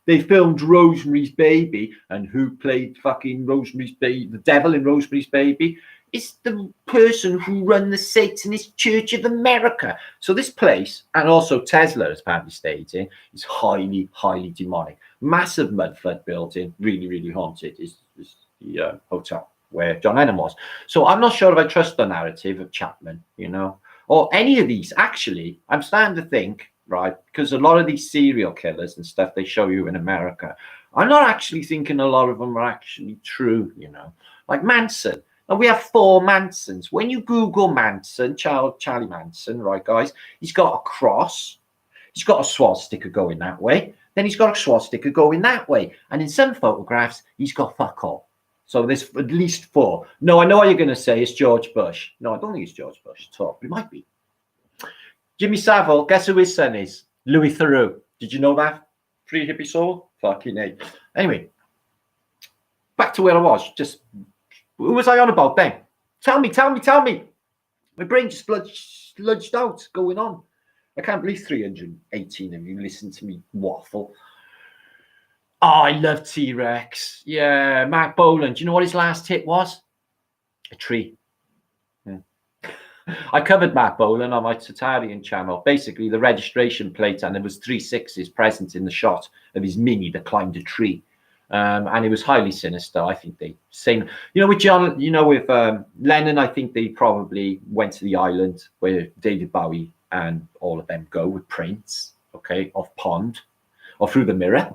they filmed Rosemary's Baby, and who played fucking Rosemary's Baby, the devil in Rosemary's Baby, is the person who run the Satanist Church of America. So this place, and also Tesla has apparently stayed in, is highly demonic. Massive mud-flood building, really haunted, is the hotel where John Lennon was. So I'm not sure if I trust the narrative of Chapman, or any of these. Actually, I'm starting to think, right, because a lot of these serial killers and stuff they show you in America, I'm not actually thinking a lot of them are actually true, like Manson. Now, we have 4 Mansons. When you Google Manson, Charlie Manson, right, guys, he's got a cross, he's got a swastika going that way, then he's got a swastika going that way, and in some photographs, he's got fuck all. So there's at least 4. No, I know what you're going to say. It's George Bush. No, I don't think it's George Bush at all, but it might be. Jimmy Savile, guess who his son is? Louis Theroux. Did you know that? Free hippie soul? Fucking A. Anyway, back to where I was. Just, who was I on about then? Tell me. My brain just sludged out, going on. I can't believe 318 of you listen to me waffle. Oh, I love T-Rex. Yeah, Mark Bolan. Do you know what his last hit was? A tree. I covered Mark Bolan on my Tartarian channel. Basically, the registration plate, and there was 3 6s present in the shot of his Mini that climbed a tree. And it was highly sinister. I think they same, with John, with Lennon, I think they probably went to the island where David Bowie and all of them go with Prince, off Pond or Through the Mirror.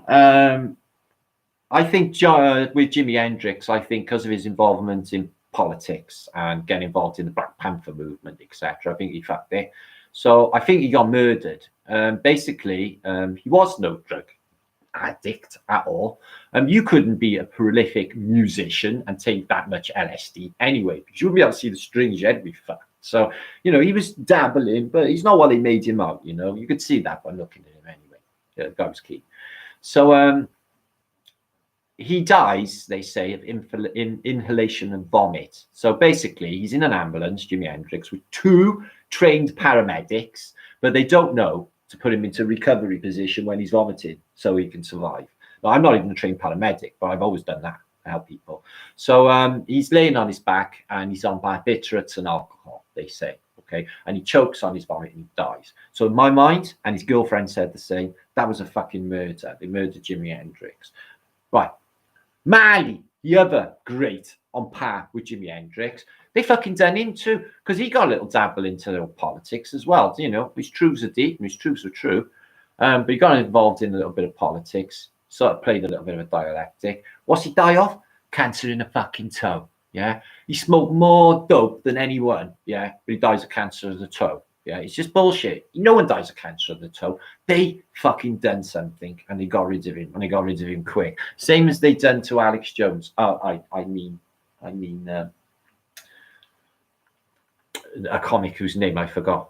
I think with Jimi Hendrix, I think because of his involvement in politics and getting involved in the Black Panther movement, etc., I think he fucked it. So I think he got murdered. Basically, he was no drug addict at all. You couldn't be a prolific musician and take that much LSD anyway, because you wouldn't be able to see the strings, you'd be fucked. So, he was dabbling, but he's not what they made him out, You could see that by looking at him anyway. Yeah, the guy was key. So he dies, they say, of inhalation and vomit. So basically, he's in an ambulance, Jimi Hendrix, with 2 trained paramedics, but they don't know to put him into recovery position when he's vomiting so he can survive. Now, I'm not even a trained paramedic, but I've always done that to help people. So he's laying on his back and he's on barbiturates and alcohol, they say. And he chokes on his vomit and he dies. So in my mind, and his girlfriend said the same, that was a fucking murder. They murdered Jimi Hendrix. Right. Marley, the other great on par with Jimi Hendrix, they fucking done him too, because he got a little dabble into little politics as well. His truths are deep and his truths are true. But he got involved in a little bit of politics, sort of played a little bit of a dialectic. What's he die of? Cancer in the fucking toe. Yeah, he smoked more dope than anyone. Yeah, but he dies of cancer of the toe. Yeah, it's just bullshit. No one dies of cancer of the toe. They fucking done something and they got rid of him, and they got rid of him quick. Same as they done to Alex Jones. I mean, a comic whose name I forgot.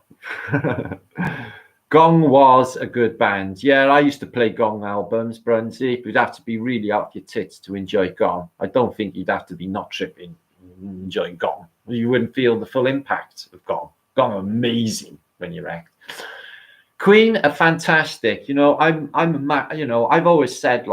Gong was a good band. Yeah, I used to play Gong albums, Brunsy. You'd have to be really out your tits to enjoy Gong. I don't think you'd have to be not tripping enjoying Gong. You wouldn't feel the full impact of Gong. Gong amazing when you act. Queen are fantastic. I've always said,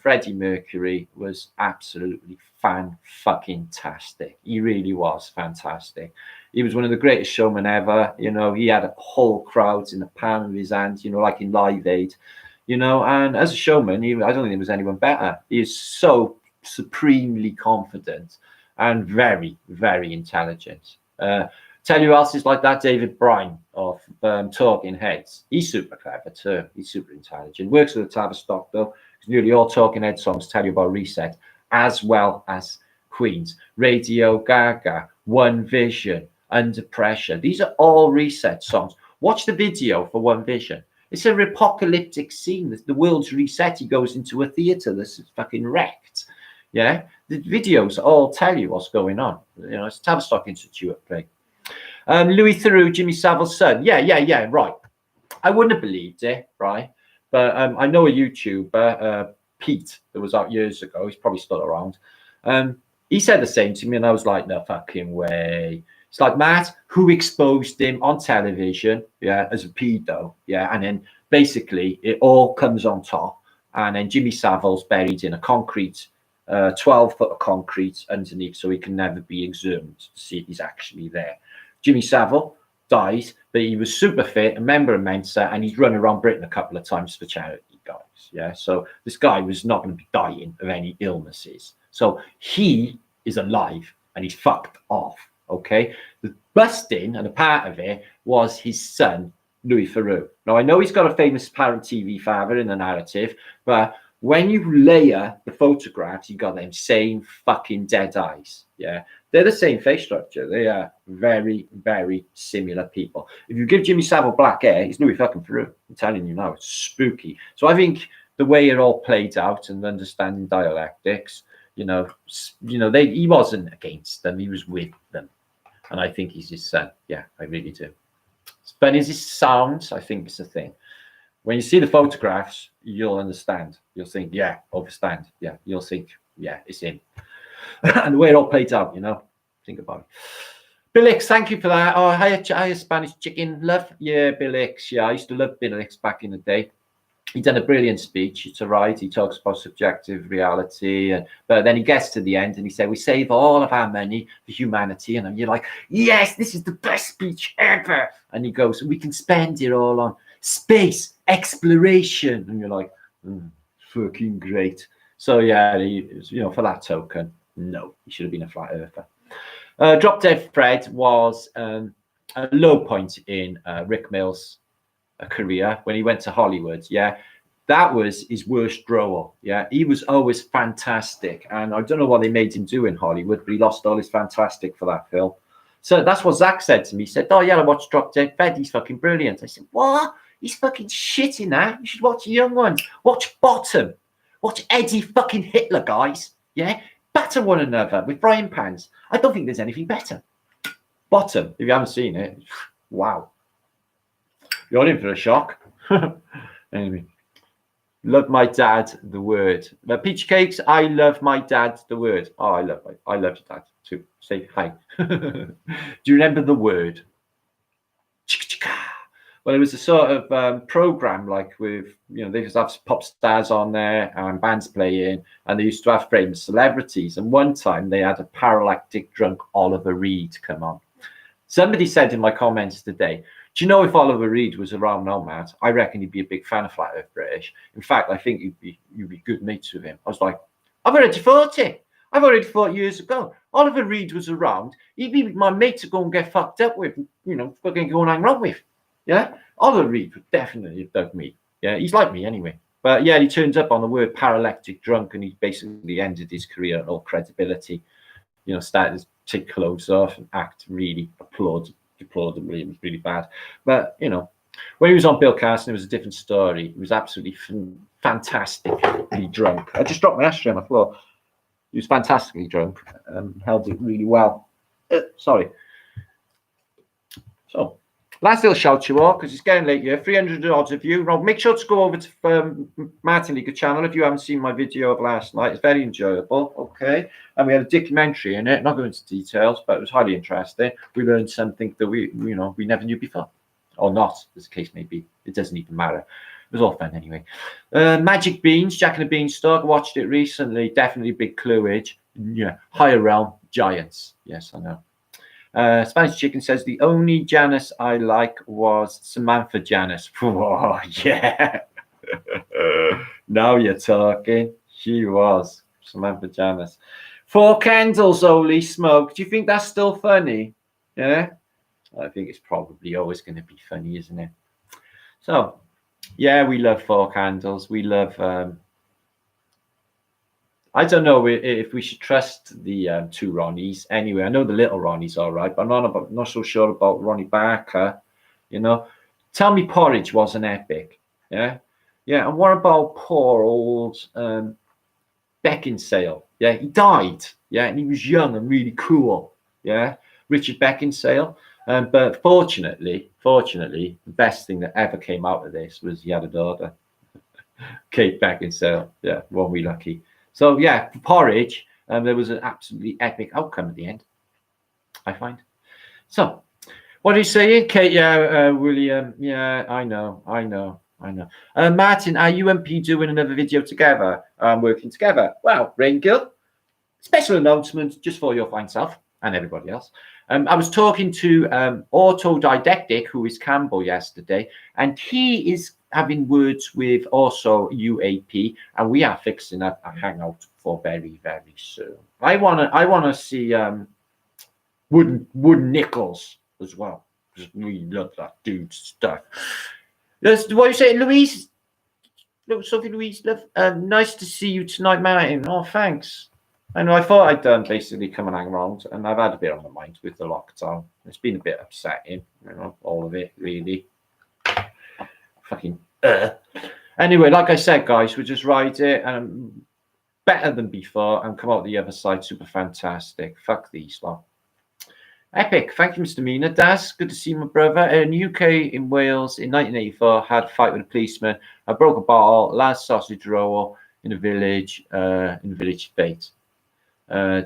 Freddie Mercury was absolutely fan-fucking-tastic. He really was fantastic. He was one of the greatest showmen ever. He had whole crowds in the palm of his hand, like in Live Aid, and as a showman, I don't think there was anyone better. He is so supremely confident. and very, very intelligent. Tell you who else is like that? David Bryan of Talking Heads. He's super clever too. He's super intelligent. Works with the Tavistock though, because nearly all Talking Head songs tell you about reset, as well as Queens, Radio Gaga, One Vision, Under Pressure. These are all reset songs. Watch the video for One Vision. It's a apocalyptic scene. The world's reset. He goes into a theater that's fucking wrecked. Yeah, the videos all tell you what's going on. You know, it's Tavistock Institute at play. Louis Theroux, Jimmy Savile's son. Yeah, right. I wouldn't have believed it, right? But I know a YouTuber, Pete, that was out years ago. He's probably still around. He said the same to me, and I was like, no fucking way. It's like, Matt, who exposed him on television, yeah, as a pedo, yeah, and then basically it all comes on top, and then Jimmy Savile's buried in a concrete, 12 foot of concrete underneath, so he can never be exhumed to see if he's actually there. Jimmy Savile dies, but he was super fit, a member of Mensa, and he's run around Britain a couple of times for charity, guys. Yeah, so this guy was not going to be dying of any illnesses. So he is alive and he's fucked off. Okay, the busting and a part of it was his son, Louis Theroux. Now, I know he's got a famous parent TV father in the narrative, but when you layer the photographs, you got them same fucking dead eyes. Yeah, they're the same face structure. They are very, very similar people. If you give Jimmy Savile black hair, he's Louis fucking Theroux. I'm telling you now, it's spooky. So I think the way it all played out and understanding dialectics, he wasn't against them, he was with them. And I think he's his son. Yeah, I really do. But is his sounds? I think it's a thing. When you see the photographs, you'll understand. You'll think, yeah, understand. Yeah, you'll think, yeah, it's him. And the way it all played out, think about it. Billix, thank you for that. Oh, hiya, Spanish chicken. Love, yeah, Billix. Yeah, I used to love Billix back in the day. He'd done a brilliant speech. It's all right. He talks about subjective reality, but then he gets to the end and he said, "We save all of our money for humanity." And you're like, "Yes, this is the best speech ever." And he goes, "We can spend it all on space exploration." And you're like, "Fucking great." So yeah, for that token, no, he should have been a flat earther. Drop Dead Fred was a low point in Rick Mills' career when he went to Hollywood. Yeah, that was his worst role. Yeah, he was always fantastic, and I don't know what they made him do in Hollywood, but he lost all his fantastic for that film. So that's what Zach said to me. He said, "Oh yeah, I watched Drop Dead Fred. He's fucking brilliant." I said, "What? He's fucking shit in that. You should watch the young ones. Watch Bottom. Watch Eddie fucking Hitler, guys. Yeah, batter one another with frying pans. I don't think there's anything better. Bottom. If you haven't seen it, wow." You're in for a shock. Anyway, love my dad, the word. Peach Cakes, I love my dad, the word. Oh, I love your dad too. Say hi. Do you remember the word? Well, it was a sort of program like with, they used to have pop stars on there and bands playing, and they used to have famous celebrities. And one time they had a paralytic drunk Oliver Reed come on. Somebody said in my comments today, "Do you know if Oliver Reed was around now, Matt? I reckon he'd be a big fan of Flat Earth British. In fact, I think you'd be good mates with him." I was like, I've already thought it. I've already thought years ago. Oliver Reed was around. He'd be my mate to go and get fucked up with, fucking go and hang around with. Yeah? Oliver Reed would definitely have dug me. Yeah, he's like me anyway. But yeah, he turns up on the word paralytic drunk, and he basically ended his career and all credibility. Started to take clothes off and act really deplorably. It was really bad. But when he was on Bill Carson, it was a different story. He was absolutely fantastically drunk. I just dropped my ashtray on the floor. He was fantastically drunk, held it really well. Sorry. So last little shout you all, because it's getting late here. 300 odds of you. Rob, make sure to go over to Martin Liedtke channel if you haven't seen my video of last night. It's very enjoyable. Okay. And we had a documentary in it. Not going into details, but it was highly interesting. We learned something that we never knew before. Or not, as the case may be. It doesn't even matter. It was all fun anyway. Magic Beans, Jack and the Beanstalk. Watched it recently. Definitely big cluage. Yeah. Higher Realm, Giants. Yes, I know. Spanish Chicken says, "The only Janice I like was Samantha Janice." Oh, yeah. Now you're talking. She was Samantha Janice. 4 candles only smoke. Do you think that's still funny? Yeah, I think it's probably always going to be funny, isn't it? So, yeah, we love 4 candles. We love. I don't know if we should trust the 2 Ronnies. Anyway, I know the little Ronnie's all right, but I'm not so sure about Ronnie Barker. You know, Tell Me Porridge was an epic. Yeah, yeah. And what about poor old Beckinsale? Yeah, he died. Yeah, and he was young and really cool. Yeah, Richard Beckinsale. But fortunately, the best thing that ever came out of this was he had a daughter, Kate Beckinsale. Yeah, weren't we lucky? So yeah, for Porridge, there was an absolutely epic outcome at the end, I find. So, what are you saying, Kate? Yeah, William. Yeah, I know. Martin, are you and P doing another video together? Working together? Well, Raingill, special announcement just for your fine self and everybody else. I was talking to Autodidactic, who is Campbell, yesterday, and he is having words with also UAP, and we are fixing up a hangout for very, very soon. I wanna see Wooden Nichols as well. Just really love that dude's stuff. That's what you say, Louise. Sophie Louise, love. Nice to see you tonight, Martin. Oh, thanks. I know. I thought I'd basically come and hang around, and I've had a bit on my mind with the lockdown. It's been a bit upsetting, all of it, really. Fucking. Anyway, like I said, guys, we'll just ride it and better than before and come out the other side super fantastic. Fuck these lot. Epic. Thank you, Mr. Mina. Daz, good to see my brother. In UK, in Wales, in 1984, had a fight with a policeman. I broke a bottle, last sausage roll in a village, fate.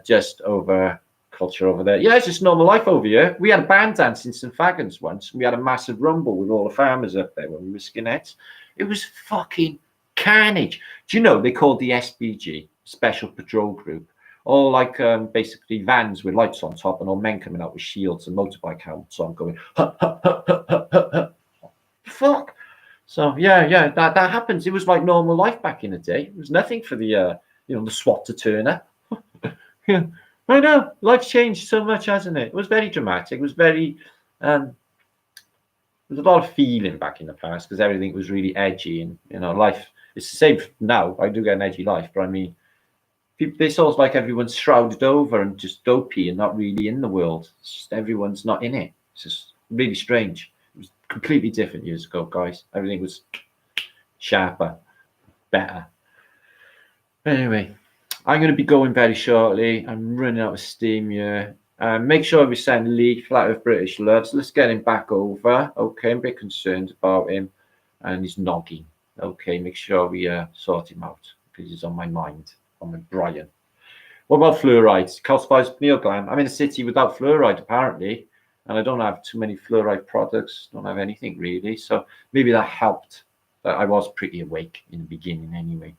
Just over culture over there. Yeah, it's just normal life over here. We had a band dance in St. Fagans once. We had a massive rumble with all the farmers up there when we were skinheads. It was fucking carnage. Do you know they called the SPG, Special Patrol Group, all like basically vans with lights on top and all men coming out with shields and motorbike helmets on going, fuck. So yeah, that happens. It was like normal life back in the day. It was nothing for the the SWAT to turn up. Yeah, I know. Life's changed so much, hasn't it? It was very dramatic. It was very there was a lot of feeling back in the past because everything was really edgy and life is the same now. I do get an edgy life, but I mean, it's almost like everyone's shrouded over and just dopey and not really in the world. It's just everyone's not in it. It's just really strange. It was completely different years ago, guys. Everything was sharper, better. Anyway, I'm going to be going very shortly. I'm running out of steam here. Make sure we send Lee Flat of British Loves. Let's get him back over. Okay, I'm a bit concerned about him and his noggin. Okay, make sure we sort him out because he's on my mind. On my Brian. What about fluorides? Calcifies pineal gland. I'm in a city without fluoride apparently, and I don't have too many fluoride products. Don't have anything really, so maybe that helped. But I was pretty awake in the beginning anyway.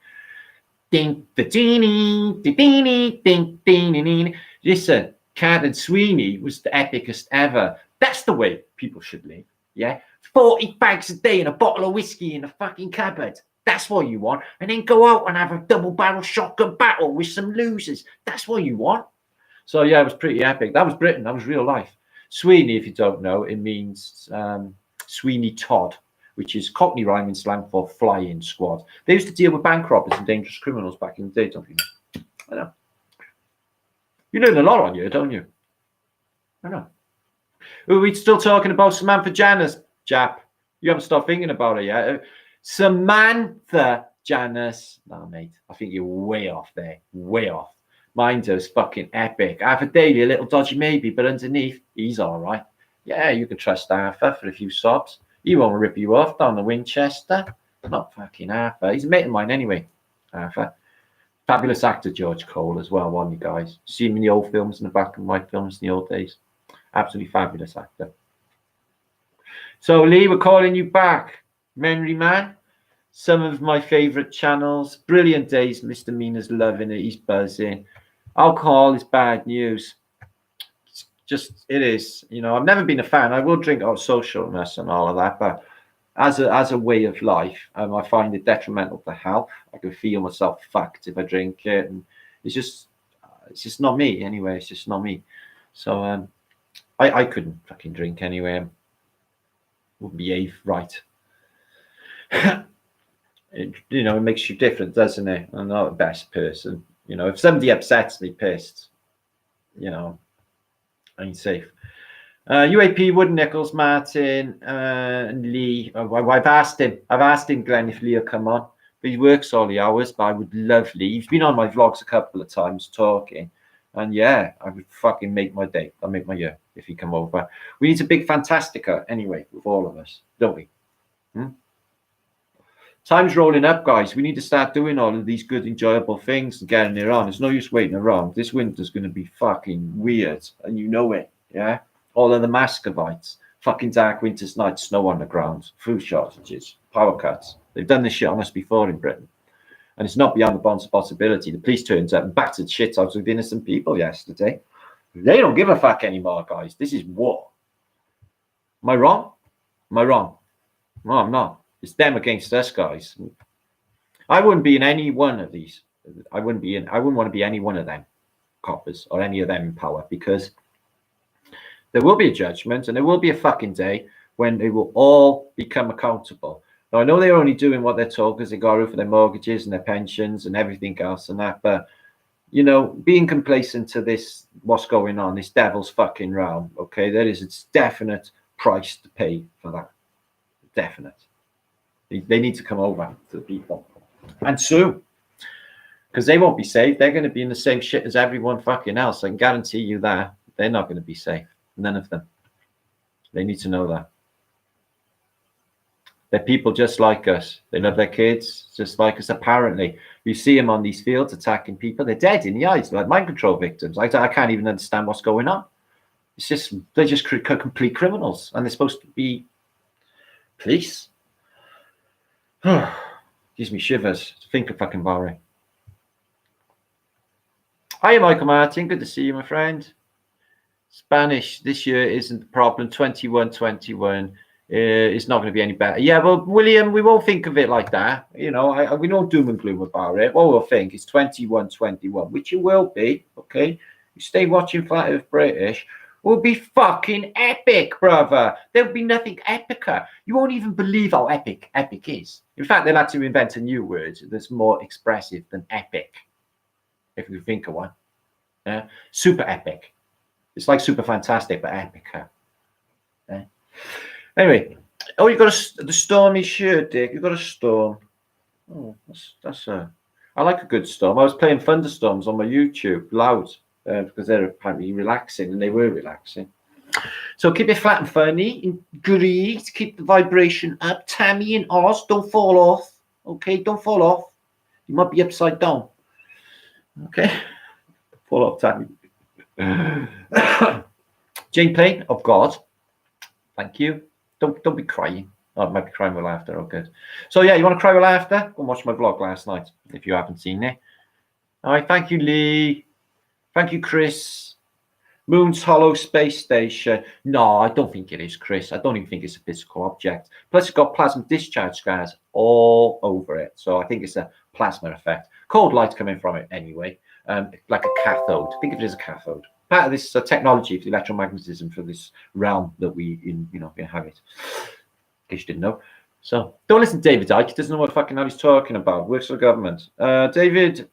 Ding the ding ding ding ding. Listen, Cad and Sweeney was the epicest ever. That's the way people should live. Yeah, 40 bags a day and a bottle of whiskey in the fucking cupboard. That's what you want. And then go out and have a double barrel shotgun battle with some losers. That's what you want. So yeah, it was pretty epic. That was Britain. That was real life. Sweeney, if you don't know, it means Sweeney Todd, which is Cockney rhyming slang for flying squad. They used to deal with bank robbers and dangerous criminals back in the day, don't you know? I know. You learn a lot on you, don't you? I know. Are we still talking about Samantha Janus, Jap? You haven't stopped thinking about her yet. Samantha Janus. No, mate. I think you're way off there. Way off. Minder's fucking epic. Arthur Daly, a little dodgy maybe, but underneath, he's all right. Yeah, you can trust Arthur for a few sobs. He won't rip you off down the Winchester. Not fucking Arthur. He's a mate of mine anyway, Arthur. Fabulous actor, George Cole, as well, wasn't you guys? See him in the old films, in the black and white films in the old days. Absolutely fabulous actor. So, Lee, we're calling you back. Memory Man. Some of my favourite channels. Brilliant days. Mr. Mina's loving it. He's buzzing. Alcohol is bad news. It's just, it is. I've never been a fan. I will drink socialness and all of that, but as a way of life, I find it detrimental to health. I can feel myself fucked if I drink it, and it's just it's just not me anyway. It's just not me. So I couldn't fucking drink anyway. Wouldn't behave right. It makes you different, doesn't it? I'm not the best person. If somebody upsets me, pissed, I ain't safe. UAP, Wood Nichols, Martin, and Lee. I've asked him, Glenn, if Lee will come on. But he works all the hours, but I would love Lee. He's been on my vlogs a couple of times talking. And yeah, I would fucking make my day. I'll make my year if he come over. We need a big Fantastica anyway, with all of us, don't we? Time's rolling up, guys. We need to start doing all of these good, enjoyable things and getting it on. There's no use waiting around. This winter's going to be fucking weird, and you know it, yeah? All of the Muscovites, fucking dark winter's nights, snow on the ground, food shortages, power cuts. They've done this shit on us before in Britain. And it's not beyond the bounds of possibility. The police turns up and battered shit out of innocent people yesterday. They don't give a fuck anymore, guys. This is war. Am I wrong? Am I wrong? No, I'm not. It's them against us, guys. I wouldn't be in any one of these. I wouldn't want to be any one of them coppers or any of them in power, because there will be a judgment and there will be a fucking day when they will all become accountable. Now, I know they're only doing what they're told because they got to for their mortgages and their pensions and everything else and that. But, being complacent to this, what's going on, this devil's fucking realm, okay, there is a definite price to pay for that. Definite. They need to come over to the people. And soon. Because they won't be safe. They're going to be in the same shit as everyone fucking else. I can guarantee you that. They're not going to be safe. None of them. They need to know that. They're people just like us. They love their kids just like us, apparently. You see them on these fields attacking people. They're dead in the eyes, like mind control victims. I can't even understand what's going on. They're just complete criminals. And they're supposed to be police. Gives me shivers to think of fucking Barbaria. Hi, Michael Martin. Good to see you, my friend. Spanish this year isn't the problem. 21-21 is not going to be any better. Yeah, well, William, we won't think of it like that. We don't doom and gloom about it. What we'll think is 21-21, which you will be, okay? You stay watching Flat Earth British. Will be fucking epic, brother. There'll be nothing epicer. You won't even believe how epic is. In fact, they'll have to invent a new word that's more expressive than epic, if you think of one. Yeah? Super epic. It's like super fantastic, but epicer. Yeah? Anyway, you got the stormy shirt, Dick. You got a storm. Oh, that's I like a good storm. I was playing thunderstorms on my YouTube loud. Because they're apparently relaxing, and they were relaxing. So keep it flat and funny. Great. Keep the vibration up. Tammy and Oz, don't fall off. Okay, don't fall off. You might be upside down. Okay, fall off, Tammy. Jane Payne of God. Thank you. Don't be crying. Oh, I might be crying with laughter. Oh, good. So yeah, you want to cry with laughter? Go and watch my vlog last night if you haven't seen it. All right. Thank you, Lee. Thank you, Chris. Moon's hollow space station. No, I don't think it is, Chris. I don't even think it's a physical object. Plus, it's got plasma discharge scars all over it. So I think it's a plasma effect. Cold light's coming from it anyway, like a cathode. Think of it as a cathode. Part of this technology for electromagnetism for this realm that we inhabit. In case you didn't know. So don't listen to David Icke. He doesn't know what fucking hell he's talking about. Works for the government. David,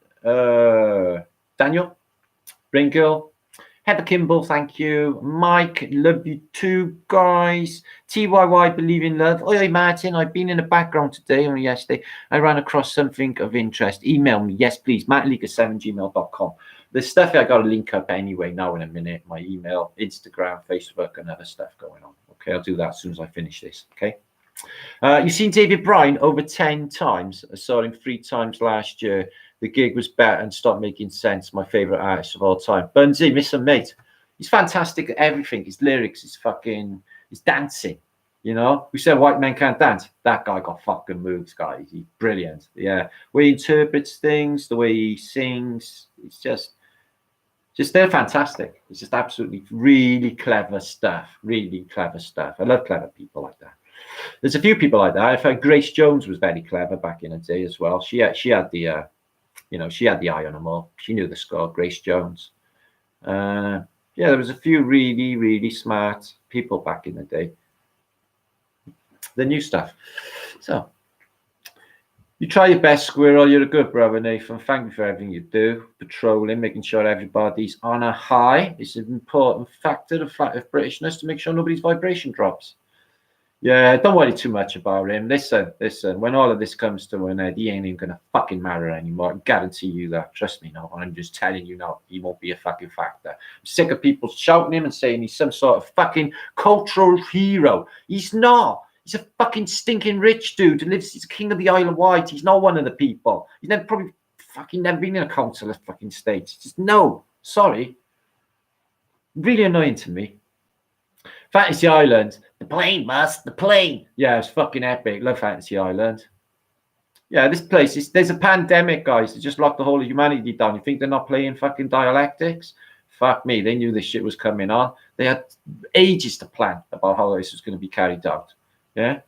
Daniel. Brain Girl, Heather Kimball, thank you. Mike, love you too, guys. TYY, believe in love. Oi, Martin, I've been in the background today, only yesterday. I ran across something of interest. Email me, yes, please, mattleaker7gmail.com. There's stuff I got to link up anyway now in a minute. My email, Instagram, Facebook, and other stuff going on. Okay, I'll do that as soon as I finish this, okay? You've seen David Bryan over 10 times. I saw him 3 times last year. The gig was better and stopped making sense. My favorite artist of all time. Bunzy, miss him, mate. He's fantastic at everything. His lyrics, his dancing. We said white men can't dance. That guy got fucking moves, guys. He's brilliant. Yeah. The way he interprets things, the way he sings, it's just they're fantastic. It's just absolutely really clever stuff. Really clever stuff. I love clever people like that. There's a few people like that. I thought Grace Jones was very clever back in the day as well. She had the You know, she had the eye on them all. She knew the score. Grace Jones. Yeah, there was a few really, really smart people back in the day. The new stuff. So, you try your best, Squirrel. You're a good brother, Nathan. Thank you for everything you do. Patrolling, making sure everybody's on a high. It's an important factor of Flat Earth Britishness to make sure nobody's vibration drops. Yeah, don't worry too much about him. Listen. When all of this comes to an end, he ain't even gonna fucking matter anymore. I guarantee you that. Trust me, no. I'm just telling you now. He won't be a fucking factor. I'm sick of people shouting him and saying he's some sort of fucking cultural hero. He's not. He's a fucking stinking rich dude who lives. He's king of the Isle of Wight. He's not one of the people. He's probably never been in a council of fucking states. Just no. Sorry. Really annoying to me. Fantasy Island. The plane, the plane. Yeah, it's fucking epic. Love Fantasy Island. Yeah, this place there's a pandemic, guys. They just locked the whole of humanity down. You think they're not playing fucking dialectics? Fuck me. They knew this shit was coming on. They had ages to plan about how this was going to be carried out. Yeah.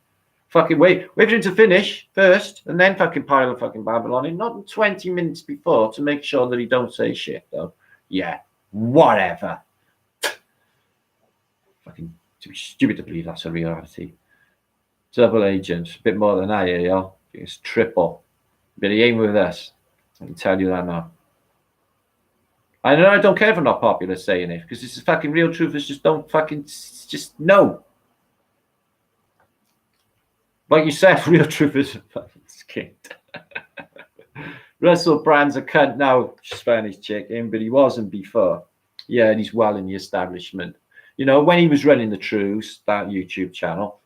Fucking wait for him to finish first and then fucking pile of fucking Babylon in, not 20 minutes before to make sure that he don't say shit though. Yeah. Whatever. Fucking stupid to believe that's a reality. Double agents, a bit more than that here, y'all. It's triple. But he ain't with us. I can tell you that now. I know I don't care if I'm not popular saying it, because it's fucking real truth. Is just don't fucking just no. Like you said, real truth is fucking king. Russell Brand's a cunt now, Spanish chicken, but he wasn't before. Yeah, and he's well in the establishment. You know, when he was running the Truths, that YouTube channel,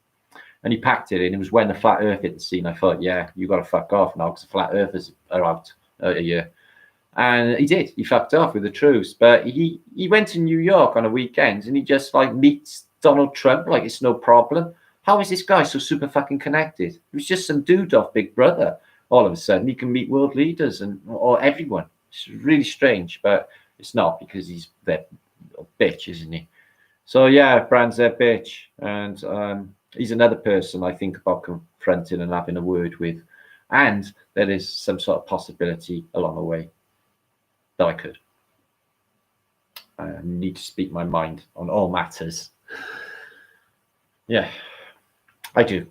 and he packed it in, it was when the Flat Earth hit the scene. I thought, yeah, you got to fuck off now because the Flat Earthers are out a year. And he did. He fucked off with the Truths. But he went to New York on a weekend and he just like meets Donald Trump like it's no problem. How is this guy so super fucking connected? He was just some dude off Big Brother. All of a sudden, he can meet world leaders or everyone. It's really strange, but it's not because he's that bitch, isn't he? So yeah, Brand's their bitch, and he's another person I think about confronting and having a word with, and there is some sort of possibility along the way that I could. I need to speak my mind on all matters. Yeah, I do.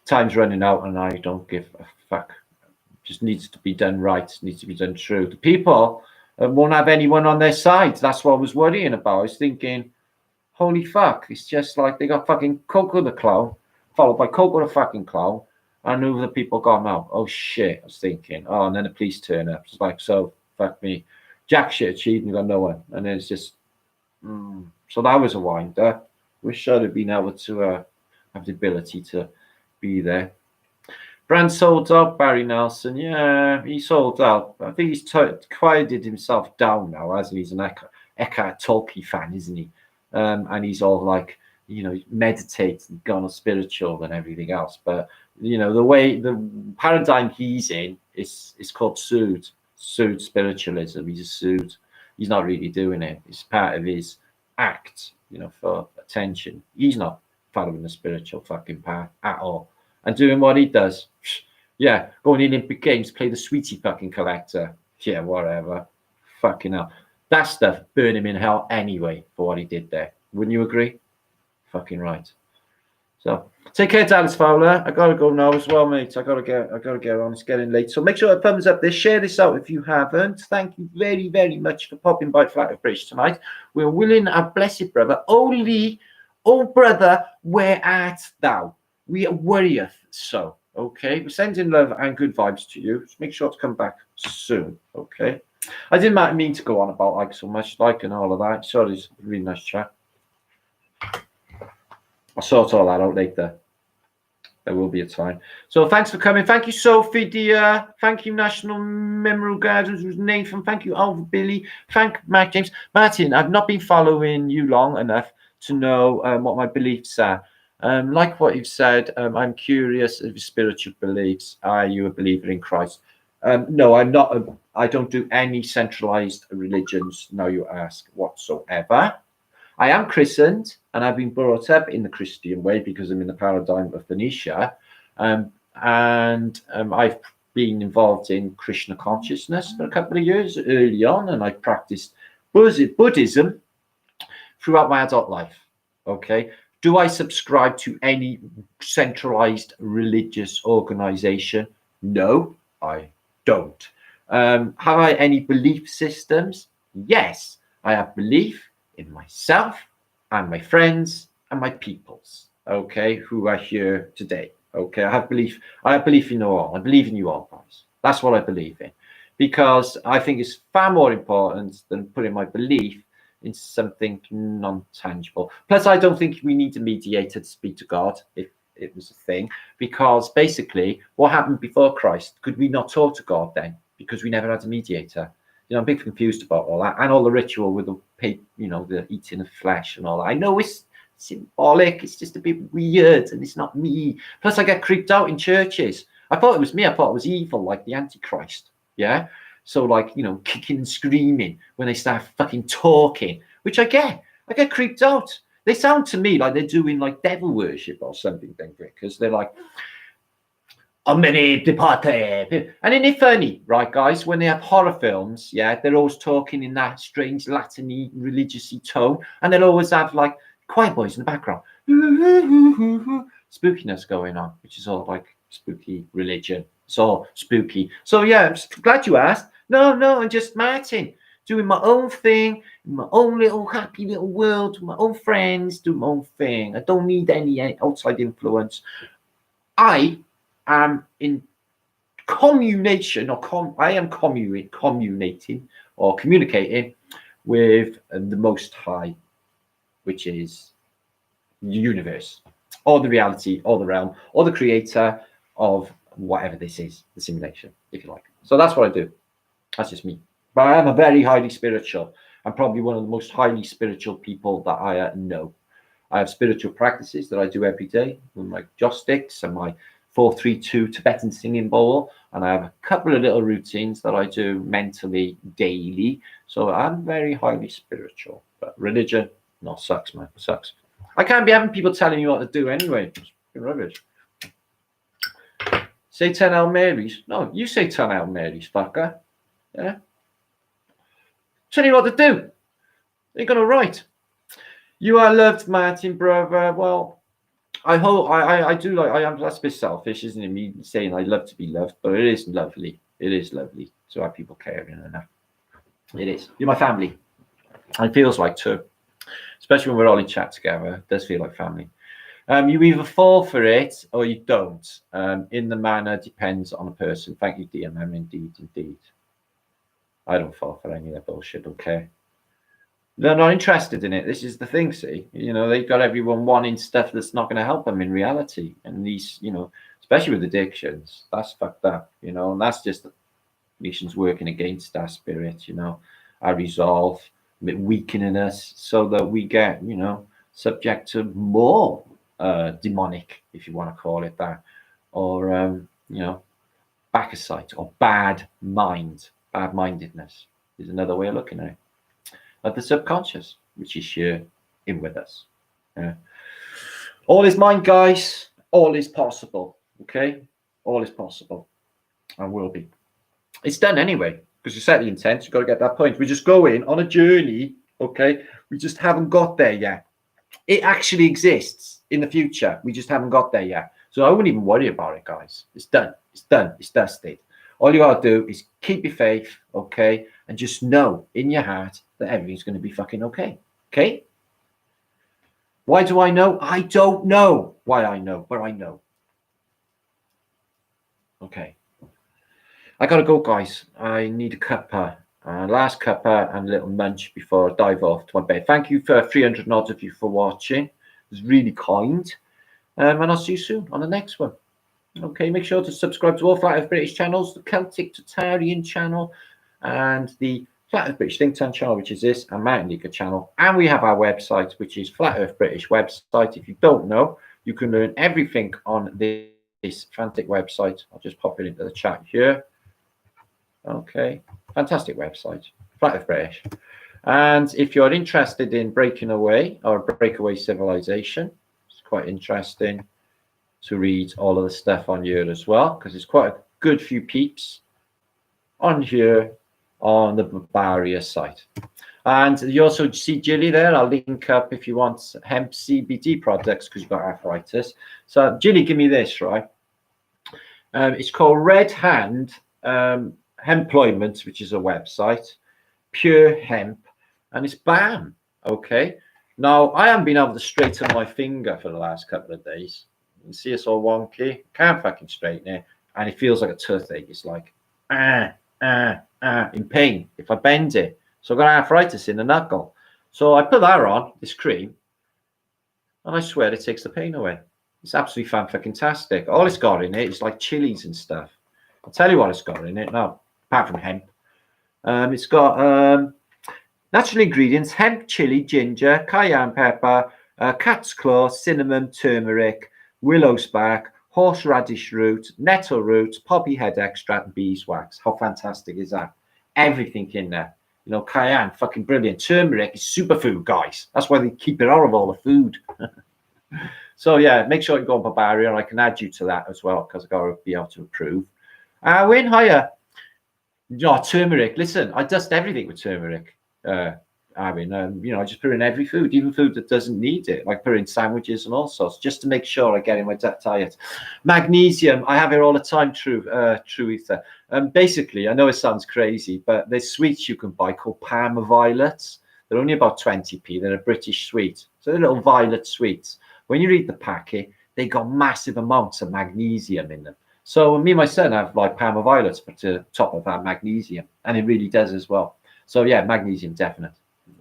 Time's running out, and I don't give a fuck. It just needs to be done right. It needs to be done true. The people won't have anyone on their side. That's what I was worrying about. I was thinking, holy fuck, it's just like they got fucking Coco the Clown, followed by Coco the fucking Clown, and who the people got now? Oh shit, I was thinking. Oh, and then the police turn up. It's like, so, fuck me. Jack shit achieved and got no one. And then it's just, so that was a winder. Wish I'd have been able to have the ability to be there. Brand sold out, Barry Nelson. Yeah, he sold out. I think he's quieted himself down now, hasn't he? He's an Eckhart Tolle fan, isn't he? And he's all like, you know, meditates and gone on spiritual and everything else. But, you know, the paradigm he's in is called Sood spiritualism. He's a Sood. He's not really doing it. It's part of his act, you know, for attention. He's not following the spiritual fucking path at all. And doing what he does. Yeah, going in Olympic Games, play the sweetie fucking collector. Yeah, whatever. Fucking hell. That stuff burned him in hell anyway for what he did there. Wouldn't you agree? Fucking right. So take care, Dallas Fowler. I gotta go now as well, mate. I gotta get on. It's getting late. So make sure to thumbs up this. Share this out if you haven't. Thank you very, very much for popping by Flat Earth Bridge tonight. We're willing our blessed brother. Oh Lee, oh brother, where art thou? We worrieth so. Okay. We're sending love and good vibes to you. Just make sure to come back soon. Okay. I didn't mean to go on about like so much like and all of that. Sorry, it's a really nice chat. I'll sort all that out later. There will be a time. So thanks for coming. Thank you, Sophie, dear. Thank you, National Memorial Gardens. Nathan. Thank you, Alva Billy. Thank Mike James. Martin, I've not been following you long enough to know what my beliefs are. Like what you've said, I'm curious of your spiritual beliefs. Are you a believer in Christ? No, I'm not. I don't do any centralized religions, now you ask, whatsoever. I am christened, and I've been brought up in the Christian way because I'm in the paradigm of Phoenicia. I've been involved in Krishna consciousness for a couple of years early on, and I practiced Buddhism throughout my adult life. Okay. Do I subscribe to any centralized religious organization? No, I don't. Have I any belief systems? Yes, I have belief in myself and my friends and my peoples, okay, who are here today. Okay, I have belief in you all. I believe in you all, guys. That's what I believe in, because I think it's far more important than putting my belief in something non-tangible. Plus, I don't think we need a mediator to speak to God, if it was a thing, because basically what happened before Christ? Could we not talk to God then? Because we never had a mediator. You know, I'm a bit confused about all that, and all the ritual with the, you know, the eating of flesh and all that. I know it's symbolic, it's just a bit weird, and it's not me. Plus, I get creeped out in churches. I thought it was me. I thought it was evil, like the Antichrist. Yeah. So, like, you know, kicking and screaming when they start fucking talking, which I get creeped out. They sound to me like they're doing like devil worship or something, because they're like, omni departe. And isn't it funny, right, guys, when they have horror films, yeah, they're always talking in that strange Latin-y, religious-y tone, and they'll always have like quiet boys in the background, spookiness going on, which is all like spooky religion. It's all spooky. So yeah, I'm glad you asked. No, I'm just Martin, doing my own thing, in my own little happy little world, with my own friends, do my own thing. I don't need any outside influence. I am in communication, or I am communicating or communicating with the Most High, which is the universe, or the reality, or the realm, or the creator of whatever this is, the simulation, if you like. So that's what I do. That's just me. But I am a very highly spiritual. I'm probably one of the most highly spiritual people that I know. I have spiritual practices that I do every day with my joss sticks and my 432 Tibetan singing bowl. And I have a couple of little routines that I do mentally daily. So I'm very highly spiritual. But religion, no, sucks, man. Sucks. I can't be having people telling me what to do anyway. It's rubbish. Say 10 Hail Marys. No, you say 10 Hail Marys, fucker. Yeah. Tell you what to do. You're gonna write. You are loved, Martin, brother. Well, I hope I do like. I am. That's a bit selfish, isn't it? Me saying I love to be loved, but it is lovely. It is lovely to have people caring enough. It is. You're my family. It feels like too, especially when we're all in chat together. It does feel like family. You either fall for it or you don't. In the manner depends on the person. Thank you, DMM. Indeed. I don't fall for any of that bullshit, okay? They're not interested in it. This is the thing, see? You know, they've got everyone wanting stuff that's not going to help them in reality. And these, you know, especially with addictions, that's fucked up, you know, and that's just nations working against our spirit, you know, our resolve, weakening us so that we get, you know, subject to more demonic, if you want to call it that, or, you know, bacchusite or bad-mindedness is another way of looking at it. Of the subconscious, which is here in with us. Yeah. All is mind, guys. All is possible. Okay? All is possible. And will be. It's done anyway, because you set the intent, you've got to get that point. We're just going on a journey, okay? We just haven't got there yet. It actually exists in the future. We just haven't got there yet. So I wouldn't even worry about it, guys. It's done. It's done. It's dusted. All you got to do is keep your faith, okay? And just know in your heart that everything's going to be fucking okay. Okay? Why do I know? I don't know why I know, but I know. Okay. I got to go, guys. I need a cuppa. Last cuppa and a little munch before I dive off to my bed. Thank you for 300 odd of you for watching. It was really kind. And I'll see you soon on the next one. Okay, make sure to subscribe to all Flat Earth British channels, the Celtic Tartarian channel, and the Flat Earth British Think Tank channel, which is this, and Mountain Liedtke channel. And we have our website, which is Flat Earth British website. If you don't know, you can learn everything on this fantastic website. I'll just pop it into the chat here. Okay, fantastic website, Flat Earth British. And if you're interested in breaking away or breakaway civilization, it's quite interesting to read all of the stuff on here as well, because it's quite a good few peeps on here on the Barbaria site. And you also see Jilly there. I'll link up if you want hemp CBD products because you've got arthritis. So Jilly, give me this, right? It's called Red Hand Hemployment, which is a website, pure hemp, and it's BAM. Okay. Now, I haven't been able to straighten my finger for the last couple of days. You see it's all wonky. Can't fucking straighten it. And it feels like a toothache. It's like, in pain if I bend it. So I've got arthritis in the knuckle. So I put that on, this cream, and I swear it takes the pain away. It's absolutely fan-fucking-tastic. All it's got in it is like chilies and stuff. I'll tell you what it's got in it now, apart from hemp. It's got natural ingredients: hemp, chili, ginger, cayenne pepper, cat's claw, cinnamon, turmeric, willow spark, horseradish root, nettle roots, poppy head extract, and beeswax. How fantastic is that? Everything in there. You know, cayenne, fucking brilliant. Turmeric is superfood, guys. That's why they keep it out of all the food. So, yeah, make sure you go on Barbaria, and I can add you to that as well because I've got to be able to approve. Win higher. No, turmeric. Listen, I dust everything with turmeric. I mean, you know, I just put it in every food, even food that doesn't need it. Like put it in sandwiches and all sorts, just to make sure I get in my diet. Magnesium, I have it all the time. True ether. Basically, I know it sounds crazy, but there's sweets you can buy called Parma violets. They're only about 20p. They're a British sweet, so they're little violet sweets. When you read the packet, they got massive amounts of magnesium in them. So me and my son have like Parma violets, but to top of that magnesium, and it really does as well. So yeah, magnesium definite.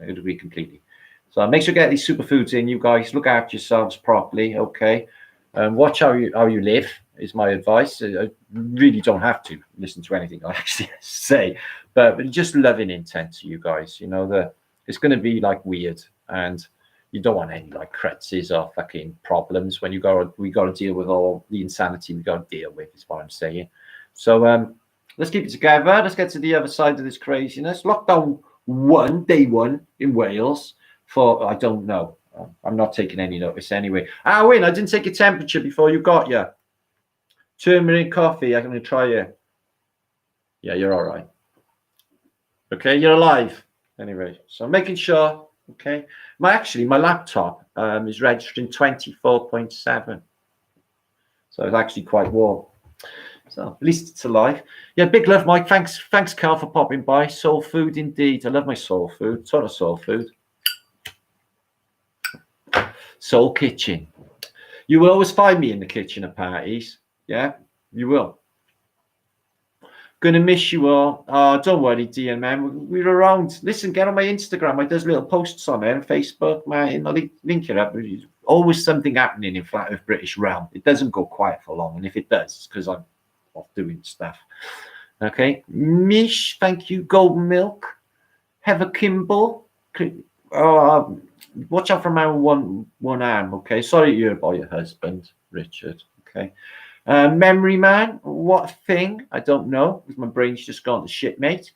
I would agree completely. So make sure you get these superfoods in, you guys. Look after yourselves properly, okay? Watch how you live is my advice. I really don't have to listen to anything I actually say, but just loving intent to you guys. You know, it's going to be like weird, and you don't want any like crises or fucking problems when we got to deal with all the insanity we got to deal with. Is what I'm saying. So let's keep it together. Let's get to the other side of this craziness. Lockdown day one in Wales for, I don't know. I'm not taking any notice anyway. Win, I didn't take your temperature before you got you. Turmeric coffee, I'm going to try it. Yeah, you're all right. Okay, you're alive. Anyway, so I'm making sure, okay. My laptop is registering 24.7. So it's actually quite warm. So at least it's alive. Yeah, big love, Mike. Thanks, Carl, for popping by. Soul food indeed. I love my soul food. Sort of soul food. Soul kitchen. You will always find me in the kitchen at parties. Yeah, you will. Gonna miss you all. Oh, don't worry, dear man. We're around. Listen, get on my Instagram. There's little posts on there, and Facebook, man. I'll link it up. There's always something happening in Flat Earth British realm. It doesn't go quiet for long, and if it does, it's because I'm off doing stuff. Okay, Mish, thank you. Golden Milk, Heather Kimball. Watch out for my one arm. Okay, sorry to hear about your husband, Richard. Okay, Memory Man, what thing? I don't know because my brain's just gone to shit, mate.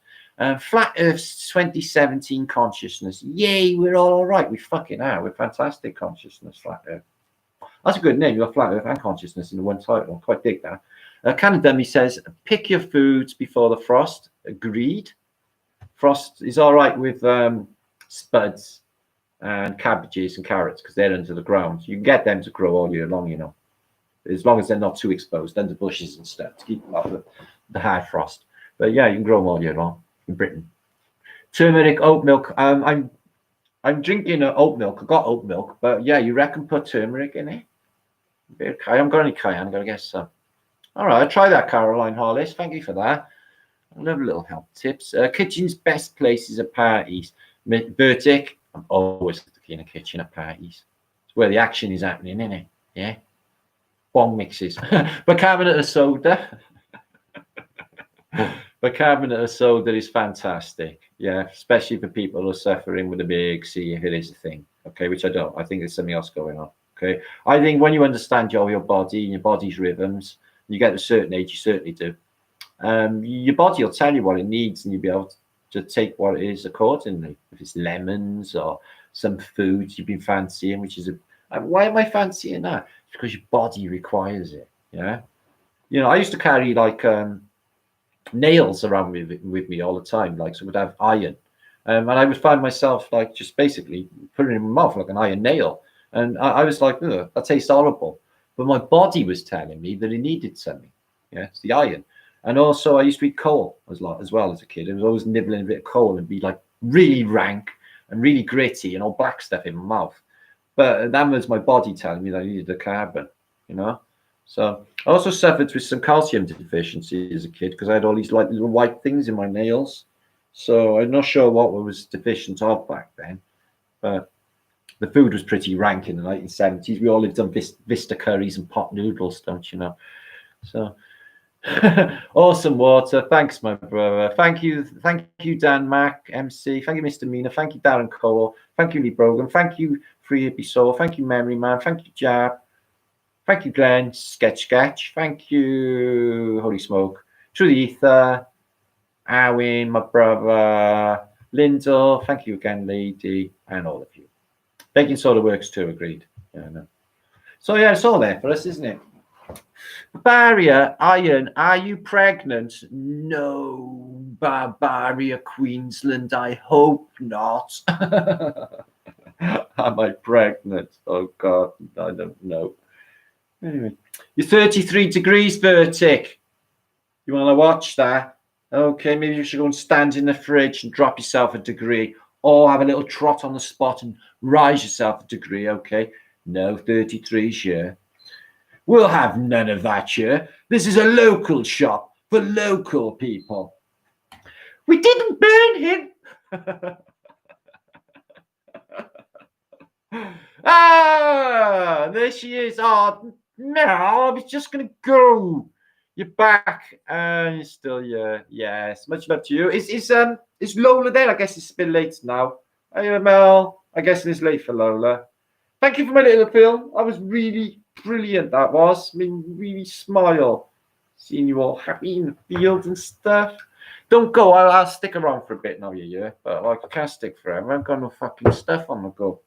Flat Earth's 2017 consciousness. Yay, we're all right. We fucking are. We're fantastic consciousness, Flat Earth. That's a good name. You got Flat Earth and consciousness in the one title. I quite dig that. Canadummy says, pick your foods before the frost. Agreed. Frost is all right with spuds and cabbages and carrots because they're under the ground. You can get them to grow all year long, you know, as long as they're not too exposed under bushes and stuff to keep them off the hard frost. But yeah, you can grow them all year long in Britain. Turmeric, oat milk. I'm drinking oat milk. I got oat milk, but yeah, you reckon put turmeric in it? I haven't got any cayenne. I gotta guess so. All right, I'll try that, Caroline Hollis. Thank you for that. I love little help tips. Kitchen's best places at parties. Bertic, I'm always in a kitchen at parties. It's where the action is happening, isn't it? Yeah. Bong mixes. Bicarbonate of soda. Bicarbonate of soda is fantastic. Yeah, especially for people who are suffering with a big C, if it is a thing. Okay, which I don't. I think there's something else going on. Okay. I think when you understand your body and your body's rhythms, you get to a certain age, you certainly do. Your body will tell you what it needs, and you'll be able to take what it is accordingly. If it's lemons or some foods you've been fancying, which is why am I fancying that? It's because your body requires it. Yeah. You know, I used to carry like nails around with me all the time, like, so I would have iron. And I would find myself like just basically putting it in my mouth like an iron nail. And I was like, ugh, that tastes horrible. But my body was telling me that it needed something. Yeah, it's the iron. And also I used to eat coal as well as a kid. I was always nibbling a bit of coal and be like really rank and really gritty and all black stuff in my mouth. But that was my body telling me that I needed the carbon, you know? So I also suffered with some calcium deficiency as a kid because I had all these like little white things in my nails. So I'm not sure what I was deficient of back then, but the food was pretty rank in the 1970s. We all lived on Vista curries and pot noodles, don't you know? So awesome water. Thanks, my brother. Thank you, Dan Mac, MC. Thank you, Mr. Mina. Thank you, Darren Cole. Thank you, Lee Brogan. Thank you, Free Hippie Soul. Thank you, Memory Man. Thank you, Jab. Thank you, Glenn. Sketch. Thank you, Holy Smoke. Through the Ether. Awin, my brother. Lyndall. Thank you again, Lady, and all of you. Baking soda works too, agreed. Yeah, I know. So yeah, it's all there for us, isn't it? Barbaria, Iron, are you pregnant? No, Barbaria, Queensland, I hope not. Am I pregnant? Oh God, I don't know. Anyway, you're 33 degrees, Vertic. You want to watch that? Okay, maybe you should go and stand in the fridge and drop yourself a degree, or have a little trot on the spot and rise yourself a degree, okay? No, 33 here. We'll have none of that here. This is a local shop for local people. We didn't burn him. Ah, there she is. Oh, no, I was just going to go. You're back and you're still here. Yes, much love to you. Is Lola there? I guess it's a bit late now. Hey, Mel. I guess it's late for Lola. Thank you for my little film. I was really brilliant. That was. I mean, really smile. Seeing you all happy in the field and stuff. Don't go. I'll stick around for a bit now, yeah. But like, I can't stick forever. I've got no fucking stuff on the go.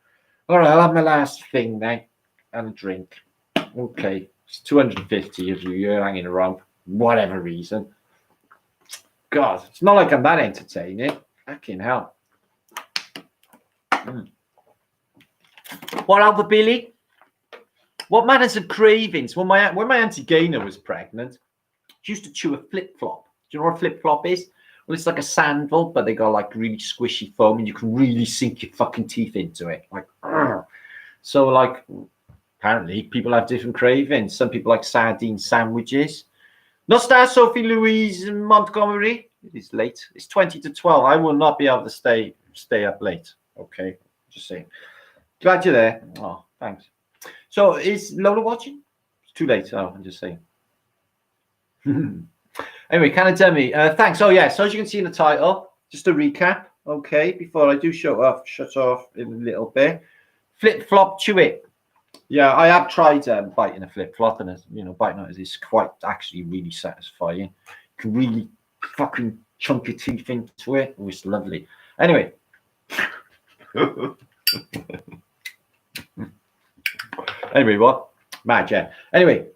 All right, I'll have my last thing then and a drink. Okay, it's 250 of you. You're hanging around for whatever reason. God, it's not like I'm that entertaining. Fucking hell. What other Billy? What matters of cravings? When my Auntie Gaynor was pregnant, she used to chew a flip-flop. Do you know what a flip-flop is? Well, it's like a sandal, but they got like really squishy foam, and you can really sink your fucking teeth into it. Like, so like, apparently people have different cravings. Some people like sardine sandwiches. Not Star Sophie Louise Montgomery. It is late. It's 20 to 12. I will not be able to stay up late. Okay, just saying. Glad you're there. Oh, thanks. So is Lola watching? It's too late. Oh, I'm just saying. Anyway, can I tell me? Thanks. Oh, yeah. So as you can see in the title, just a recap. Okay, before I do shut off in a little bit. Flip flop, chew it. Yeah, I have tried biting a flip flop, and biting it is quite actually really satisfying. You can really fucking chunk your teeth into it. Oh, it's lovely. Anyway. Anyway, what? Mad, yeah. Anyway,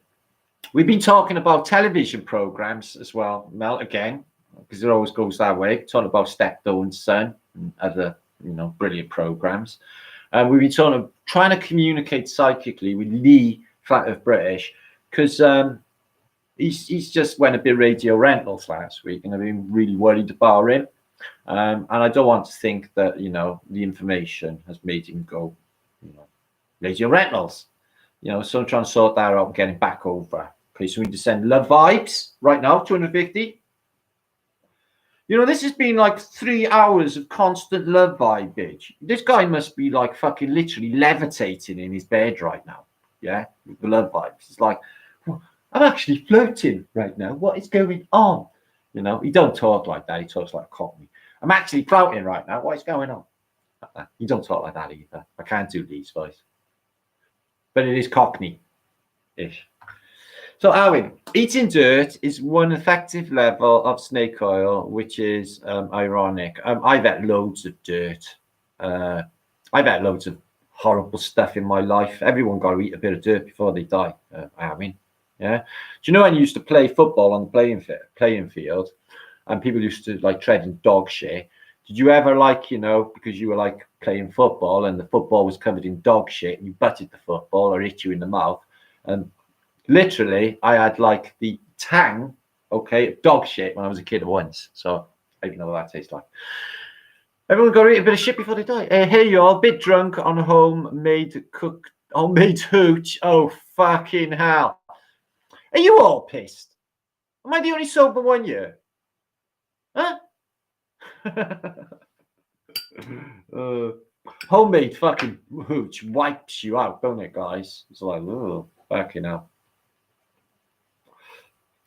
we've been talking about television programs as well, Mel, again, because it always goes that way. Talking about Steptoe and Son and other, brilliant programs. And we've been trying to communicate psychically with Lee, Flat Earth British, because he's just went a bit radio rentals last week, and I've been really worried about him. And I don't want to think that, the information has made him go, radio rentals. So I'm trying to sort that out and getting back over. Okay, so we need to send love vibes right now, 250. This has been like 3 hours of constant love vibe, bitch. This guy must be like fucking literally levitating in his bed right now. Yeah, with the love vibes. It's like, I'm actually floating right now. What is going on? He don't talk like that. He talks like a cockney. I'm actually floating right now. What is going on? He don't talk like that either. I can't do Lee's voice. But it is cockney-ish. So, Owen, eating dirt is one effective level of snake oil, which is ironic. I've had loads of dirt. I've had loads of horrible stuff in my life. Everyone got to eat a bit of dirt before they die, Owen. Yeah. Do you know when you used to play football on the playing field, and people used to like tread in dog shit? Did you ever like, you know, because you were like playing football and the football was covered in dog shit and you butted the football or hit you in the mouth? And literally, I had like the tang, okay, dog shit when I was a kid once. So I don't know what that tastes like. Everyone got to eat a bit of shit before they die. Here you are, a bit drunk on homemade hooch. Oh, fucking hell. Are you all pissed? Am I the only sober one here? Huh? Homemade fucking hooch wipes you out, don't it, guys? It's like, oh, fucking hell.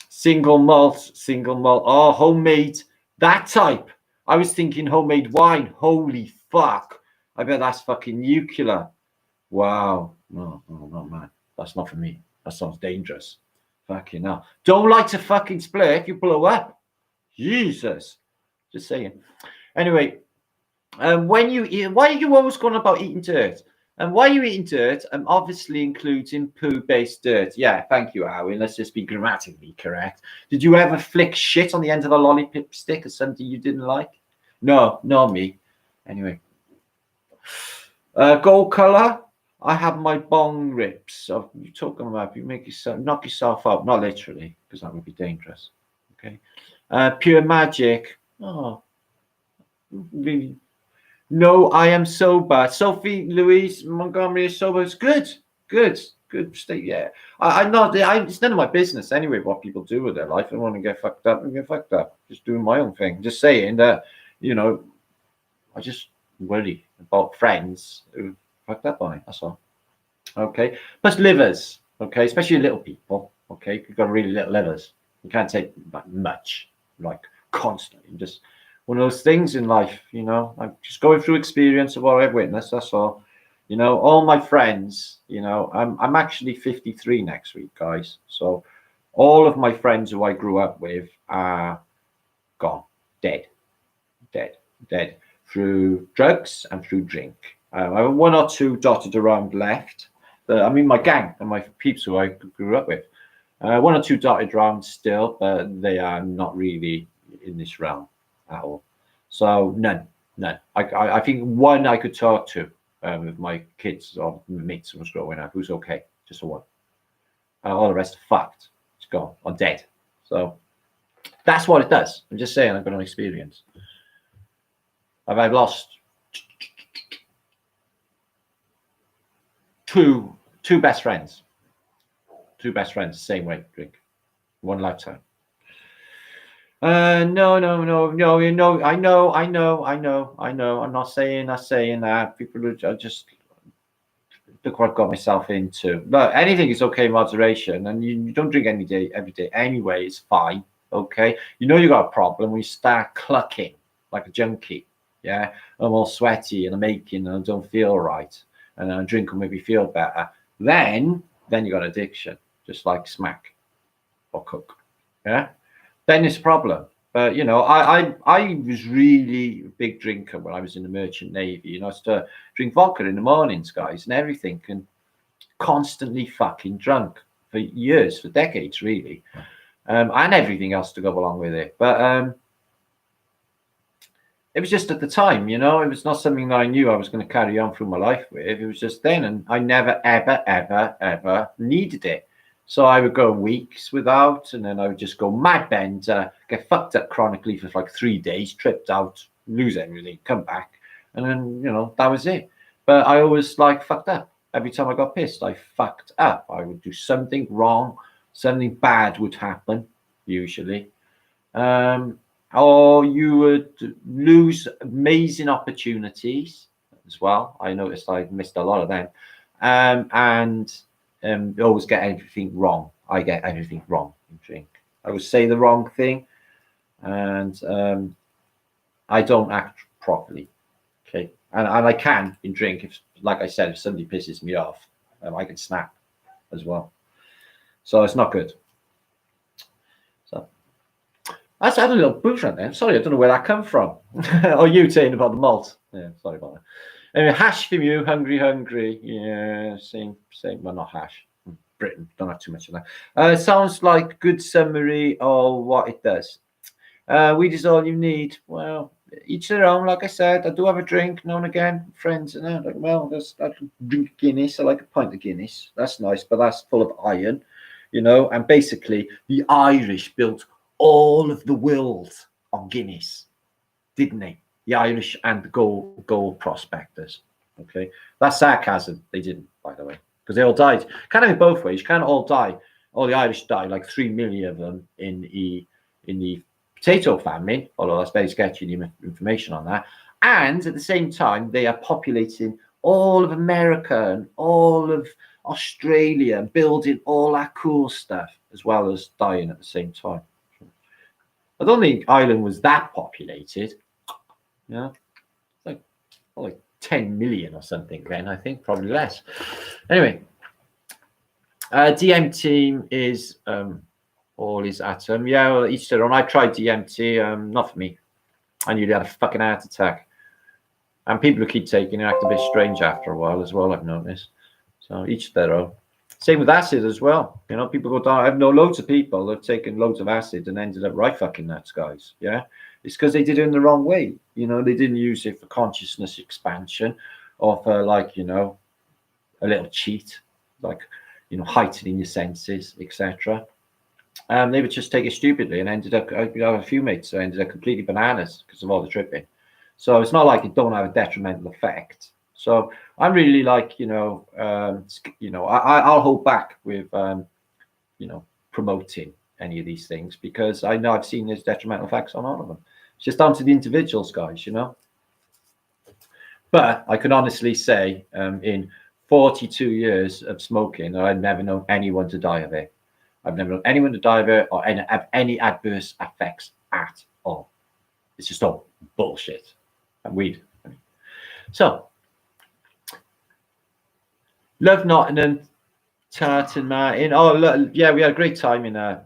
Single malt. Oh, homemade, that type. I was thinking homemade wine. Holy fuck. I bet that's fucking nuclear. Wow. No, man. That's not for me. That sounds dangerous. Fucking hell. Don't like to fucking split if you blow up. Jesus. Just saying. Anyway, when you eat, why are you always going about eating dirt? And why are you eating dirt? Obviously including poo-based dirt. Yeah, thank you, Owen. Let's just be grammatically correct. Did you ever flick shit on the end of a lollipop stick or something you didn't like? No, not me. Anyway. Gold color. I have my bong rips. So you're talking about, you make yourself, knock yourself out. Not literally, because that would be dangerous. Okay. Pure magic. Oh, really? No, I am sober. Sophie Louise Montgomery is sober. It's good state. Yeah, I'm not. It's none of my business anyway what people do with their life. I want to get fucked up and get fucked up. Just doing my own thing. Just saying that, you know, I just worry about friends who fucked up on it. That's all. Okay. Plus livers. Okay, especially little people. Okay, you've got really little livers. You can't take that much, like constantly. Just one of those things in life, you know. I'm just going through experience of what I've witnessed. That's all. You know, all my friends. You know, I'm actually 53 next week, guys. So all of my friends who I grew up with are gone, dead through drugs and through drink. I have one or two dotted around left. I mean, my gang and my peeps who I grew up with. One or two dotted around still, but they are not really in this realm at all. So none. I think one I could talk to with my kids or mates who was growing up, who's okay, just a one. All the rest are fucked. It's gone or dead. So that's what it does. I'm just saying, I've got an experience. I've lost two best friends. Two best friends, the same way, drink. One lifetime. No. I know. I'm not saying that. People are just look what I've got myself into. But anything is okay in moderation, and you don't drink every day anyway. It's fine. Okay. You know you got a problem when you start clucking like a junkie. Yeah. I'm all sweaty and I'm aching and I don't feel right. And a drink will make me feel better. Then you got addiction, just like smack or coke. Yeah. Then it's a problem. But you know, I was really a big drinker when I was in the merchant navy. You know, I used to drink vodka in the mornings, guys, and everything, and constantly fucking drunk for years, for decades, really, and everything else to go along with it. But it was just at the time, you know, it was not something that I knew I was going to carry on through my life with. It was just then, and I never, ever needed it. So I would go weeks without, and then I would just go mad bender, get fucked up chronically for like 3 days, tripped out, lose everything, come back, and then, you know, that was it. But I always like fucked up. Every time I got pissed, I fucked up. I would do something wrong, something bad would happen, usually. Or you would lose amazing opportunities as well. I noticed I missed a lot of them. And always get everything wrong. I get everything wrong in drink. I would say the wrong thing, and I don't act properly. Okay, and I can in drink. If, like I said, if somebody pisses me off, I can snap as well. So it's not good. So I had a little booze right there. Sorry, I don't know where that come from. Or you saying about the malt? Yeah, sorry about that. Anyway, hash from you, hungry. Yeah, same. Well, not hash. Britain. Don't have too much of that. Sounds like a good summary of what it does. Weed is all you need. Well, each their own. Like I said, I do have a drink now and again. Friends and that. Like, well, I can drink Guinness. I like a pint of Guinness. That's nice, but that's full of iron, you know. And basically, the Irish built all of the world on Guinness, didn't they? The Irish and the gold prospectors. Okay, that's sarcasm. They didn't, by the way, because they all died. Kind of in both ways. You can't all die. All the Irish died, like 3 million of them in the potato famine, although that's very sketchy information on that. And at the same time, they are populating all of America and all of Australia, building all that cool stuff, as well as dying at the same time. I don't think Ireland was that populated. Yeah, like 10 million or something then, I think, probably less. Anyway, DMT is all his atom. Yeah, well, each their own. I tried DMT, not for me. I nearly had a fucking heart attack. And people who keep taking it act a bit strange after a while as well, I've noticed. So each their own. Same with acid as well. You know, people go down. I know loads of people that have taken loads of acid and ended up right fucking nuts, guys. Yeah. It's because they did it in the wrong way. You know, they didn't use it for consciousness expansion or for, like, you know, a little cheat, like, you know, heightening your senses, etc. They would just take it stupidly and ended up, you know, a few mates who ended up completely bananas because of all the tripping. So it's not like it don't have a detrimental effect. So I'm really like, you know, I'll hold back with, you know, promoting any of these things because I know I've seen there's detrimental effects on all of them. It's just down to the individuals, guys, you know. But I can honestly say, in 42 years of smoking, I've never known anyone to die of it. I've never known anyone to die of it or have any adverse effects at all. It's just all bullshit and weed. So, love Nottingham, Tartan Martin. Oh, look, yeah, we had a great time in up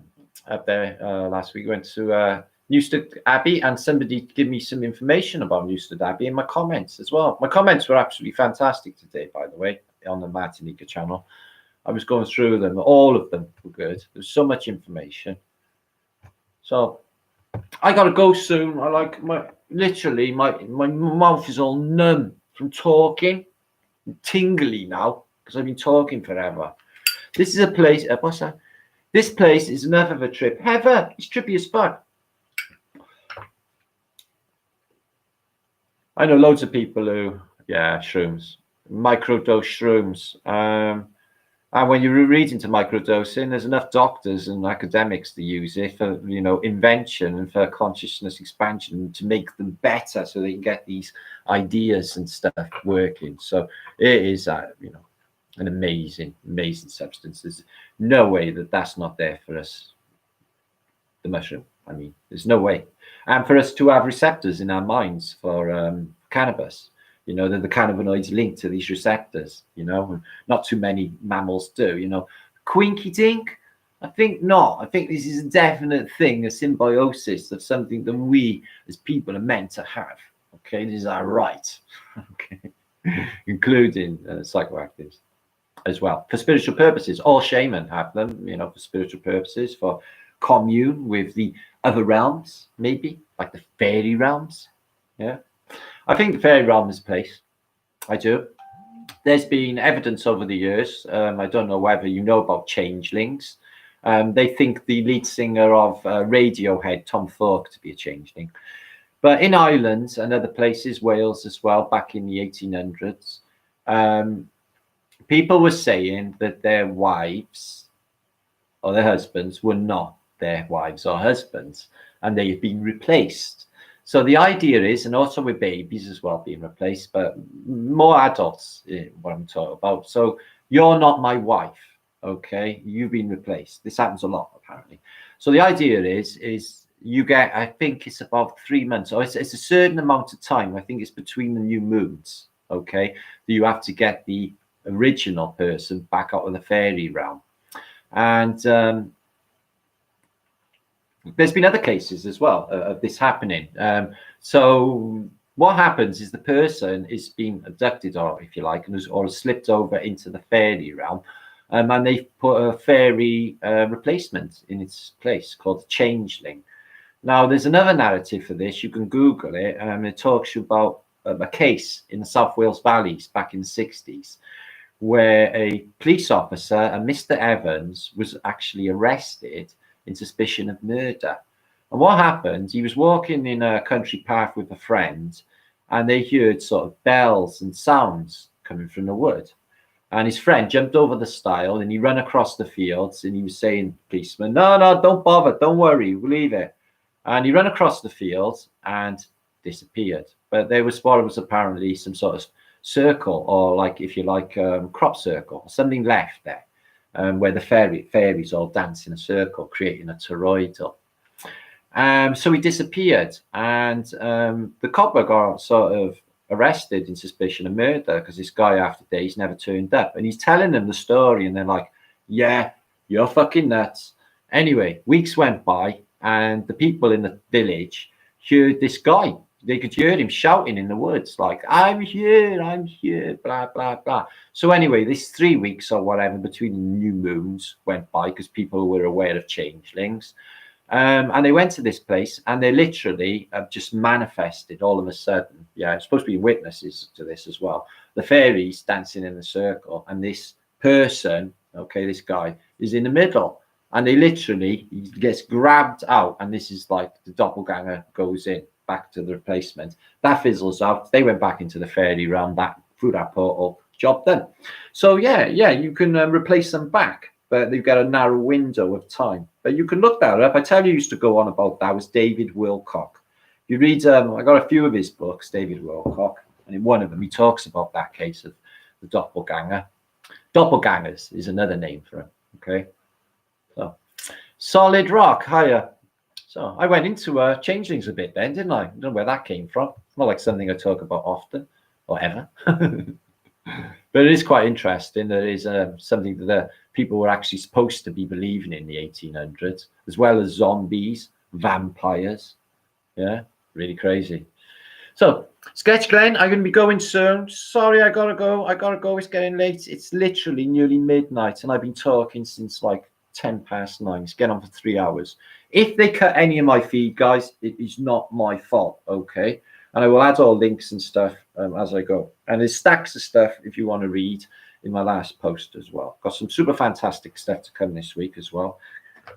there last week. We went to Newstead Abbey, and somebody gave me some information about Newstead Abbey in my comments as well. My comments were absolutely fantastic today, by the way, on the Martinica channel. I was going through them. All of them were good. There's so much information. So I gotta go soon. I like my mouth is all numb from talking, tingly now because I've been talking forever. This is a place. What's that? This place is enough of a trip. Heather, it's trippy as fuck. I know loads of people who, yeah, shrooms, microdose shrooms. And when you're reading to microdosing, there's enough doctors and academics to use it for, you know, invention and for consciousness expansion to make them better so they can get these ideas and stuff working. So it is, you know, an amazing, amazing substance. There's no way that that's not there for us, the mushroom. I mean, there's no way. And for us to have receptors in our minds for cannabis. You know, the cannabinoids linked to these receptors, you know, and not too many mammals do, you know. Quinky dink? I think not. I think this is a definite thing, a symbiosis of something that we as people are meant to have. Okay, this is our right. Okay, including psychoactives as well. For spiritual purposes, all shaman have them, you know, for spiritual purposes, for commune with the other realms, maybe, like the fairy realms. Yeah. I think the fairy realm is a place. I do. There's been evidence over the years. I don't know whether you know about changelings. They think the lead singer of Radiohead, Tom Thorpe, to be a changeling. But in Ireland and other places, Wales as well, back in the 1800s, people were saying that their wives or their husbands were not their wives or husbands, and they had been replaced. So the idea is, and also with babies as well being replaced, but more adults, what I'm talking about. So you're not my wife, okay? You've been replaced. This happens a lot, apparently. So the idea is you get, I think it's about 3 months, or it's a certain amount of time. I think it's between the new moons, okay? That you have to get the original person back out of the fairy realm. And there's been other cases as well of this happening. So what happens is the person is being abducted, or if you like, or slipped over into the fairy realm. And they put a fairy replacement in its place called the changeling. Now, there's another narrative for this. You can Google it, and it talks about a case in the South Wales Valleys back in the 60s, where a police officer, a Mr. Evans, was actually arrested in suspicion of murder. And what happened, he was walking in a country path with a friend, and they heard sort of bells and sounds coming from the wood. And his friend jumped over the stile and he ran across the fields, and he was saying, policeman, no, don't bother, don't worry, we'll leave it. And he ran across the fields and disappeared. But there was what was apparently some sort of circle, or like, if you like, crop circle, something left there, where the fairies all dance in a circle, creating a toroidal. So he disappeared, and the cobbler got sort of arrested in suspicion of murder because this guy, after days, never turned up. And he's telling them the story, and they're like, yeah, you're fucking nuts. Anyway, weeks went by, and the people in the village heard this guy. They could hear him shouting in the woods, like, I'm here, blah, blah, blah. So anyway, this 3 weeks or whatever between the new moons went by because people were aware of changelings. And they went to this place, and they literally have just manifested all of a sudden. Yeah, it's supposed to be witnesses to this as well. The fairies dancing in a circle, and this person, okay, this guy, is in the middle. And they literally, he gets grabbed out, and this is like the doppelganger goes in back to the replacement. That fizzles out. They went back into the fairy realm through that portal. Job done. So yeah, you can replace them back, but they've got a narrow window of time. But you can look that up. I tell you, used to go on about that was David Wilcock. You read, I got a few of his books, David Wilcock, and in one of them he talks about that case of the doppelganger. Doppelgangers is another name for him. Okay. So, Solid Rock, hiya. So I went into changelings a bit then, didn't I? I don't know where that came from. It's not like something I talk about often or ever. But it is quite interesting. There is something that the people were actually supposed to be believing in the 1800s, as well as zombies, vampires. Yeah, really crazy. So, Sketch Glenn, I'm going to be going soon. Sorry, I gotta go. It's getting late. It's literally nearly midnight, and I've been talking since like 9:10. It's getting on for 3 hours. If they cut any of my feed, guys, it is not my fault, okay? And I will add all links and stuff as I go. And there's stacks of stuff if you want to read in my last post as well. Got some super fantastic stuff to come this week as well,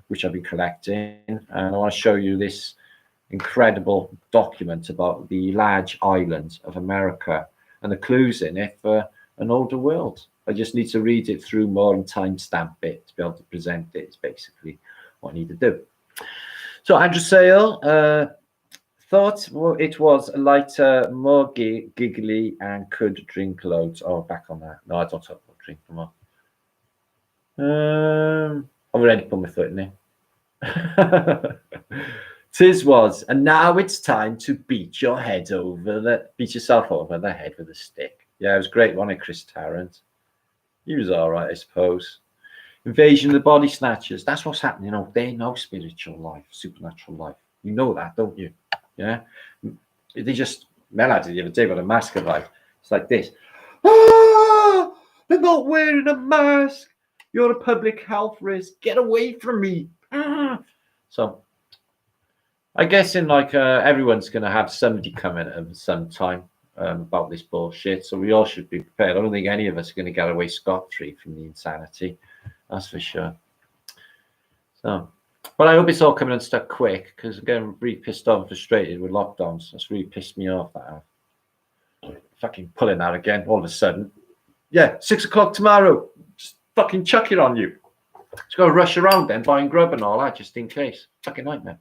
which I've been collecting. And I want to show you this incredible document about the large islands of America and the clues in it for an older world. I just need to read it through more and timestamp it to be able to present it. It's basically what I need to do. So Andrew Sale thought it was lighter, more giggly, and could drink loads. Oh, back on that. No, I don't talk about drinking more. I've already put my foot in there. Tis was, and now it's time to beat yourself over the head with a stick. Yeah, it was great, wasn't it, Chris Tarrant? He was all right, I suppose. Invasion of the Body Snatchers. That's what's happening. You know, they know spiritual life, supernatural life. You know that, don't you? Yeah. They just, Mel had it the other day with a mask arrived. It's like this. Ah, they're not wearing a mask. You're a public health risk. Get away from me. Ah. So, I guess in like everyone's going to have somebody coming at some time about this bullshit. So we all should be prepared. I don't think any of us are going to get away scot-free from the insanity. That's for sure. So, but I hope it's all coming unstuck quick, because I'm getting really pissed off and frustrated with lockdowns. That's really pissed me off. That fucking pulling out again all of a sudden. Yeah, 6 o'clock tomorrow. Just fucking chuck it on you. Just got to rush around then, buying grub and all that, just in case. Fucking nightmare.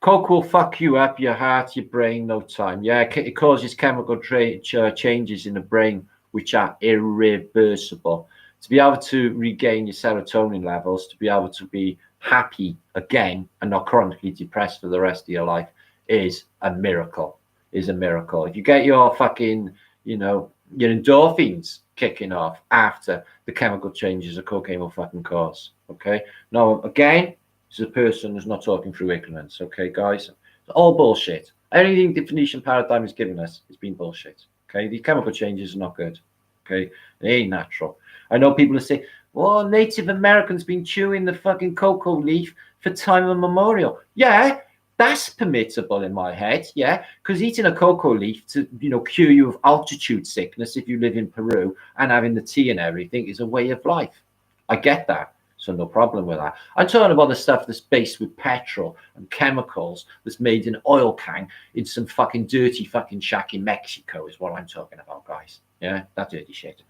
Coke will fuck you up, your heart, your brain, no time. Yeah, it causes chemical changes in the brain, which are irreversible. To be able to regain your serotonin levels, to be able to be happy again and not chronically depressed for the rest of your life is a miracle. Is a miracle. If you get your fucking, your endorphins kicking off after the chemical changes of cocaine will fucking cause. Okay. Now, again, this is a person who's not talking through ignorance. Okay, guys? It's all bullshit. Anything the Phoenician paradigm is giving us has been bullshit. Okay. These chemical changes are not good. Okay. They ain't natural. I know people are saying, well, Native Americans been chewing the fucking cocoa leaf for time immemorial. Yeah, that's permissible in my head, yeah, because eating a cocoa leaf to, you know, cure you of altitude sickness if you live in Peru and having the tea and everything is a way of life. I get that, so no problem with that. I'm talking about the stuff that's based with petrol and chemicals that's made in oil can in some fucking dirty fucking shack in Mexico is what I'm talking about, guys. Yeah, that dirty shit.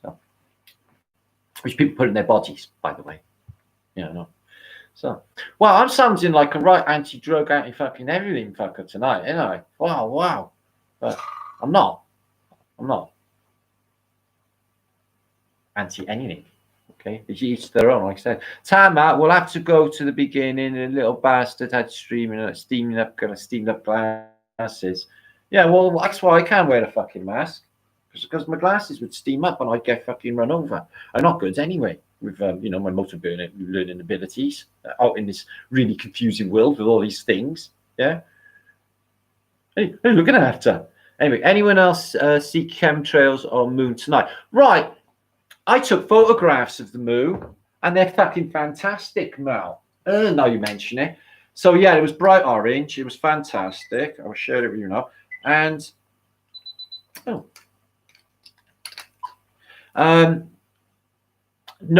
So, which people put in their bodies, by the way. You know. So, well, I'm sounding like a right anti-drug, anti-fucking everything fucker tonight, you know. Wow. But I'm not. Anti-anything. Okay, it's each their own, like I said. Time out, we'll have to go to the beginning. A little bastard had steaming up glasses. Yeah, well, that's why I can't wear a fucking mask. Because my glasses would steam up and I'd get fucking run over. I'm not good anyway with, you know, my motor learning abilities out in this really confusing world with all these things. Yeah. Hey, looking after. Anyway, anyone else see chemtrails on moon tonight? Right. I took photographs of the moon and they're fucking fantastic now. Now you mention it. So yeah, it was bright orange. It was fantastic. I will share it with you now. And no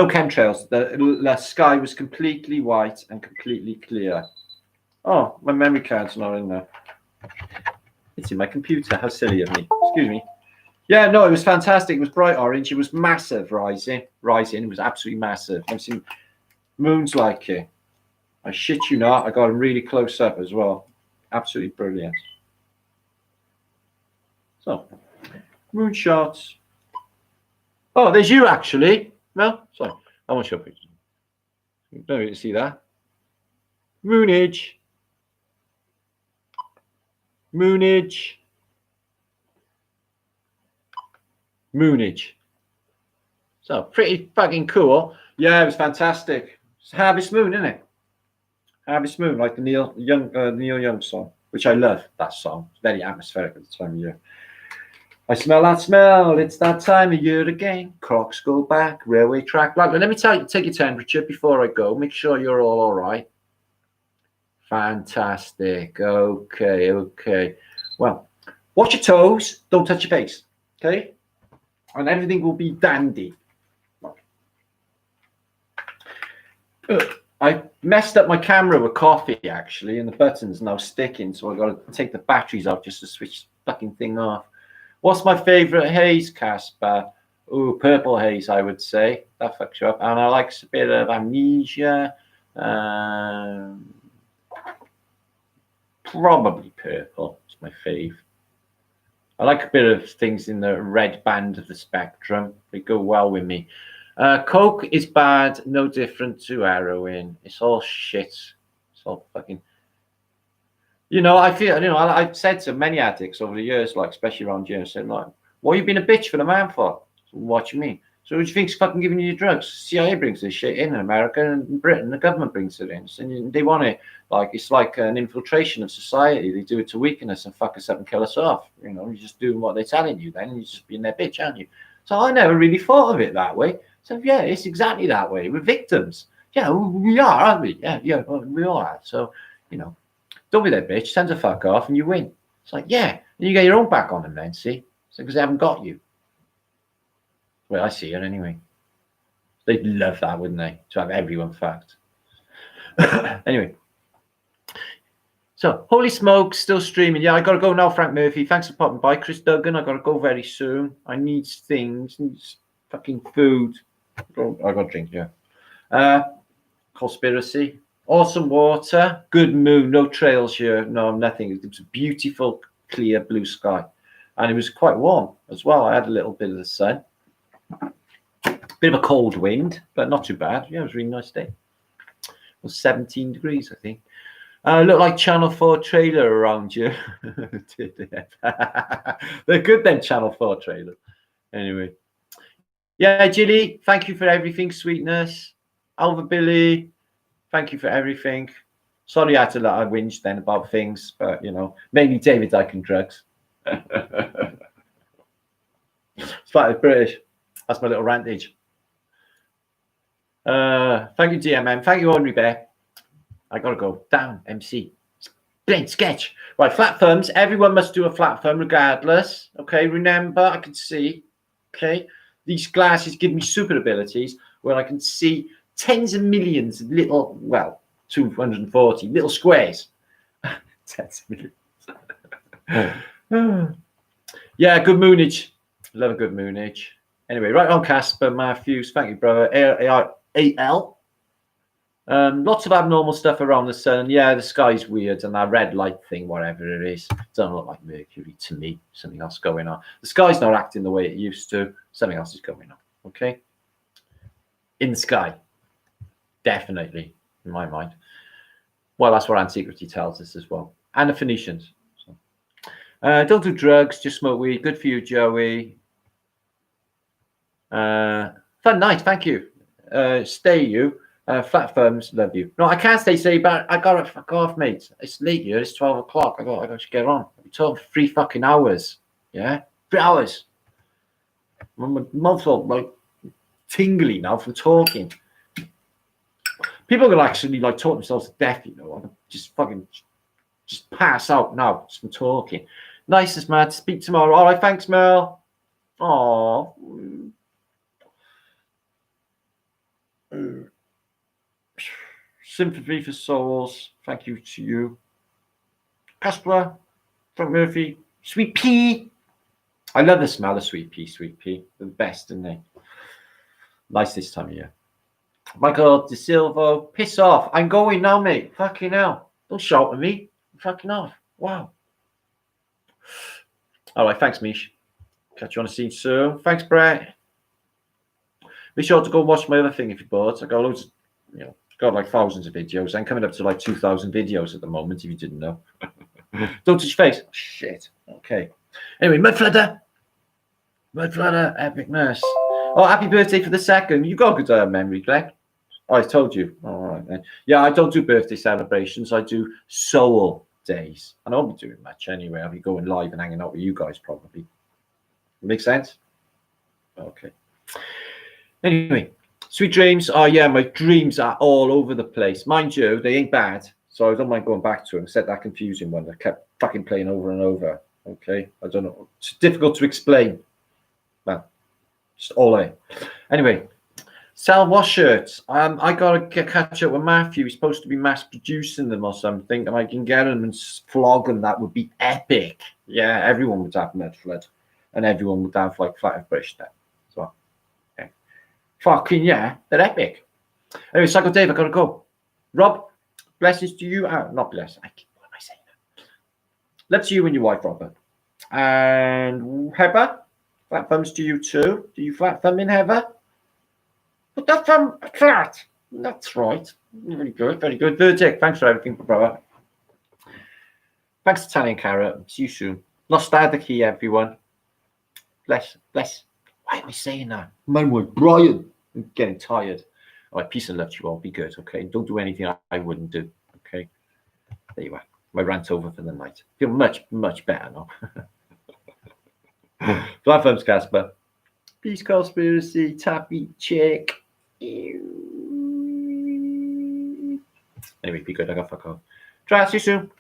chemtrails. The sky was completely white and completely clear. Oh, my memory card's not in there. It's in my computer. How silly of me. Excuse me. Yeah, no, it was fantastic. It was bright orange. It was massive rising. It was absolutely massive. I've seen moons like it. I shit you not. I got them really close up as well. Absolutely brilliant. So, moon shots. Oh, there's you actually. No, sorry. I want your picture. You don't need to see that. Moonage. So pretty fucking cool. Yeah, it was fantastic. It's Harvest Moon, isn't it? Harvest Moon, like the Neil Young song, which I love. That song. It's very atmospheric at the time of year. I smell that smell. It's that time of year again. Clocks go back. Railway track. Let me take your temperature before I go. Make sure you're all right. Fantastic. Okay. Well, watch your toes. Don't touch your face. Okay? And everything will be dandy. I messed up my camera with coffee, actually, and the button's now sticking, so I've got to take the batteries out just to switch the fucking thing off. What's my favourite haze, Casper? Ooh, purple haze, I would say. That fucks you up. And I like a bit of amnesia. Probably purple. It's my fave. I like a bit of things in the red band of the spectrum. They go well with me. Coke is bad, no different to heroin. It's all shit. It's all fucking... You know, I feel, you know, I've said to many addicts over the years, like, especially around here, saying, like, what have you been a bitch for the man for? What do you mean? So who do you think's fucking giving you your drugs? CIA brings this shit in America, and Britain, the government brings it in. So they want it, like, it's like an infiltration of society. They do it to weaken us and fuck us up and kill us off. You know, you're just doing what they're telling you then, and you're just being their bitch, aren't you? So I never really thought of it that way. So yeah, it's exactly that way. We're victims. Yeah, we are, aren't we? Yeah, we all are. So, you know, don't be that bitch. Send the fuck off and you win. It's like, yeah, and you get your own back on them then, see? It's because they haven't got you. Well, I see it anyway. They'd love that, wouldn't they? To have everyone fucked. Anyway. So, holy smoke, still streaming. Yeah, I got to go now, Frank Murphy. Thanks for popping by. Chris Duggan, I got to go very soon. I need things. Needs fucking food. I got to drink, yeah. Conspiracy. Awesome water. Good moon. No trails here. No, nothing. It was a beautiful, clear blue sky. And it was quite warm as well. I had a little bit of the sun. Bit of a cold wind, but not too bad. Yeah, it was a really nice day. It was 17 degrees, I think. Look like Channel 4 trailer around you. They're good then, Channel 4 trailer. Anyway. Yeah, Jilly, thank you for everything, sweetness. Alva Billy, thank you for everything. Sorry I had to let I whinge then about things, but, you know, mainly David Icke and drugs. It's like the British. That's my little rantage. Thank you, DMM. Thank you, Ordinary Bear. I gotta go down, MC. Brilliant sketch. Right, flat thumbs. Everyone must do a flat thumb regardless. Okay, remember, I can see. Okay, these glasses give me super abilities where I can see tens of millions of little, well, 240 little squares. Tens of millions. Yeah, good moonage. Love a good moonage. Anyway, right on, Casper Matthews. Thank you, brother. AL. Lots of abnormal stuff around the sun. Yeah, the sky's weird, and that red light thing, whatever it is, doesn't look like Mercury to me. Something else going on. The sky's not acting the way it used to. Something else is going on. Okay, in the sky, definitely, in my mind. Well, that's what Antiquity tells us as well, and the Phoenicians. So, don't do drugs, just smoke weed. Good for you, Joey. Fun night, thank you. Stay you. Flat thumbs, love you. No, I can't stay, but I gotta fuck off, mate. It's late here. It's 12 o'clock. I got to get on. We talking for 3 fucking hours. Yeah, 3 hours. My mouth's all like tingly now from talking. People can actually like talk themselves to death, you know. I can just fucking just pass out now just from talking. Nicest man. Speak tomorrow. All right, thanks, Mel. Oh. Sympathy for souls. Thank you to you. Casper, Frank Murphy, Sweet Pea. I love the smell of Sweet Pea, Sweet Pea. They're the best, aren't they? Nice this time of year. Michael De Silva, piss off. I'm going now, mate. Fucking hell. Don't shout at me. I'm fucking off. Wow. All right, thanks, Mish. Catch you on the scene soon. Thanks, Brett. Be sure to go watch my other thing if you're bored. I got loads, got like thousands of videos. I'm coming up to like 2,000 videos at the moment, if you didn't know. Don't touch your face. Oh, shit. Okay. Anyway, Mudflooder, epic nurse. Oh, happy birthday for the second. You got good memory, Greg. Oh, I told you. All right, then. Yeah, I don't do birthday celebrations. I do soul days. And I won't be doing much anyway. I'll be going live and hanging out with you guys probably. Make sense? Okay. Anyway, sweet dreams. Oh, yeah, my dreams are all over the place. Mind you, they ain't bad. So I don't mind going back to them. Except that confusing one that kept fucking playing over and over. Okay. I don't know. It's difficult to explain. Well, just all in. Anyway, sell wash shirts. I got to catch up with Matthew. He's supposed to be mass producing them or something. And I can get them and flog them. That would be epic. Yeah, everyone would have Mud Flood. And everyone would have like Flat British then. So, yeah. Fucking yeah, they're epic. Anyway, Psycho Dave, I got to go. Rob, blessings to you. Not blessings. What am I saying? Love to you and your wife, Robert. And Heather, flat thumbs to you too. Do you flat thumb in, Heather? Put that thumb flat. That's right. Very good, very good. Verdict, thanks for everything, brother. Thanks, Italian Carrot. See you soon. Nostalgic, everyone. Bless. Why am I saying that? Man, Brian. I'm getting tired. All right, peace and love to you all. Be good, okay? Don't do anything I wouldn't do, okay? There you are. My rant over for the night. Feel much, much better now. Flat thumbs, Casper. Peace, conspiracy, tappy chick. Anyway, be good. I got fuck off. Try. See you soon.